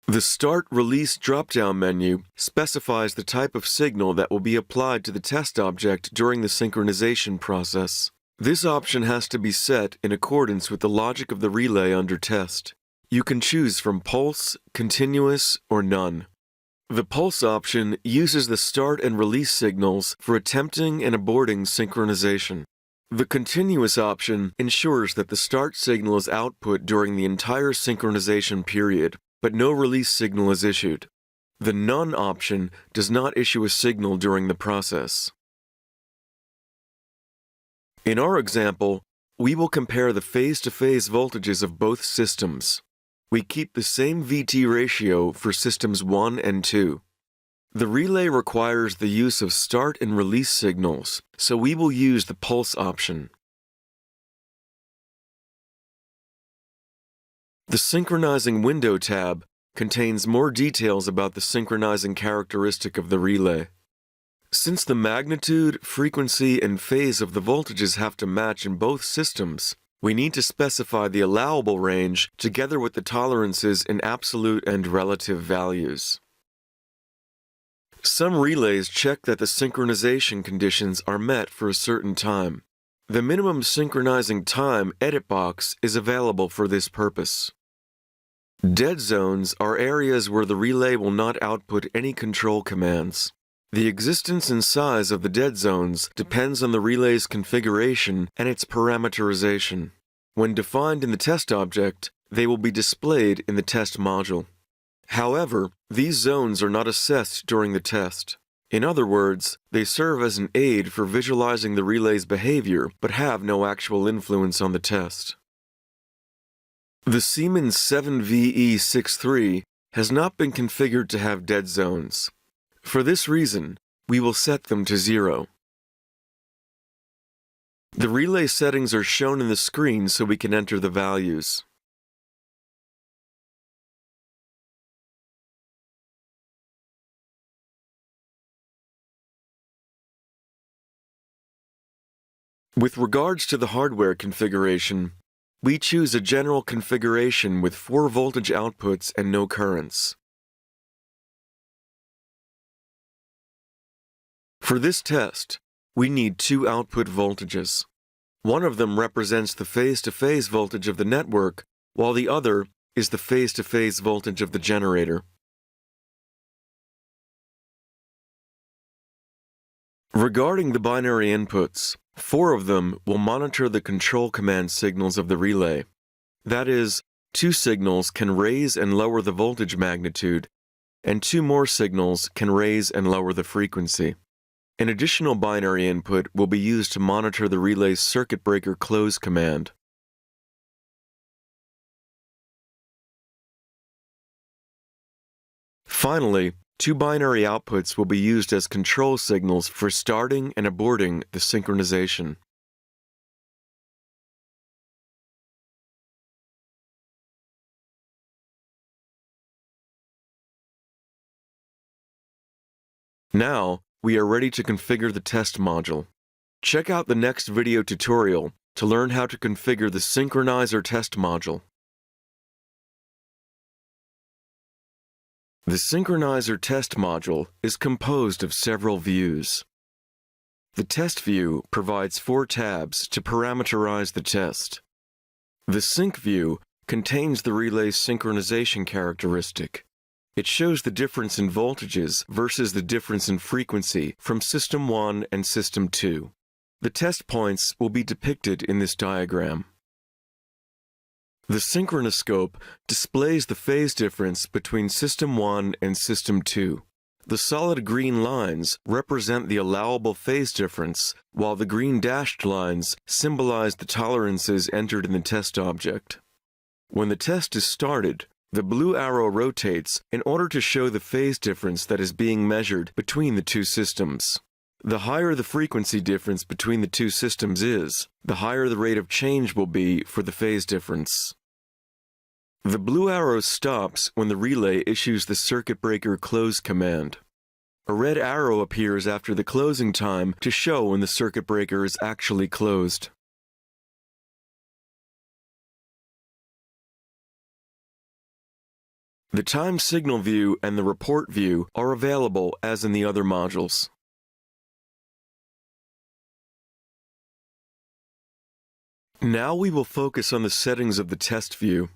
The Start Release drop-down menu specifies the type of signal that will be applied to the test object during the synchronization process. This option has to be set in accordance with the logic of the relay under test. You can choose from pulse, continuous, or none. The pulse option uses the start and release signals for attempting and aborting synchronization. The continuous option ensures that the start signal is output during the entire synchronization period, but no release signal is issued. The none option does not issue a signal during the process. In our example, we will compare the phase-to-phase voltages of both systems. We keep the same VT ratio for systems 1 and 2. The relay requires the use of start and release signals, so we will use the pulse option. The Synchronizing Window tab contains more details about the synchronizing characteristic of the relay. Since the magnitude, frequency, and phase of the voltages have to match in both systems, we need to specify the allowable range together with the tolerances in absolute and relative values. Some relays check that the synchronization conditions are met for a certain time. The minimum synchronizing time edit box is available for this purpose. Dead zones are areas where the relay will not output any control commands. The existence and size of the dead zones depends on the relay's configuration and its parameterization. When defined in the test object, they will be displayed in the test module. However, these zones are not assessed during the test. In other words, they serve as an aid for visualizing the relay's behavior, but have no actual influence on the test. The Siemens 7VE63 has not been configured to have dead zones. For this reason, we will set them to 0. The relay settings are shown in the screen so we can enter the values. With regards to the hardware configuration, we choose a general configuration with 4 voltage outputs and no currents. For this test, we need 2 output voltages. One of them represents the phase-to-phase voltage of the network, while the other is the phase-to-phase voltage of the generator. Regarding the binary inputs, 4 of them will monitor the control command signals of the relay. That is, 2 signals can raise and lower the voltage magnitude, and 2 more signals can raise and lower the frequency. An additional binary input will be used to monitor the relay's circuit breaker close command. Finally, 2 binary outputs will be used as control signals for starting and aborting the synchronization. Now, we are ready to configure the test module. Check out the next video tutorial to learn how to configure the synchronizer test module. The synchronizer test module is composed of several views. The test view provides 4 tabs to parameterize the test. The sync view contains the relay's synchronization characteristic. It shows the difference in voltages versus the difference in frequency from System 1 and System 2. The test points will be depicted in this diagram. The synchronoscope displays the phase difference between System 1 and System 2. The solid green lines represent the allowable phase difference, while the green dashed lines symbolize the tolerances entered in the test object. When the test is started, the blue arrow rotates in order to show the phase difference that is being measured between the two systems. The higher the frequency difference between the two systems is, the higher the rate of change will be for the phase difference. The blue arrow stops when the relay issues the circuit breaker close command. A red arrow appears after the closing time to show when the circuit breaker is actually closed. The time signal view and the report view are available as in the other modules. Now we will focus on the settings of the test view.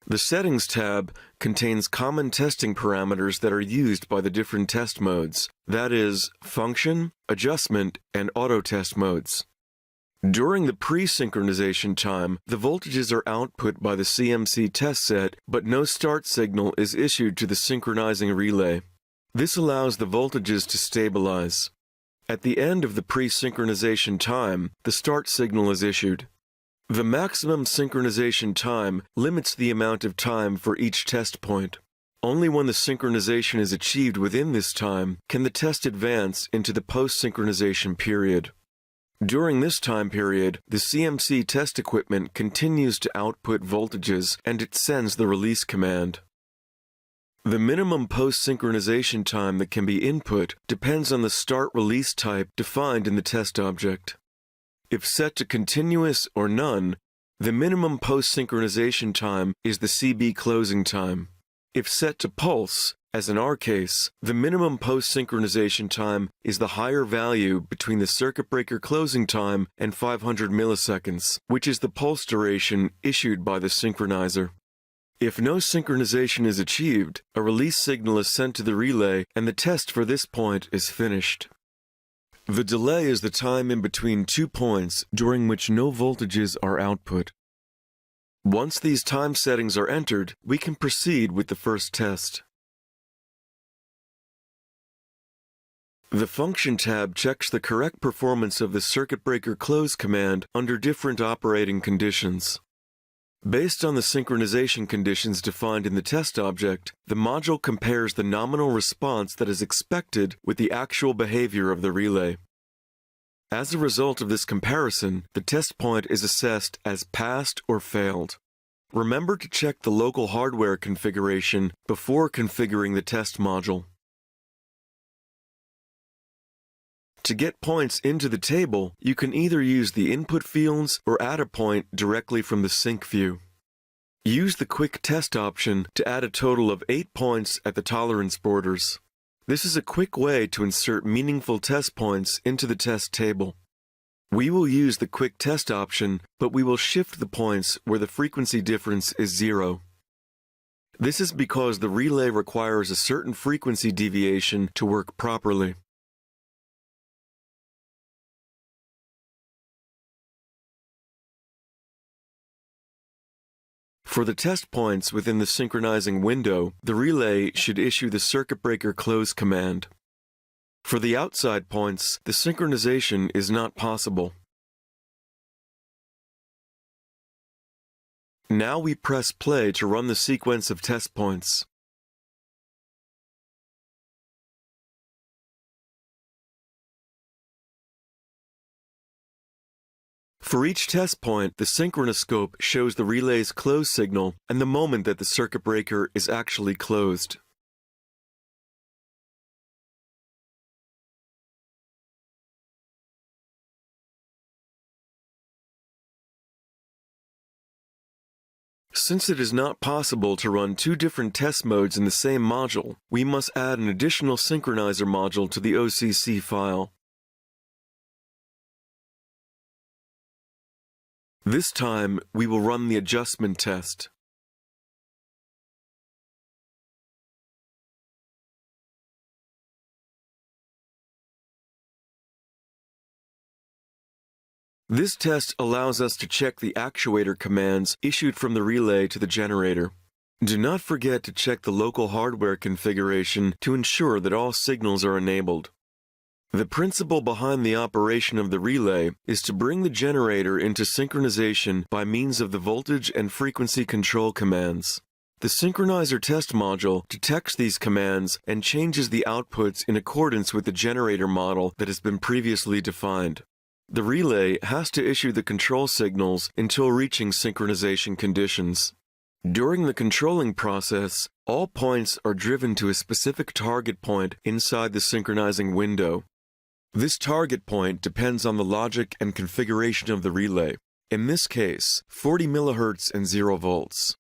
The Settings tab contains common testing parameters that are used by the different test modes, that is, function, adjustment, and auto test modes. During the pre-synchronization time, the voltages are output by the CMC test set, but no start signal is issued to the synchronizing relay. This allows the voltages to stabilize. At the end of the pre-synchronization time, the start signal is issued. The maximum synchronization time limits the amount of time for each test point. Only when the synchronization is achieved within this time can the test advance into the post-synchronization period. During this time period, the CMC test equipment continues to output voltages and it sends the release command. The minimum post-synchronization time that can be input depends on the start-release type defined in the test object. If set to continuous or none, the minimum post-synchronization time is the CB closing time. If set to pulse, as in our case, the minimum post-synchronization time is the higher value between the circuit breaker closing time and 500 milliseconds, which is the pulse duration issued by the synchronizer. If no synchronization is achieved, a release signal is sent to the relay and the test for this point is finished. The delay is the time in between 2 points during which no voltages are output. Once these time settings are entered, we can proceed with the first test. The Function tab checks the correct performance of the circuit breaker close command under different operating conditions. Based on the synchronization conditions defined in the test object, the module compares the nominal response that is expected with the actual behavior of the relay. As a result of this comparison, the test point is assessed as passed or failed. Remember to check the local hardware configuration before configuring the test module. To get points into the table, you can either use the input fields or add a point directly from the sync view. Use the Quick Test option to add a total of 8 points at the tolerance borders. This is a quick way to insert meaningful test points into the test table. We will use the Quick Test option, but we will shift the points where the frequency difference is 0. This is because the relay requires a certain frequency deviation to work properly. For the test points within the synchronizing window, the relay should issue the circuit breaker close command. For the outside points, the synchronization is not possible. Now we press play to run the sequence of test points. For each test point, the synchronoscope shows the relay's close signal and the moment that the circuit breaker is actually closed. Since it is not possible to run 2 different test modes in the same module, we must add an additional synchronizer module to the OCC file. This time, we will run the adjustment test. This test allows us to check the actuator commands issued from the relay to the generator. Do not forget to check the local hardware configuration to ensure that all signals are enabled. The principle behind the operation of the relay is to bring the generator into synchronization by means of the voltage and frequency control commands. The synchronizer test module detects these commands and changes the outputs in accordance with the generator model that has been previously defined. The relay has to issue the control signals until reaching synchronization conditions. During the controlling process, all points are driven to a specific target point inside the synchronizing window. This target point depends on the logic and configuration of the relay, in this case, 40 MHz and 0 volts.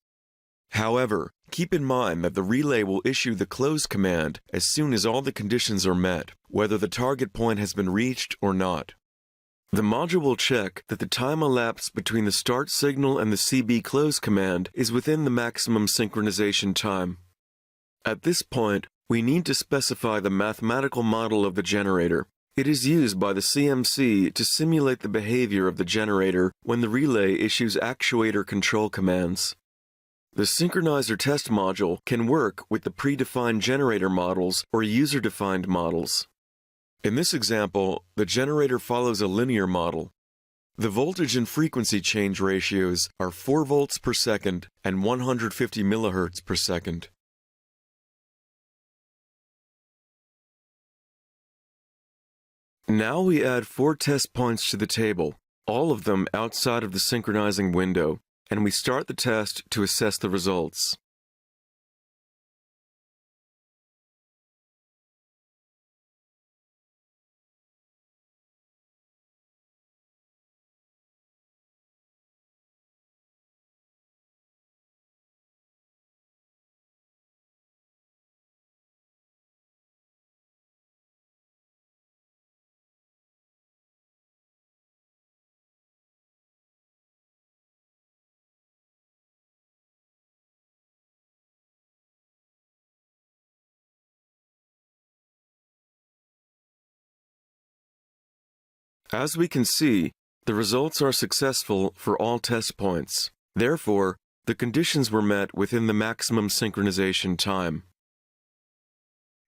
However, keep in mind that the relay will issue the close command as soon as all the conditions are met, whether the target point has been reached or not. The module will check that the time elapsed between the start signal and the CB close command is within the maximum synchronization time. At this point, we need to specify the mathematical model of the generator. It is used by the CMC to simulate the behavior of the generator when the relay issues actuator control commands. The synchronizer test module can work with the predefined generator models or user-defined models. In this example, the generator follows a linear model. The voltage and frequency change ratios are 4 volts per second and 150 millihertz per second. Now we add 4 test points to the table, all of them outside of the synchronizing window, and we start the test to assess the results. As we can see, the results are successful for all test points. Therefore, the conditions were met within the maximum synchronization time.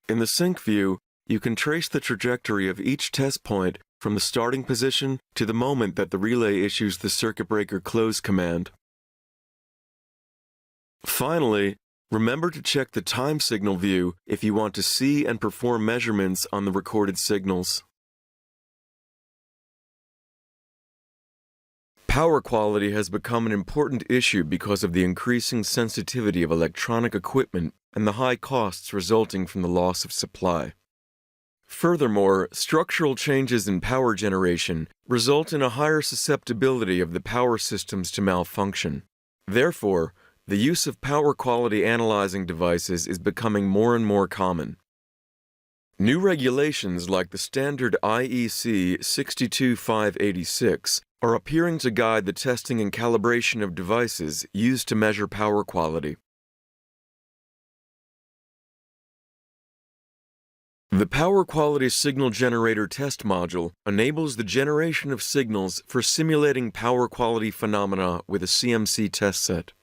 In the sync view, you can trace the trajectory of each test point from the starting position to the moment that the relay issues the circuit breaker close command. Finally, remember to check the time signal view if you want to see and perform measurements on the recorded signals. Power quality has become an important issue because of the increasing sensitivity of electronic equipment and the high costs resulting from the loss of supply. Furthermore, structural changes in power generation result in a higher susceptibility of the power systems to malfunction. Therefore, the use of power quality analyzing devices is becoming more and more common. New regulations like the standard IEC 62586 are appearing to guide the testing and calibration of devices used to measure power quality. The Power Quality Signal Generator Test Module enables the generation of signals for simulating power quality phenomena with a CMC test set.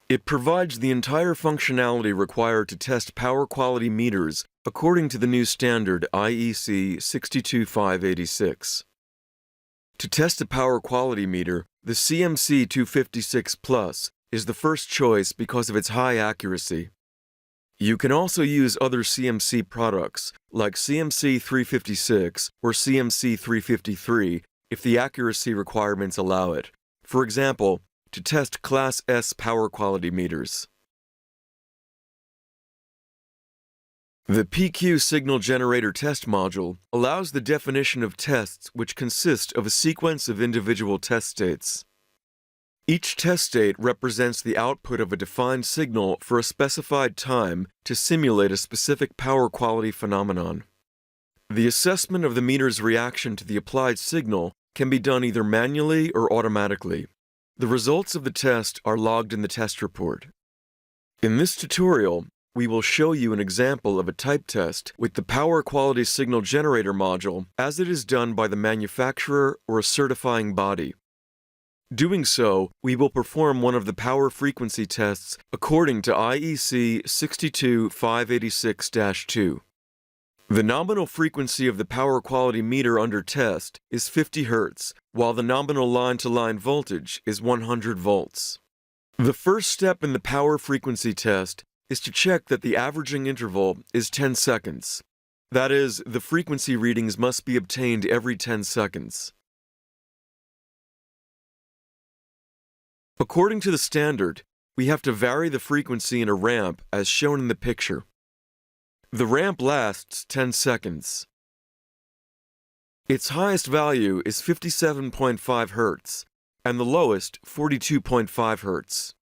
It provides the entire functionality required to test power quality meters according to the new standard IEC 62586. To test a power quality meter, the CMC 256 Plus is the first choice because of its high accuracy. You can also use other CMC products like CMC 356 or CMC 353 if the accuracy requirements allow it. For example, to test Class S power quality meters. The PQ Signal Generator Test Module allows the definition of tests which consist of a sequence of individual test states. Each test state represents the output of a defined signal for a specified time to simulate a specific power quality phenomenon. The assessment of the meter's reaction to the applied signal can be done either manually or automatically. The results of the test are logged in the test report. In this tutorial, we will show you an example of a type test with the power quality signal generator module as it is done by the manufacturer or a certifying body. Doing so, we will perform one of the power frequency tests according to IEC 62586-2. The nominal frequency of the power quality meter under test is 50 Hz, while the nominal line-to-line voltage is 100 volts. The first step in the power frequency test is to check that the averaging interval is 10 seconds. That is, the frequency readings must be obtained every 10 seconds. According to the standard, we have to vary the frequency in a ramp as shown in the picture. The ramp lasts 10 seconds. Its highest value is 57.5 Hz, and the lowest 42.5 Hz.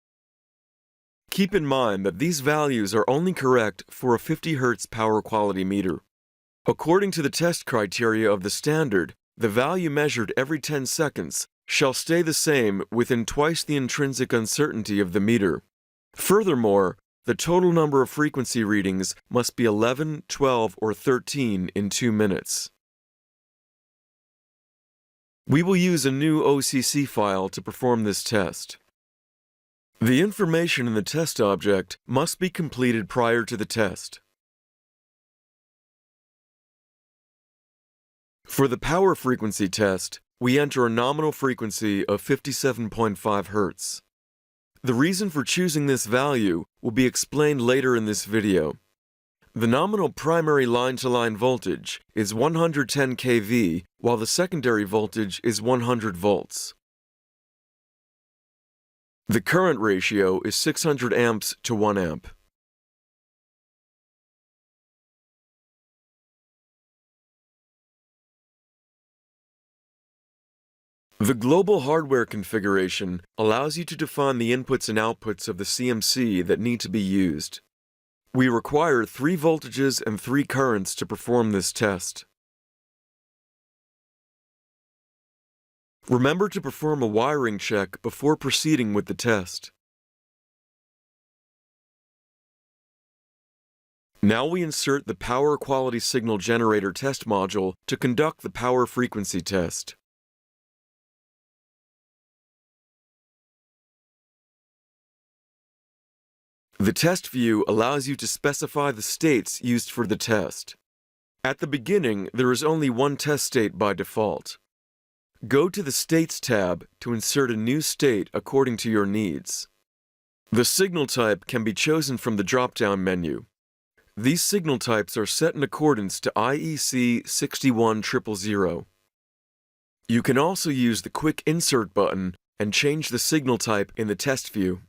Keep in mind that these values are only correct for a 50 Hz power quality meter. According to the test criteria of the standard, the value measured every 10 seconds shall stay the same within twice the intrinsic uncertainty of the meter. Furthermore, the total number of frequency readings must be 11, 12, or 13 in 2 minutes. We will use a new OCC file to perform this test. The information in the test object must be completed prior to the test. For the power frequency test, we enter a nominal frequency of 57.5 Hz. The reason for choosing this value will be explained later in this video. The nominal primary line-to-line voltage is 110 kV, while the secondary voltage is 100 volts. The current ratio is 600 amps to 1 amp. The global hardware configuration allows you to define the inputs and outputs of the CMC that need to be used. We require 3 voltages and 3 currents to perform this test. Remember to perform a wiring check before proceeding with the test. Now we insert the power quality signal generator test module to conduct the power frequency test. The test view allows you to specify the states used for the test. At the beginning, there is only one test state by default. Go to the States tab to insert a new state according to your needs. The signal type can be chosen from the drop-down menu. These signal types are set in accordance to IEC 61000. You can also use the Quick Insert button and change the signal type in the test view.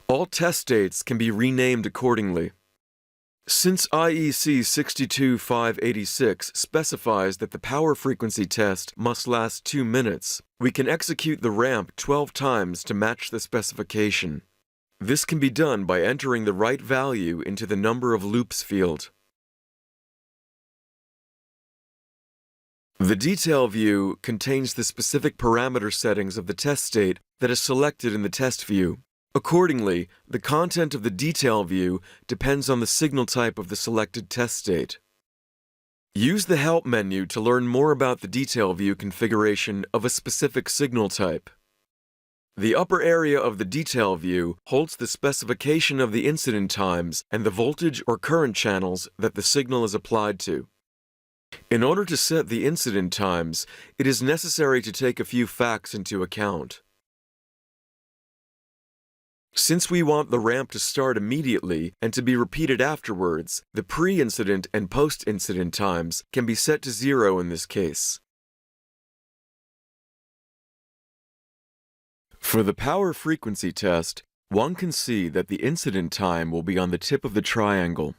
All test states can be renamed accordingly. Since IEC 62586 specifies that the power frequency test must last 2 minutes, we can execute the ramp 12 times to match the specification. This can be done by entering the right value into the number of loops field. The detail view contains the specific parameter settings of the test state that is selected in the test view. Accordingly, the content of the detail view depends on the signal type of the selected test state. Use the Help menu to learn more about the detail view configuration of a specific signal type. The upper area of the detail view holds the specification of the incident times and the voltage or current channels that the signal is applied to. In order to set the incident times, it is necessary to take a few facts into account. Since we want the ramp to start immediately and to be repeated afterwards, the pre-incident and post-incident times can be set to 0 in this case. For the power frequency test, one can see that the incident time will be on the tip of the triangle.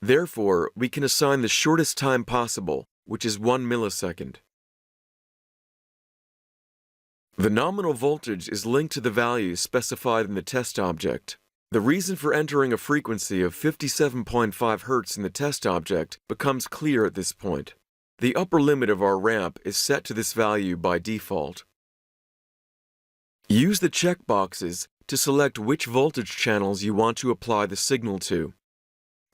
Therefore, we can assign the shortest time possible, which is 1 millisecond. The nominal voltage is linked to the value specified in the test object. The reason for entering a frequency of 57.5 Hz in the test object becomes clear at this point. The upper limit of our ramp is set to this value by default. Use the checkboxes to select which voltage channels you want to apply the signal to.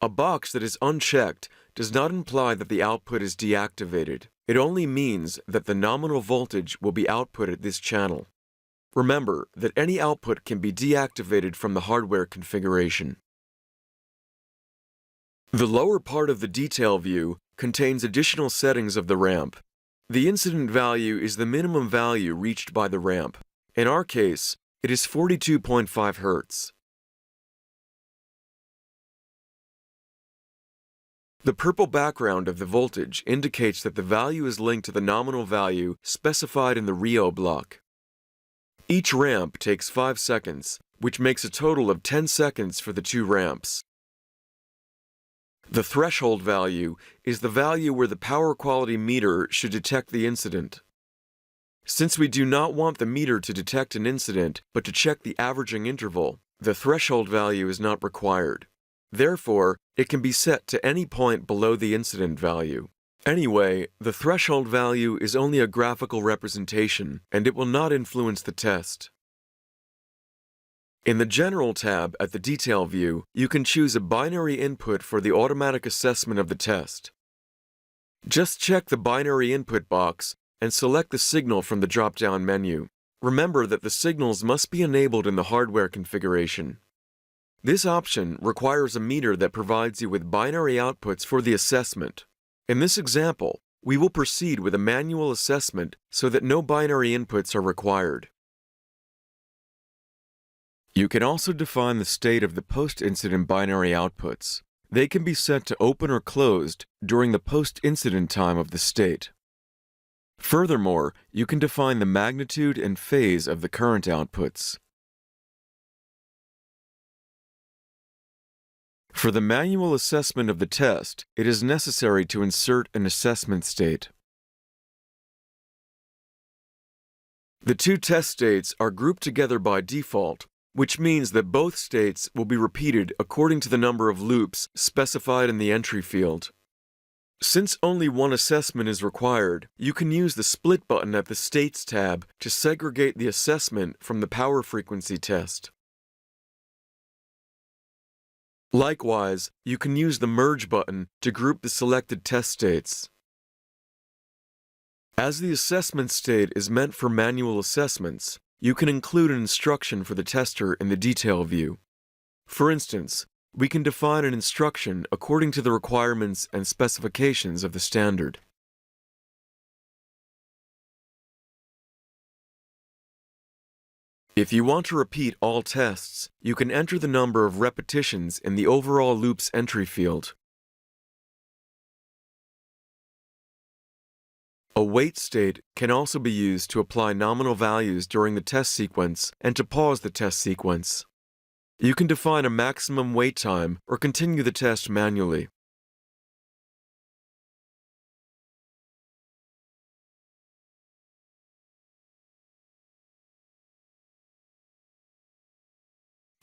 A box that is unchecked does not imply that the output is deactivated. It only means that the nominal voltage will be output at this channel. Remember that any output can be deactivated from the hardware configuration. The lower part of the detail view contains additional settings of the ramp. The incident value is the minimum value reached by the ramp. In our case, it is 42.5 Hz. The purple background of the voltage indicates that the value is linked to the nominal value specified in the Rio block. Each ramp takes 5 seconds, which makes a total of 10 seconds for the two ramps. The threshold value is the value where the power quality meter should detect the incident. Since we do not want the meter to detect an incident, but to check the averaging interval, the threshold value is not required. Therefore, it can be set to any point below the incident value. Anyway, the threshold value is only a graphical representation, and it will not influence the test. In the General tab at the Detail view, you can choose a binary input for the automatic assessment of the test. Just check the binary input box and select the signal from the drop-down menu. Remember that the signals must be enabled in the hardware configuration. This option requires a meter that provides you with binary outputs for the assessment. In this example, we will proceed with a manual assessment so that no binary inputs are required. You can also define the state of the post-incident binary outputs. They can be set to open or closed during the post-incident time of the state. Furthermore, you can define the magnitude and phase of the current outputs. For the manual assessment of the test, it is necessary to insert an assessment state. The two test states are grouped together by default, which means that both states will be repeated according to the number of loops specified in the entry field. Since only one assessment is required, you can use the Split button at the States tab to segregate the assessment from the power frequency test. Likewise, you can use the Merge button to group the selected test states. As the assessment state is meant for manual assessments, you can include an instruction for the tester in the Detail view. For instance, we can define an instruction according to the requirements and specifications of the standard. If you want to repeat all tests, you can enter the number of repetitions in the overall loops entry field. A wait state can also be used to apply nominal values during the test sequence and to pause the test sequence. You can define a maximum wait time or continue the test manually.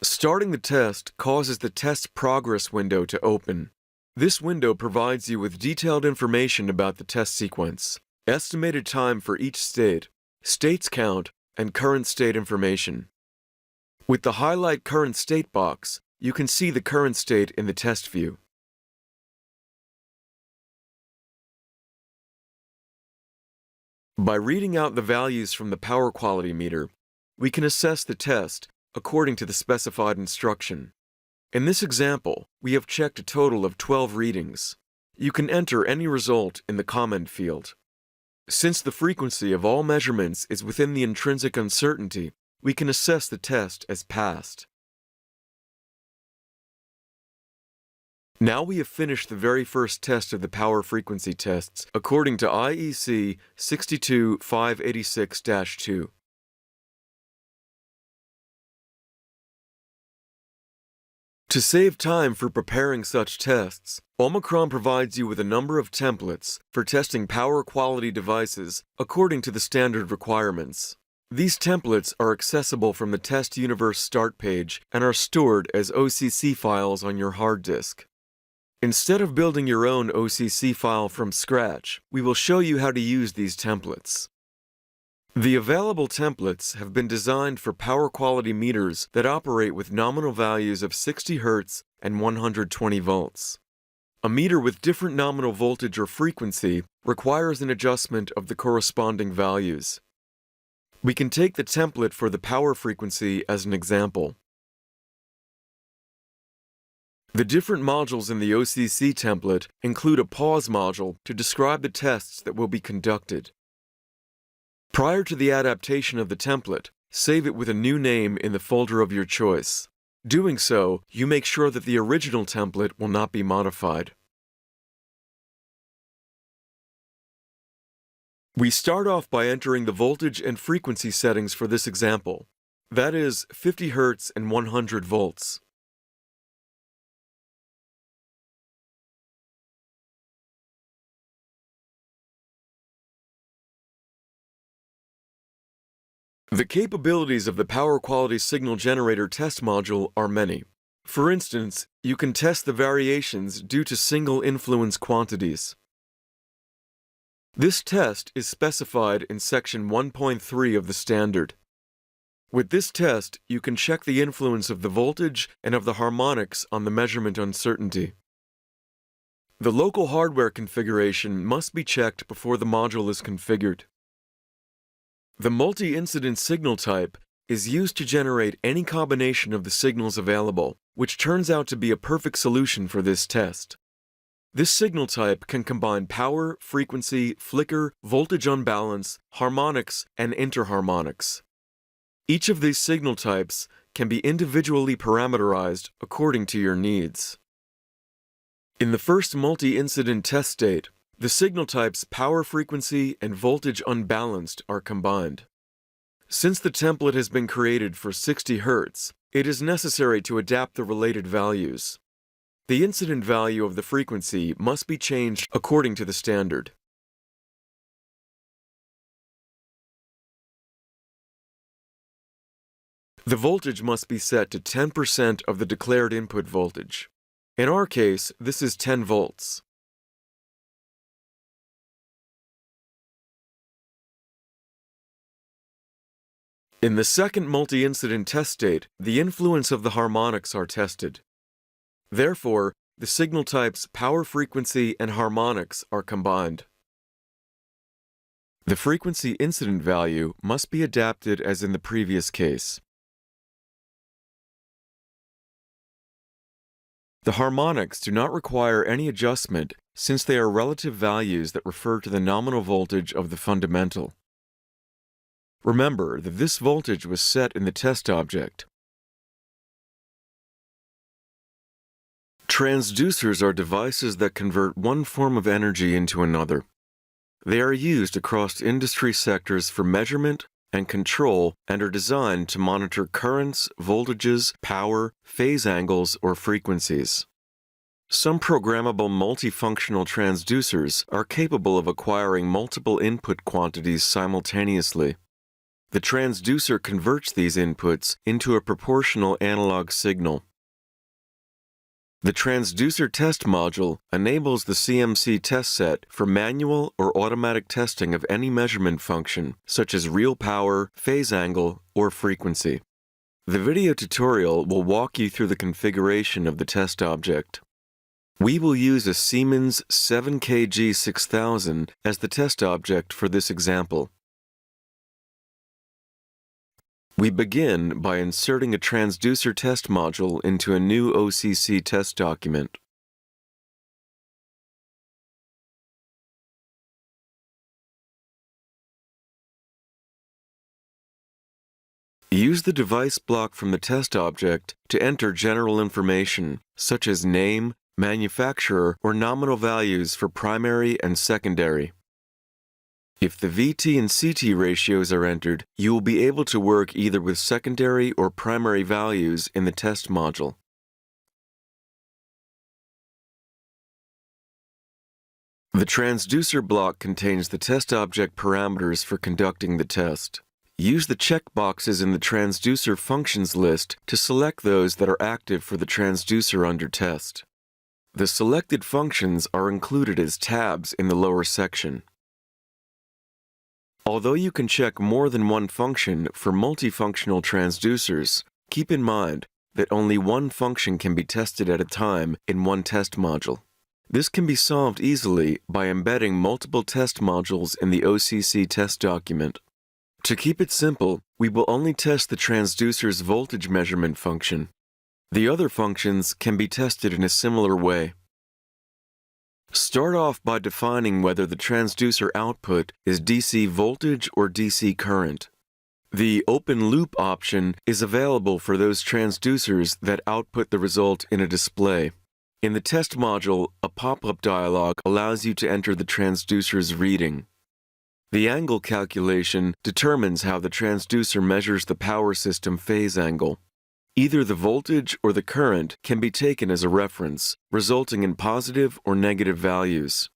Starting the test causes the test progress window to open. This window provides you with detailed information about the test sequence, estimated time for each state, states count, and current state information. With the Highlight Current State box, you can see the current state in the test view. By reading out the values from the power quality meter, we can assess the test according to the specified instruction. In this example, we have checked a total of 12 readings. You can enter any result in the comment field. Since the frequency of all measurements is within the intrinsic uncertainty, we can assess the test as passed. Now we have finished the very first test of the power frequency tests according to IEC 62586-2. To save time for preparing such tests, Omicron provides you with a number of templates for testing power quality devices according to the standard requirements. These templates are accessible from the Test Universe start page and are stored as OCC files on your hard disk. Instead of building your own OCC file from scratch, we will show you how to use these templates. The available templates have been designed for power quality meters that operate with nominal values of 60 Hz and 120 volts. A meter with different nominal voltage or frequency requires an adjustment of the corresponding values. We can take the template for the power frequency as an example. The different modules in the OCC template include a pause module to describe the tests that will be conducted. Prior to the adaptation of the template, save it with a new name in the folder of your choice. Doing so, you make sure that the original template will not be modified. We start off by entering the voltage and frequency settings for this example. That is 50 Hz and 100 volts. The capabilities of the power quality signal generator test module are many. For instance, you can test the variations due to single influence quantities. This test is specified in section 1.3 of the standard. With this test, you can check the influence of the voltage and of the harmonics on the measurement uncertainty. The local hardware configuration must be checked before the module is configured. The multi-incident signal type is used to generate any combination of the signals available, which turns out to be a perfect solution for this test. This signal type can combine power, frequency, flicker, voltage unbalance, harmonics, and interharmonics. Each of these signal types can be individually parameterized according to your needs. In the first multi-incident test state, the signal types power frequency and voltage unbalanced are combined. Since the template has been created for 60 Hz, it is necessary to adapt the related values. The incident value of the frequency must be changed according to the standard. The voltage must be set to 10% of the declared input voltage. In our case, this is 10 volts. In the second multi-incident test state, the influence of the harmonics are tested. Therefore, the signal types power frequency and harmonics are combined. The frequency incident value must be adapted as in the previous case. The harmonics do not require any adjustment since they are relative values that refer to the nominal voltage of the fundamental. Remember that this voltage was set in the test object. Transducers are devices that convert one form of energy into another. They are used across industry sectors for measurement and control and are designed to monitor currents, voltages, power, phase angles, or frequencies. Some programmable multifunctional transducers are capable of acquiring multiple input quantities simultaneously. The transducer converts these inputs into a proportional analog signal. The transducer test module enables the CMC test set for manual or automatic testing of any measurement function, such as real power, phase angle, or frequency. The video tutorial will walk you through the configuration of the test object. We will use a Siemens 7KG6000 as the test object for this example. We begin by inserting a transducer test module into a new OCC test document. Use the device block from the test object to enter general information, such as name, manufacturer, or nominal values for primary and secondary. If the VT and CT ratios are entered, you will be able to work either with secondary or primary values in the test module. The transducer block contains the test object parameters for conducting the test. Use the checkboxes in the transducer functions list to select those that are active for the transducer under test. The selected functions are included as tabs in the lower section. Although you can check more than one function for multifunctional transducers, keep in mind that only one function can be tested at a time in one test module. This can be solved easily by embedding multiple test modules in the OCC test document. To keep it simple, we will only test the transducer's voltage measurement function. The other functions can be tested in a similar way. Start off by defining whether the transducer output is DC voltage or DC current. The open loop option is available for those transducers that output the result in a display. In the test module, a pop-up dialog allows you to enter the transducer's reading. The angle calculation determines how the transducer measures the power system phase angle. Either the voltage or the current can be taken as a reference, resulting in positive or negative values.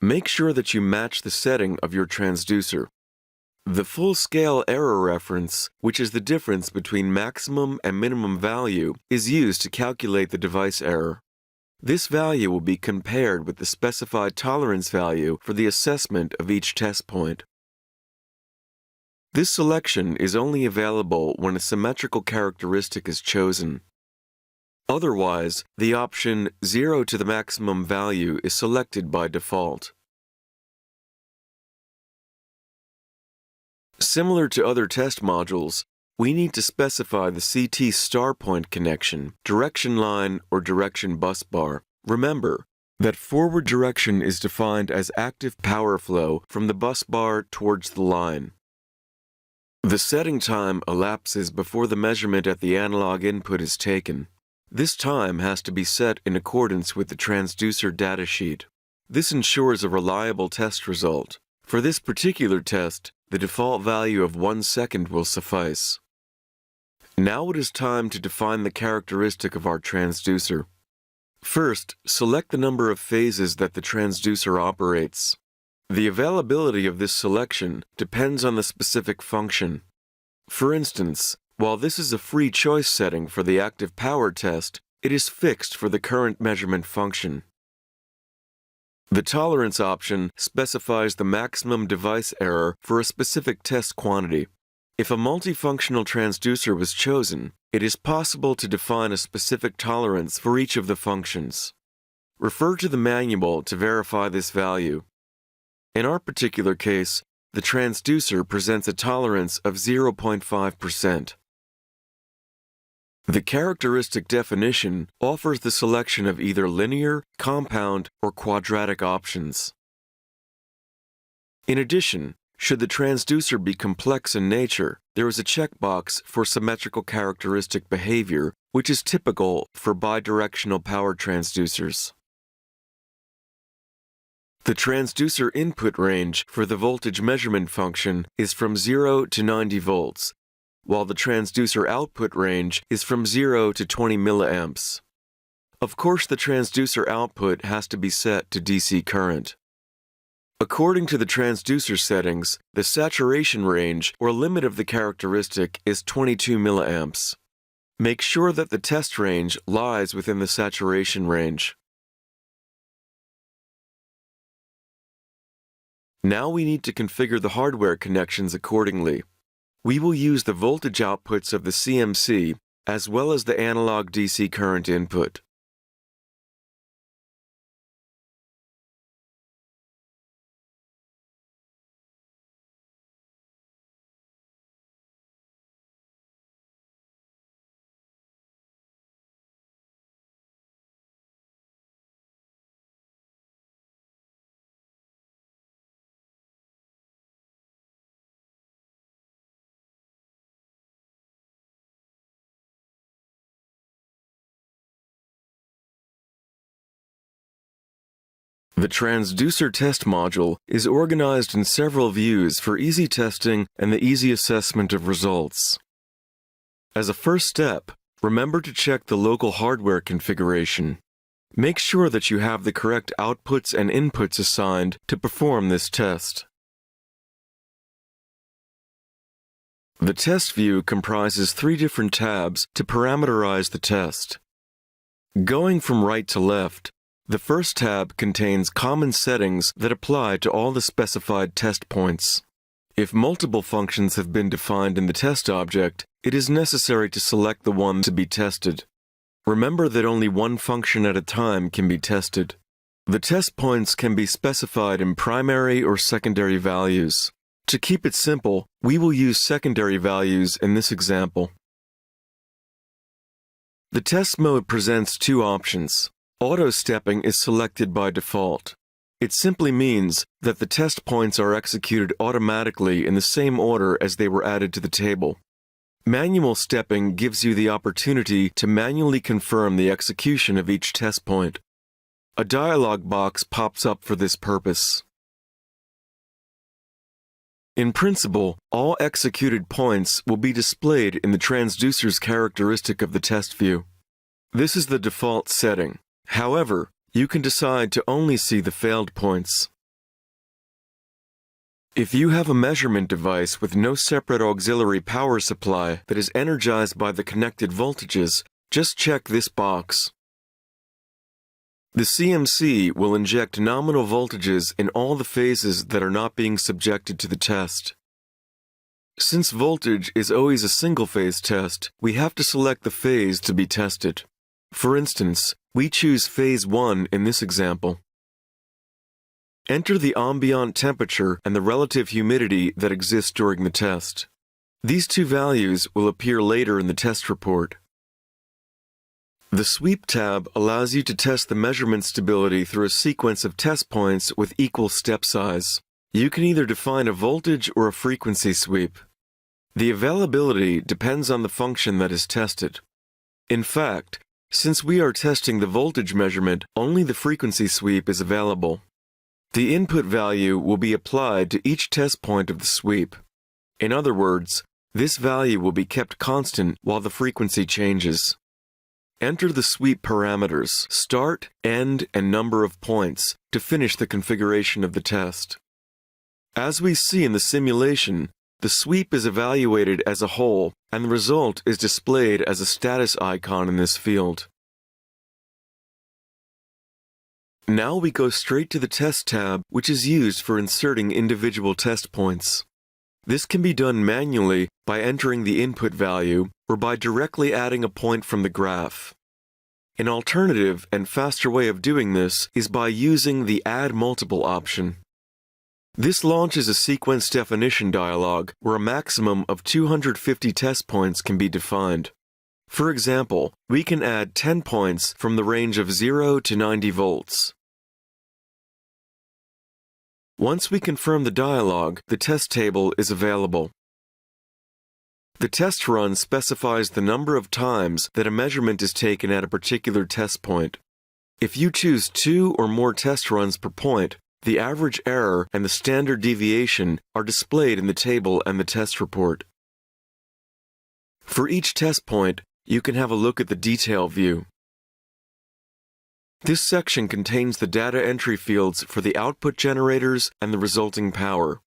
Make sure that you match the setting of your transducer. The full-scale error reference, which is the difference between maximum and minimum value, is used to calculate the device error. This value will be compared with the specified tolerance value for the assessment of each test point. This selection is only available when a symmetrical characteristic is chosen. Otherwise, the option 0 to the maximum value is selected by default. Similar to other test modules, we need to specify the CT star point connection, direction line, or direction bus bar. Remember that forward direction is defined as active power flow from the bus bar towards the line. The setting time elapses before the measurement at the analog input is taken. This time has to be set in accordance with the transducer datasheet. This ensures a reliable test result. For this particular test, the default value of 1 second will suffice. Now it is time to define the characteristic of our transducer. First, select the number of phases that the transducer operates. The availability of this selection depends on the specific function. For instance, while this is a free choice setting for the active power test, it is fixed for the current measurement function. The tolerance option specifies the maximum device error for a specific test quantity. If a multifunctional transducer was chosen, it is possible to define a specific tolerance for each of the functions. Refer to the manual to verify this value. In our particular case, the transducer presents a tolerance of 0.5%. The characteristic definition offers the selection of either linear, compound, or quadratic options. In addition, should the transducer be complex in nature, there is a checkbox for symmetrical characteristic behavior, which is typical for bidirectional power transducers. The transducer input range for the voltage measurement function is from 0 to 90 volts, while the transducer output range is from 0 to 20 milliamps. Of course, the transducer output has to be set to DC current. According to the transducer settings, the saturation range or limit of the characteristic is 22 milliamps. Make sure that the test range lies within the saturation range. Now we need to configure the hardware connections accordingly. We will use the voltage outputs of the CMC as well as the analog DC current input. The transducer test module is organized in several views for easy testing and the easy assessment of results. As a first step, remember to check the local hardware configuration. Make sure that you have the correct outputs and inputs assigned to perform this test. The test view comprises 3 different tabs to parameterize the test. Going from right to left, the first tab contains common settings that apply to all the specified test points. If multiple functions have been defined in the test object, it is necessary to select the one to be tested. Remember that only one function at a time can be tested. The test points can be specified in primary or secondary values. To keep it simple, we will use secondary values in this example. The test mode presents two options. Auto-stepping is selected by default. It simply means that the test points are executed automatically in the same order as they were added to the table. Manual stepping gives you the opportunity to manually confirm the execution of each test point. A dialog box pops up for this purpose. In principle, all executed points will be displayed in the transducer's characteristic of the test view. This is the default setting. However, you can decide to only see the failed points. If you have a measurement device with no separate auxiliary power supply that is energized by the connected voltages, just check this box. The CMC will inject nominal voltages in all the phases that are not being subjected to the test. Since voltage is always a single-phase test, we have to select the phase to be tested. For instance, we choose phase 1 in this example. Enter the ambient temperature and the relative humidity that exists during the test. These two values will appear later in the test report. The Sweep tab allows you to test the measurement stability through a sequence of test points with equal step size. You can either define a voltage or a frequency sweep. The availability depends on the function that is tested. In fact, since we are testing the voltage measurement, only the frequency sweep is available. The input value will be applied to each test point of the sweep. In other words, this value will be kept constant while the frequency changes. Enter the sweep parameters, start, end, and number of points, to finish the configuration of the test. As we see in the simulation, the sweep is evaluated as a whole, and the result is displayed as a status icon in this field. Now we go straight to the Test tab, which is used for inserting individual test points. This can be done manually by entering the input value or by directly adding a point from the graph. An alternative and faster way of doing this is by using the Add Multiple option. This launches a sequence definition dialog where a maximum of 250 test points can be defined. For example, we can add 10 points from the range of 0 to 90 volts. Once we confirm the dialog, the test table is available. The test run specifies the number of times that a measurement is taken at a particular test point. If you choose 2 or more test runs per point, the average error and the standard deviation are displayed in the table and the test report. For each test point, you can have a look at the detail view. This section contains the data entry fields for the output generators and the resulting power.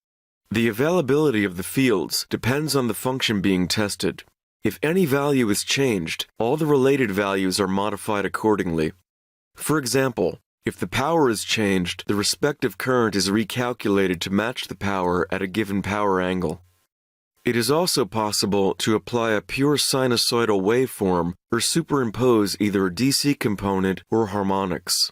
The availability of the fields depends on the function being tested. If any value is changed, all the related values are modified accordingly. For example, if the power is changed, the respective current is recalculated to match the power at a given power angle. It is also possible to apply a pure sinusoidal waveform or superimpose either a DC component or harmonics.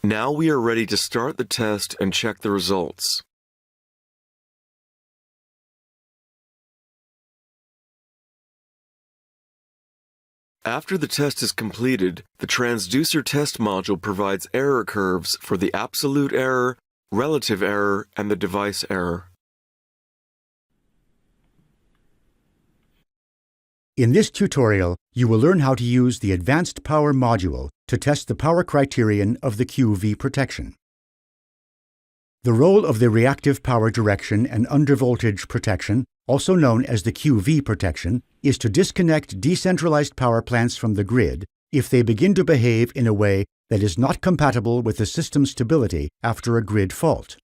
Now we are ready to start the test and check the results. After the test is completed, the transducer test module provides error curves for the absolute error, relative error, and the device error. In this tutorial, you will learn how to use the Advanced Power module to test the power criterion of the QV protection. The role of the reactive power direction and undervoltage protection, also known as the QV protection, is to disconnect decentralized power plants from the grid if they begin to behave in a way that is not compatible with the system stability after a grid fault.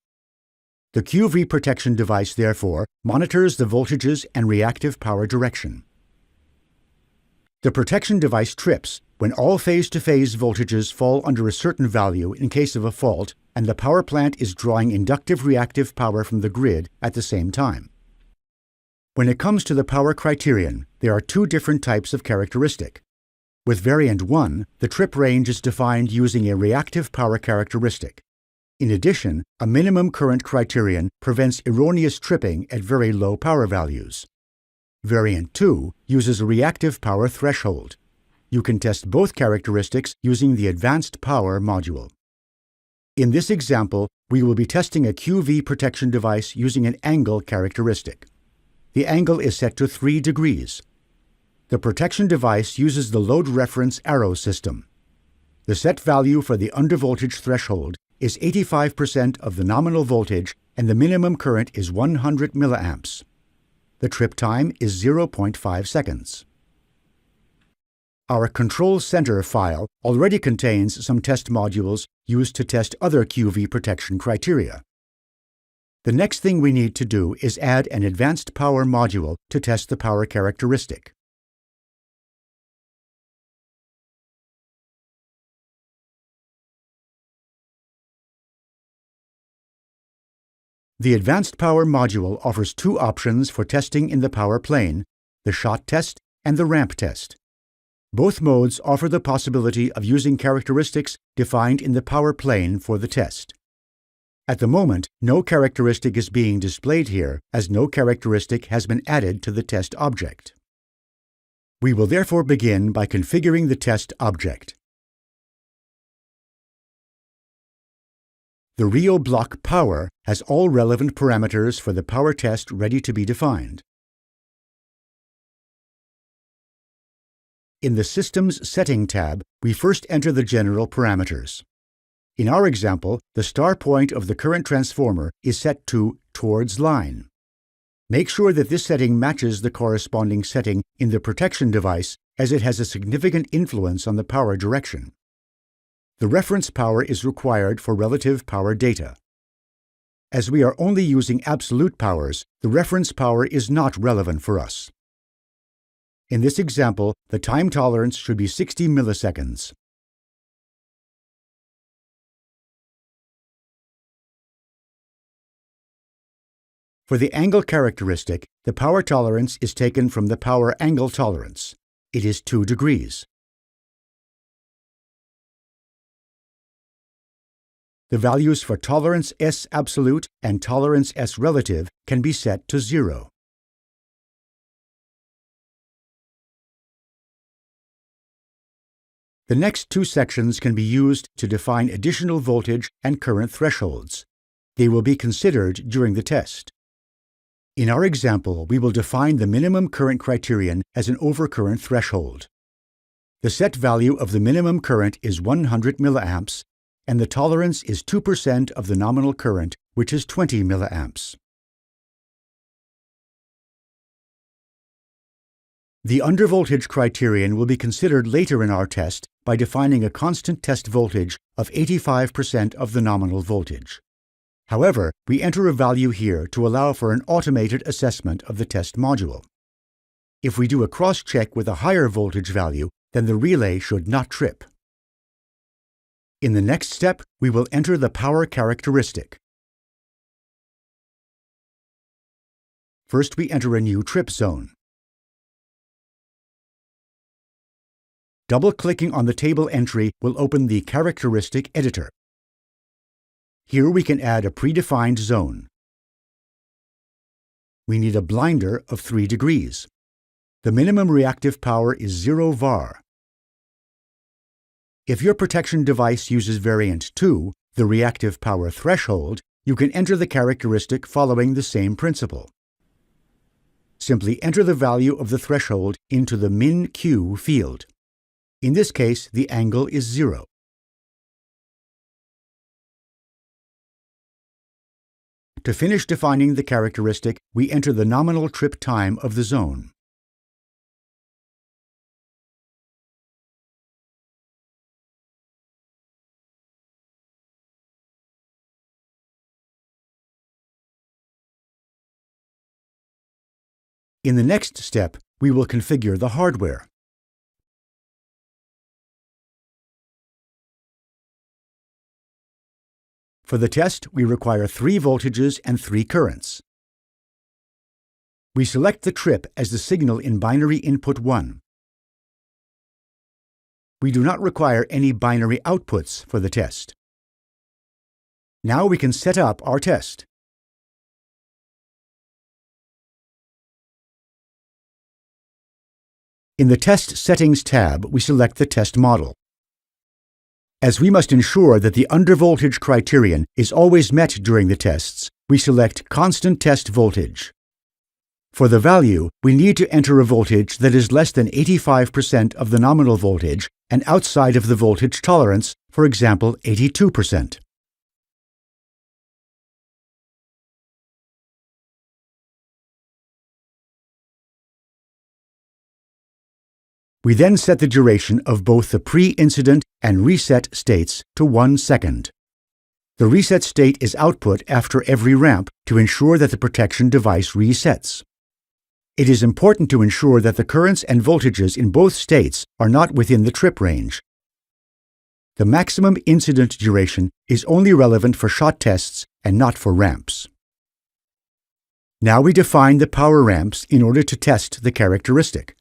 The QV protection device, therefore, monitors the voltages and reactive power direction. The protection device trips when all phase-to-phase voltages fall under a certain value in case of a fault and the power plant is drawing inductive reactive power from the grid at the same time. When it comes to the power criterion, there are two different types of characteristic. With variant 1, the trip range is defined using a reactive power characteristic. In addition, a minimum current criterion prevents erroneous tripping at very low power values. Variant 2 uses a reactive power threshold. You can test both characteristics using the Advanced Power module. In this example, we will be testing a QV protection device using an angle characteristic. The angle is set to 3 degrees. The protection device uses the load reference arrow system. The set value for the undervoltage threshold is 85% of the nominal voltage and the minimum current is 100 milliamps. The trip time is 0.5 seconds. Our Control Center file already contains some test modules used to test other QV protection criteria. The next thing we need to do is add an Advanced Power module to test the power characteristic. The Advanced Power module offers two options for testing in the power plane, the shot test and the ramp test. Both modes offer the possibility of using characteristics defined in the power plane for the test. At the moment, no characteristic is being displayed here, as no characteristic has been added to the test object. We will therefore begin by configuring the test object. The Rio block power has all relevant parameters for the power test ready to be defined. In the Systems Setting tab, we first enter the general parameters. In our example, the star point of the current transformer is set to towards line. Make sure that this setting matches the corresponding setting in the protection device, as it has a significant influence on the power direction. The reference power is required for relative power data. As we are only using absolute powers, the reference power is not relevant for us. In this example, the time tolerance should be 60 milliseconds. For the angle characteristic, the power tolerance is taken from the power angle tolerance. It is 2 degrees. The values for tolerance S absolute and tolerance S relative can be set to 0. The next two sections can be used to define additional voltage and current thresholds. They will be considered during the test. In our example, we will define the minimum current criterion as an overcurrent threshold. The set value of the minimum current is 100 milliamps, and the tolerance is 2% of the nominal current, which is 20 milliamps. The undervoltage criterion will be considered later in our test by defining a constant test voltage of 85% of the nominal voltage. However, we enter a value here to allow for an automated assessment of the test module. If we do a cross-check with a higher voltage value, then the relay should not trip. In the next step, we will enter the power characteristic. First, we enter a new trip zone. Double-clicking on the table entry will open the Characteristic Editor. Here we can add a predefined zone. We need a blinder of 3 degrees. The minimum reactive power is 0 var. If your protection device uses variant 2, the reactive power threshold, you can enter the characteristic following the same principle. Simply enter the value of the threshold into the min-Q field. In this case, the angle is 0. To finish defining the characteristic, we enter the nominal trip time of the zone. In the next step, we will configure the hardware. For the test, we require 3 voltages and 3 currents. We select the trip as the signal in binary input 1. We do not require any binary outputs for the test. Now we can set up our test. In the Test Settings tab, we select the test model. As we must ensure that the undervoltage criterion is always met during the tests, we select Constant Test Voltage. For the value, we need to enter a voltage that is less than 85% of the nominal voltage and outside of the voltage tolerance, for example, 82%. We then set the duration of both the pre-incident and reset states to 1 second. The reset state is output after every ramp to ensure that the protection device resets. It is important to ensure that the currents and voltages in both states are not within the trip range. The maximum incident duration is only relevant for shot tests and not for ramps. Now we define the power ramps in order to test the characteristic.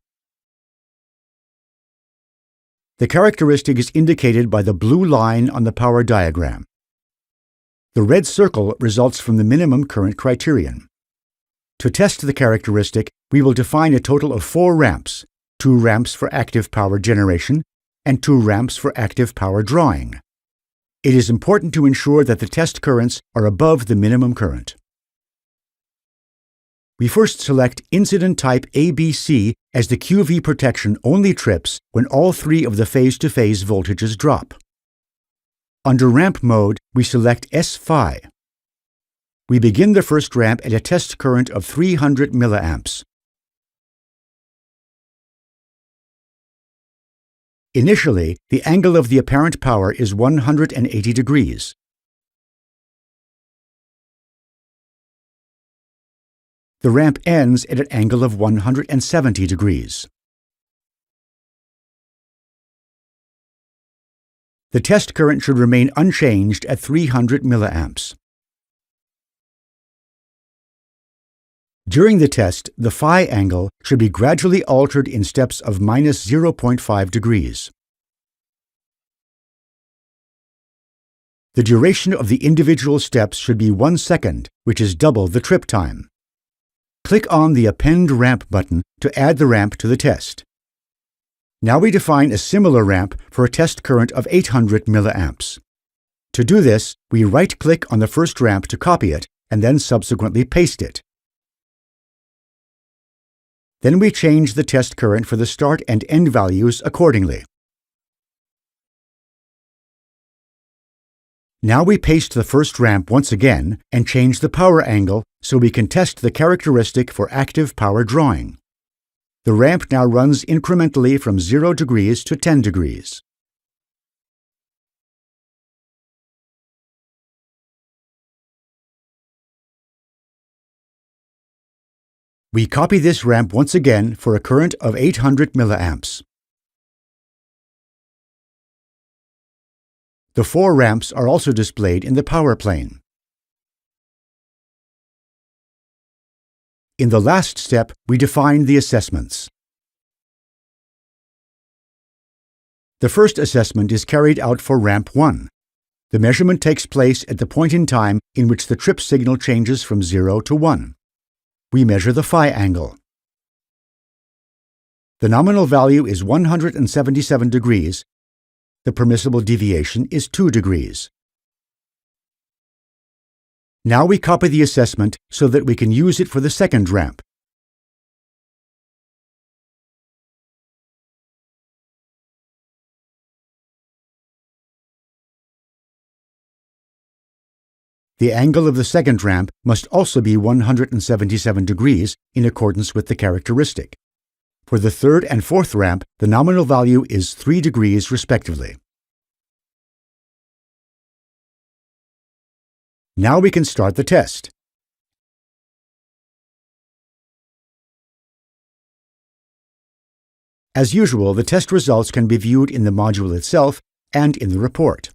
The characteristic is indicated by the blue line on the power diagram. The red circle results from the minimum current criterion. To test the characteristic, we will define a total of 4 ramps, 2 ramps for active power generation and 2 ramps for active power drawing. It is important to ensure that the test currents are above the minimum current. We first select incident type ABC as the QV protection only trips when all 3 of the phase-to-phase voltages drop. Under ramp mode, we select S-Phi. We begin the first ramp at a test current of 300 milliamps. Initially, the angle of the apparent power is 180 degrees. The ramp ends at an angle of 170 degrees. The test current should remain unchanged at 300 milliamps. During the test, the phi angle should be gradually altered in steps of minus 0.5 degrees. The duration of the individual steps should be 1 second, which is double the trip time. Click on the Append Ramp button to add the ramp to the test. Now we define a similar ramp for a test current of 800 milliamps. To do this, we right-click on the first ramp to copy it and then subsequently paste it. Then we change the test current for the start and end values accordingly. Now we paste the first ramp once again and change the power angle so we can test the characteristic for active power drawing. The ramp now runs incrementally from 0 degrees to 10 degrees. We copy this ramp once again for a current of 800 milliamps. The 4 ramps are also displayed in the power plane. In the last step, we define the assessments. The first assessment is carried out for ramp 1. The measurement takes place at the point in time in which the trip signal changes from 0 to 1. We measure the phi angle. The nominal value is 177 degrees. The permissible deviation is 2 degrees. Now we copy the assessment so that we can use it for the second ramp. The angle of the second ramp must also be 177 degrees in accordance with the characteristic. For the third and fourth ramp, the nominal value is 3 degrees respectively. Now we can start the test. As usual, the test results can be viewed in the module itself and in the report.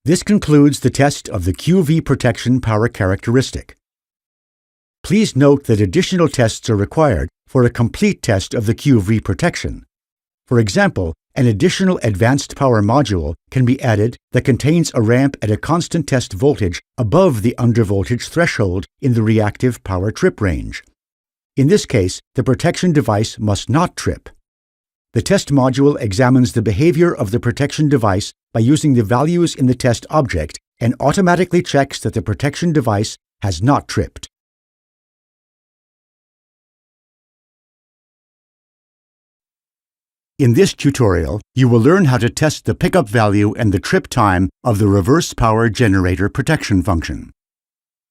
This concludes the test of the QV protection power characteristic. Please note that additional tests are required for a complete test of the QV protection. For example, an additional advanced power module can be added that contains a ramp at a constant test voltage above the undervoltage threshold in the reactive power trip range. In this case, the protection device must not trip. The test module examines the behavior of the protection device by using the values in the test object and automatically checks that the protection device has not tripped. In this tutorial, you will learn how to test the pickup value and the trip time of the reverse power generator protection function.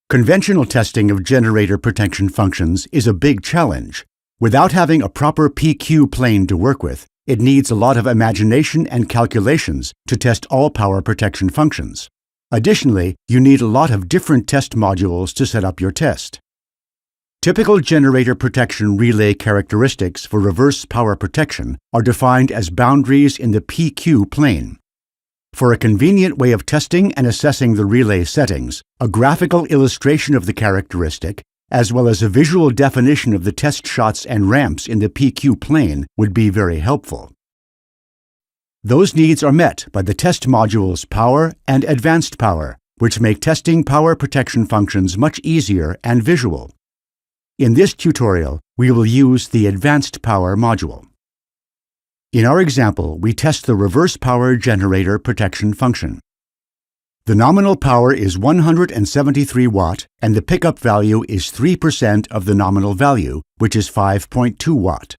Conventional testing of generator protection functions is a big challenge. Without having a proper PQ plane to work with, it needs a lot of imagination and calculations to test all power protection functions. Additionally, you need a lot of different test modules to set up your test. Typical generator protection relay characteristics for reverse power protection are defined as boundaries in the PQ plane. For a convenient way of testing and assessing the relay settings, a graphical illustration of the characteristic, as well as a visual definition of the test shots and ramps in the PQ plane would be very helpful. Those needs are met by the test modules Power and Advanced Power, which make testing power protection functions much easier and visual. In this tutorial, we will use the Advanced Power module. In our example, we test the reverse power generator protection function. The nominal power is 173 watt and the pickup value is 3% of the nominal value, which is 5.2 watt.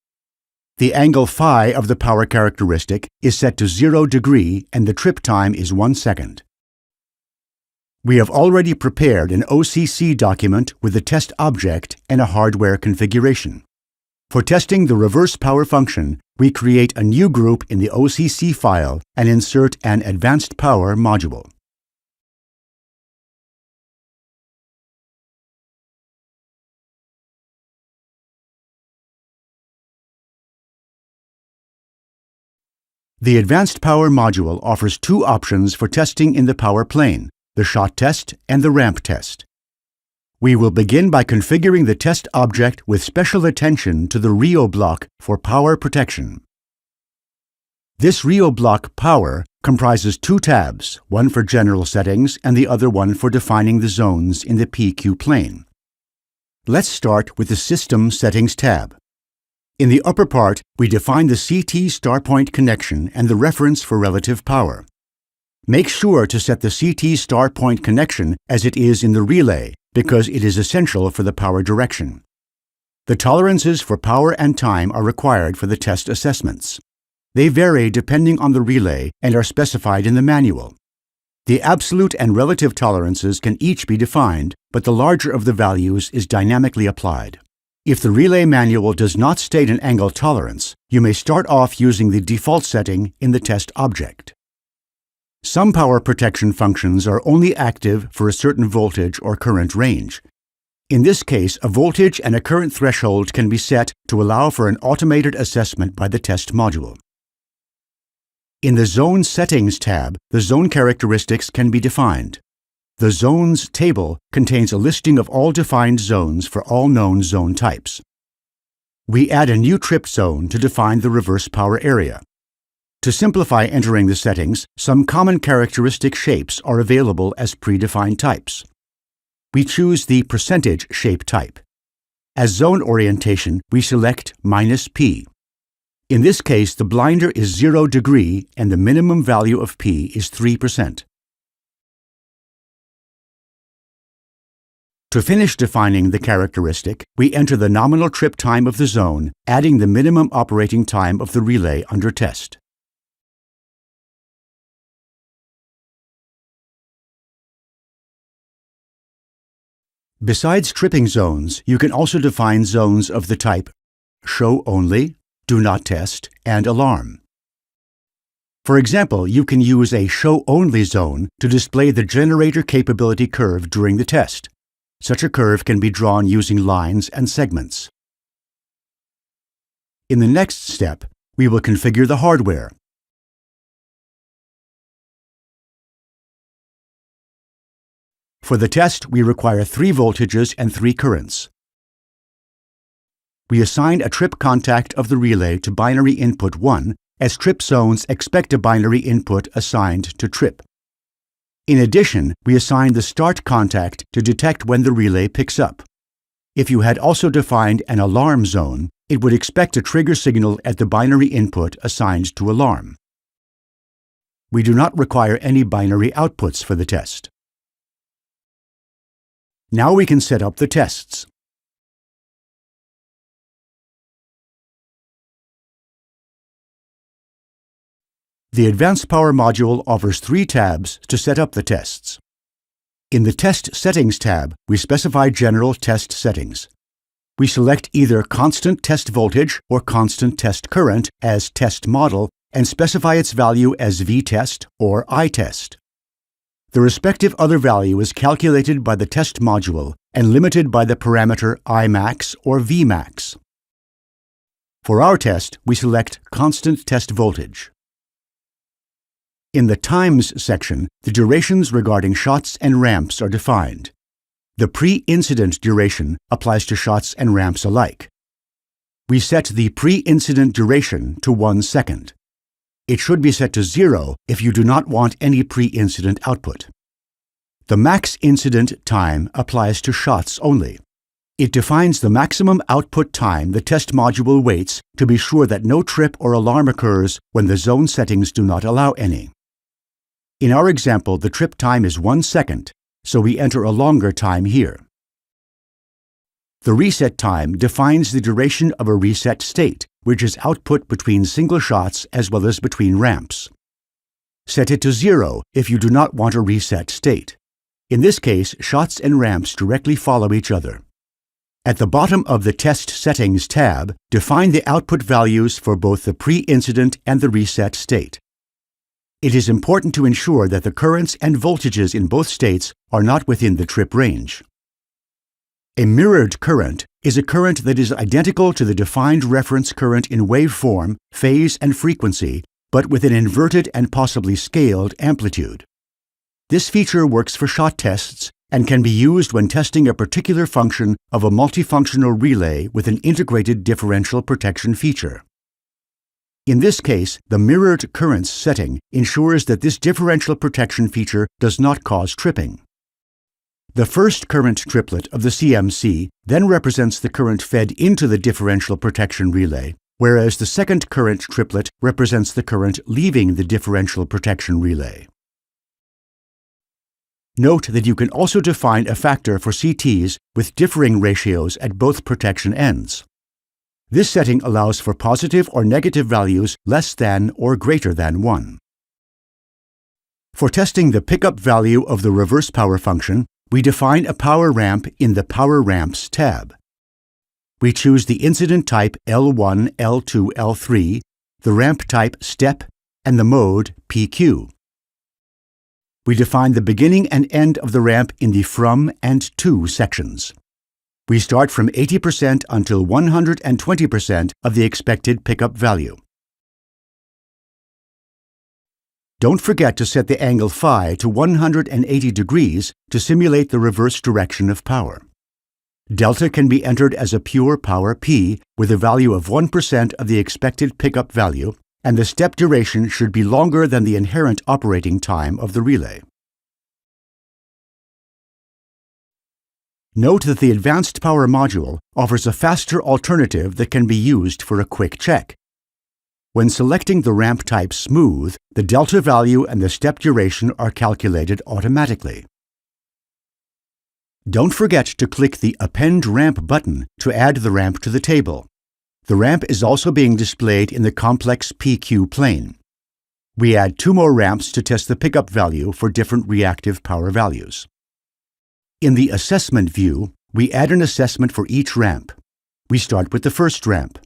The angle phi of the power characteristic is set to 0 degree and the trip time is 1 second. We have already prepared an OCC document with the test object and a hardware configuration. For testing the reverse power function, we create a new group in the OCC file and insert an advanced power module. The advanced power module offers two options for testing in the power plane, the shot test and the ramp test. We will begin by configuring the test object with special attention to the Rio block for power protection. This Rio block Power comprises two tabs, one for general settings and the other one for defining the zones in the PQ plane. Let's start with the System Settings tab. In the upper part, we define the CT starpoint connection and the reference for relative power. Make sure to set the CT starpoint connection as it is in the relay, because it is essential for the power direction. The tolerances for power and time are required for the test assessments. They vary depending on the relay and are specified in the manual. The absolute and relative tolerances can each be defined, but the larger of the values is dynamically applied. If the relay manual does not state an angle tolerance, you may start off using the default setting in the test object. Some power protection functions are only active for a certain voltage or current range. In this case, a voltage and a current threshold can be set to allow for an automated assessment by the test module. In the Zone Settings tab, the zone characteristics can be defined. The Zones table contains a listing of all defined zones for all known zone types. We add a new trip zone to define the reverse power area. To simplify entering the settings, some common characteristic shapes are available as predefined types. We choose the percentage shape type. As zone orientation, we select -P. In this case, the blinder is 0 degree and the minimum value of P is 3%. To finish defining the characteristic, we enter the nominal trip time of the zone, adding the minimum operating time of the relay under test. Besides tripping zones, you can also define zones of the type Show Only, Do Not Test, and Alarm. For example, you can use a Show Only zone to display the generator capability curve during the test. Such a curve can be drawn using lines and segments. In the next step, we will configure the hardware. For the test, we require 3 voltages and 3 currents. We assign a trip contact of the relay to binary input 1, as trip zones expect a binary input assigned to trip. In addition, we assign the start contact to detect when the relay picks up. If you had also defined an alarm zone, it would expect a trigger signal at the binary input assigned to alarm. We do not require any binary outputs for the test. Now we can set up the tests. The Advanced Power module offers 3 tabs to set up the tests. In the Test Settings tab, we specify general test settings. We select either constant test voltage or constant test current as test model and specify its value as VTest or ITest. The respective other value is calculated by the test module and limited by the parameter Imax or Vmax. For our test, we select constant test voltage. In the Times section, the durations regarding shots and ramps are defined. The pre-incident duration applies to shots and ramps alike. We set the pre-incident duration to 1 second. It should be set to 0 if you do not want any pre-incident output. The max incident time applies to shots only. It defines the maximum output time the test module waits to be sure that no trip or alarm occurs when the zone settings do not allow any. In our example, the trip time is 1 second, so we enter a longer time here. The reset time defines the duration of a reset state, which is output between single shots as well as between ramps. Set it to 0 if you do not want a reset state. In this case, shots and ramps directly follow each other. At the bottom of the Test Settings tab, define the output values for both the pre-incident and the reset state. It is important to ensure that the currents and voltages in both states are not within the trip range. A mirrored current is a current that is identical to the defined reference current in waveform, phase, and frequency, but with an inverted and possibly scaled amplitude. This feature works for shot tests and can be used when testing a particular function of a multifunctional relay with an integrated differential protection feature. In this case, the mirrored currents setting ensures that this differential protection feature does not cause tripping. The first current triplet of the CMC then represents the current fed into the differential protection relay, whereas the second current triplet represents the current leaving the differential protection relay. Note that you can also define a factor for CTs with differing ratios at both protection ends. This setting allows for positive or negative values less than or greater than 1. For testing the pickup value of the reverse power function, we define a power ramp in the Power Ramps tab. We choose the incident type L1, L2, L3, the ramp type step, and the mode PQ. We define the beginning and end of the ramp in the From and To sections. We start from 80% until 120% of the expected pickup value. Don't forget to set the angle phi to 180 degrees to simulate the reverse direction of power. Delta can be entered as a pure power P with a value of 1% of the expected pickup value, and the step duration should be longer than the inherent operating time of the relay. Note that the Advanced Power module offers a faster alternative that can be used for a quick check. When selecting the ramp type Smooth, the delta value and the step duration are calculated automatically. Don't forget to click the Append Ramp button to add the ramp to the table. The ramp is also being displayed in the complex PQ plane. We add 2 more ramps to test the pickup value for different reactive power values. In the Assessment view, we add an assessment for each ramp. We start with the first ramp.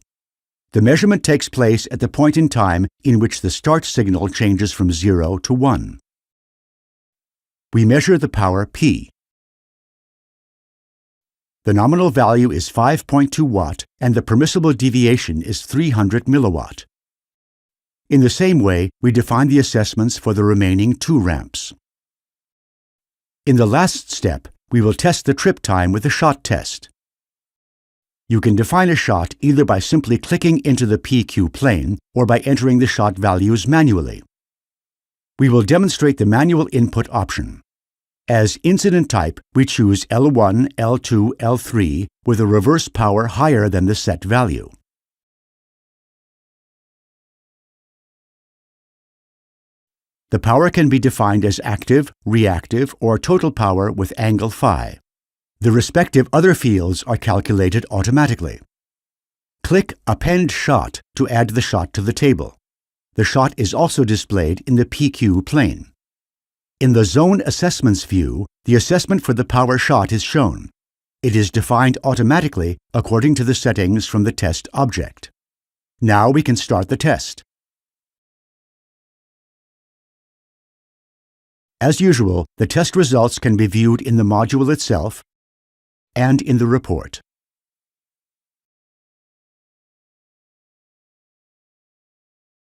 The measurement takes place at the point in time in which the start signal changes from 0 to 1. We measure the power P. The nominal value is 5.2 watt and the permissible deviation is 300 milliwatt. In the same way, we define the assessments for the remaining 2 ramps. In the last step, we will test the trip time with the shot test. You can define a shot either by simply clicking into the PQ plane or by entering the shot values manually. We will demonstrate the manual input option. As incident type, we choose L1, L2, L3 with a reverse power higher than the set value. The power can be defined as active, reactive, or total power with angle phi. The respective other fields are calculated automatically. Click Append Shot to add the shot to the table. The shot is also displayed in the PQ plane. In the Zone Assessments view, the assessment for the power shot is shown. It is defined automatically according to the settings from the test object. Now we can start the test. As usual, the test results can be viewed in the module itself and in the report.